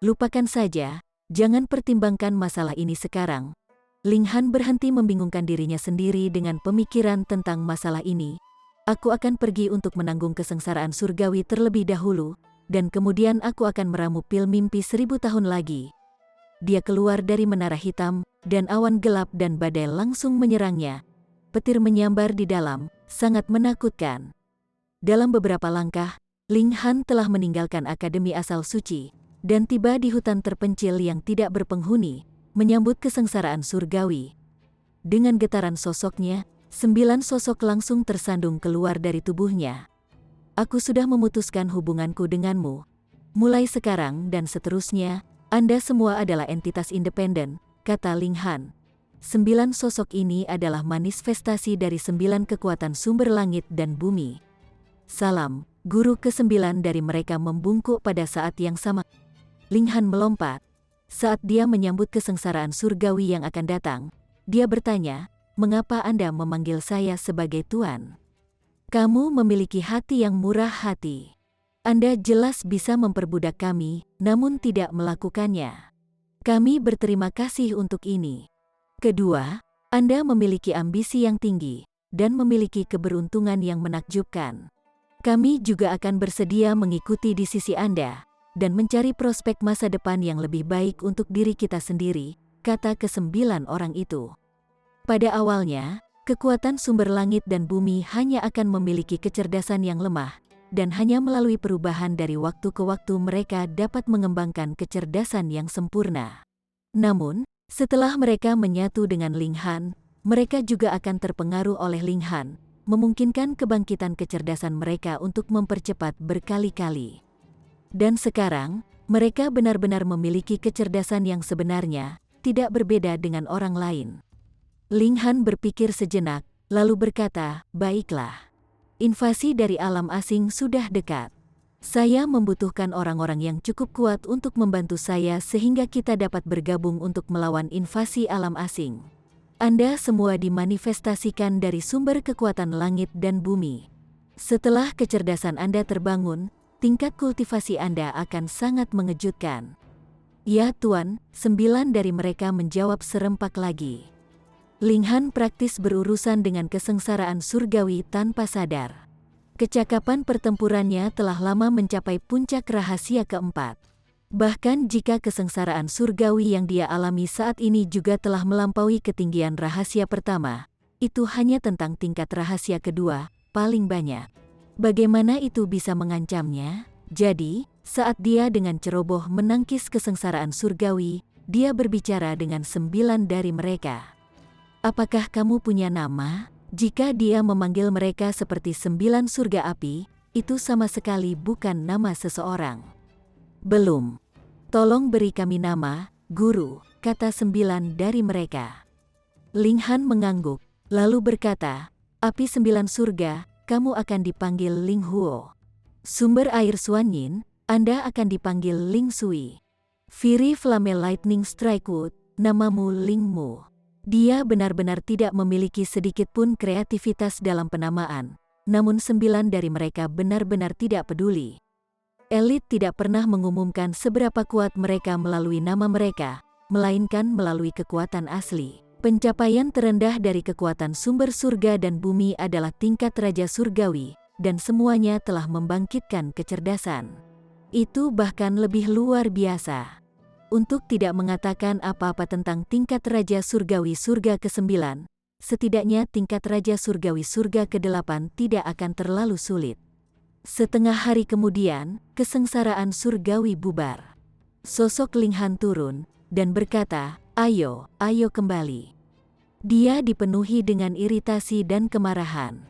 Lupakan saja, jangan pertimbangkan masalah ini sekarang. Ling Han berhenti membingungkan dirinya sendiri dengan pemikiran tentang masalah ini. Aku akan pergi untuk menanggung kesengsaraan surgawi terlebih dahulu, dan kemudian aku akan meramu pil mimpi 1000 tahun lagi. Dia keluar dari menara hitam, dan awan gelap dan badai langsung menyerangnya. Petir menyambar di dalam, sangat menakutkan. Dalam beberapa langkah, Ling Han telah meninggalkan Akademi Asal Suci, dan tiba di hutan terpencil yang tidak berpenghuni, menyambut kesengsaraan surgawi. Dengan getaran sosoknya, 9 sosok langsung tersandung keluar dari tubuhnya. Aku sudah memutuskan hubunganku denganmu. Mulai sekarang dan seterusnya, Anda semua adalah entitas independen, kata Ling Han. 9 sosok ini adalah manifestasi dari 9 kekuatan sumber langit dan bumi. Salam, guru ke-9 dari mereka membungkuk pada saat yang sama. Ling Han melompat. Saat dia menyambut kesengsaraan surgawi yang akan datang, dia bertanya, "Mengapa Anda memanggil saya sebagai Tuan? Kamu memiliki hati yang murah hati. Anda jelas bisa memperbudak kami, namun tidak melakukannya. Kami berterima kasih untuk ini. Kedua, Anda memiliki ambisi yang tinggi, dan memiliki keberuntungan yang menakjubkan. Kami juga akan bersedia mengikuti di sisi Anda, dan mencari prospek masa depan yang lebih baik untuk diri kita sendiri," kata ke-9 orang itu. Pada awalnya, kekuatan sumber langit dan bumi hanya akan memiliki kecerdasan yang lemah, dan hanya melalui perubahan dari waktu ke waktu mereka dapat mengembangkan kecerdasan yang sempurna. Namun, setelah mereka menyatu dengan Ling Han, mereka juga akan terpengaruh oleh Ling Han, memungkinkan kebangkitan kecerdasan mereka untuk mempercepat berkali-kali. Dan sekarang, mereka benar-benar memiliki kecerdasan yang sebenarnya, tidak berbeda dengan orang lain. Ling Han berpikir sejenak, lalu berkata, "Baiklah. Invasi dari alam asing sudah dekat. Saya membutuhkan orang-orang yang cukup kuat untuk membantu saya sehingga kita dapat bergabung untuk melawan invasi alam asing. Anda semua dimanifestasikan dari sumber kekuatan langit dan bumi. Setelah kecerdasan Anda terbangun, tingkat kultivasi Anda akan sangat mengejutkan." "Ya Tuan," 9 dari mereka menjawab serempak lagi. Ling Han praktis berurusan dengan kesengsaraan surgawi tanpa sadar. Kecakapan pertempurannya telah lama mencapai puncak rahasia keempat. Bahkan jika kesengsaraan surgawi yang dia alami saat ini juga telah melampaui ketinggian rahasia pertama, itu hanya tentang tingkat rahasia kedua, paling banyak. Bagaimana itu bisa mengancamnya? Jadi, saat dia dengan ceroboh menangkis kesengsaraan surgawi, dia berbicara dengan 9 dari mereka. "Apakah kamu punya nama?" Jika dia memanggil mereka seperti 9 surga api, itu sama sekali bukan nama seseorang. "Belum. Tolong beri kami nama, Guru," kata 9 dari mereka. Ling Han mengangguk, lalu berkata, "Api 9 surga, kamu akan dipanggil Ling Huo. Sumber air Suanyin, Anda akan dipanggil Ling Sui. Fury Flame Lightning Strikewood, namamu Ling Mu." Dia benar-benar tidak memiliki sedikit pun kreativitas dalam penamaan, namun 9 dari mereka benar-benar tidak peduli. Elit tidak pernah mengumumkan seberapa kuat mereka melalui nama mereka, melainkan melalui kekuatan asli. Pencapaian terendah dari kekuatan sumber surga dan bumi adalah tingkat Raja Surgawi, dan semuanya telah membangkitkan kecerdasan. Itu bahkan lebih luar biasa. untuk tidak mengatakan apa-apa tentang tingkat Raja Surgawi Surga ke-9, setidaknya tingkat Raja Surgawi Surga ke-8 tidak akan terlalu sulit. Setengah hari kemudian, kesengsaraan surgawi bubar. Sosok Ling Han turun, dan berkata, "Ayo, ayo kembali." Dia dipenuhi dengan iritasi dan kemarahan.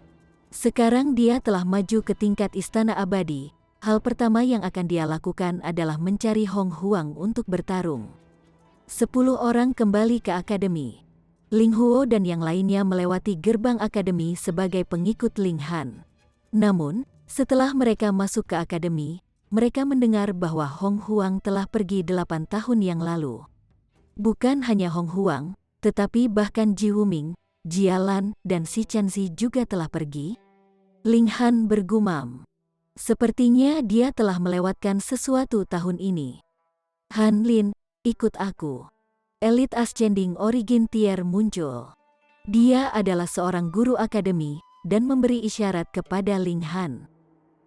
Sekarang dia telah maju ke tingkat istana abadi. Hal pertama yang akan dia lakukan adalah mencari Hong Huang untuk bertarung. 10 orang kembali ke akademi. Ling Huo dan yang lainnya melewati gerbang akademi sebagai pengikut Ling Han. Namun, setelah mereka masuk ke akademi, mereka mendengar bahwa Hong Huang telah pergi 8 tahun yang lalu. Bukan hanya Hong Huang, tetapi bahkan Ji Wuming, Jia Lan, dan Si Chanzi juga telah pergi. Ling Han bergumam. Sepertinya dia telah melewatkan sesuatu tahun ini. "Han Lin, ikut aku." Elite Ascending Origin Tier muncul. Dia adalah seorang guru akademi dan memberi isyarat kepada Ling Han.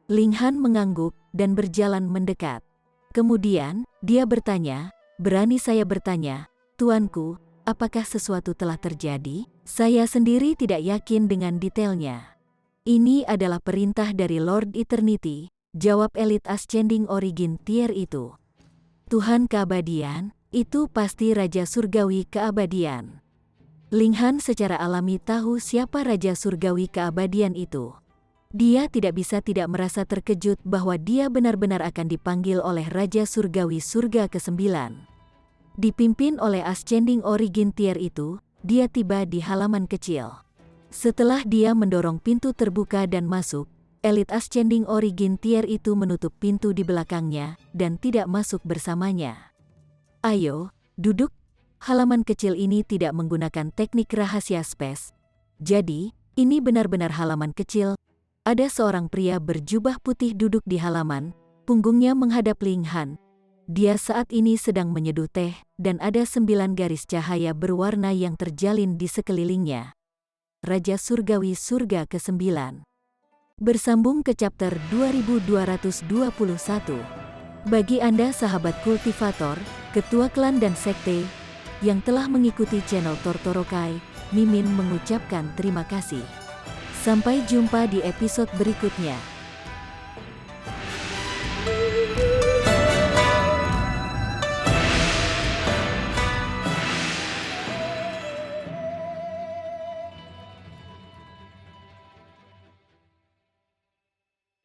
Ling Han mengangguk dan berjalan mendekat. Kemudian, dia bertanya, "Berani saya bertanya, Tuanku, apakah sesuatu telah terjadi? Saya sendiri tidak yakin dengan detailnya." "Ini adalah perintah dari Lord Eternity," jawab Elite Ascending Origin Tier itu. "Tuhan keabadian, itu pasti Raja Surgawi keabadian." Ling Han secara alami tahu siapa Raja Surgawi keabadian itu. Dia tidak bisa tidak merasa terkejut bahwa dia benar-benar akan dipanggil oleh Raja Surgawi Surga ke-9. Dipimpin oleh Ascending Origin Tier itu, dia tiba di halaman kecil. Setelah dia mendorong pintu terbuka dan masuk, Elite Ascending Origin Tier itu menutup pintu di belakangnya dan tidak masuk bersamanya. "Ayo, duduk." Halaman kecil ini tidak menggunakan teknik rahasia space. Jadi, ini benar-benar halaman kecil. Ada seorang pria berjubah putih duduk di halaman, punggungnya menghadap Ling Han. Dia saat ini sedang menyeduh teh, dan ada 9 garis cahaya berwarna yang terjalin di sekelilingnya. Raja Surgawi Surga ke-9. Bersambung ke chapter 2221. Bagi Anda sahabat kultivator, ketua klan dan sekte, yang telah mengikuti channel Tortorokai, Mimin mengucapkan terima kasih. Sampai jumpa di episode berikutnya.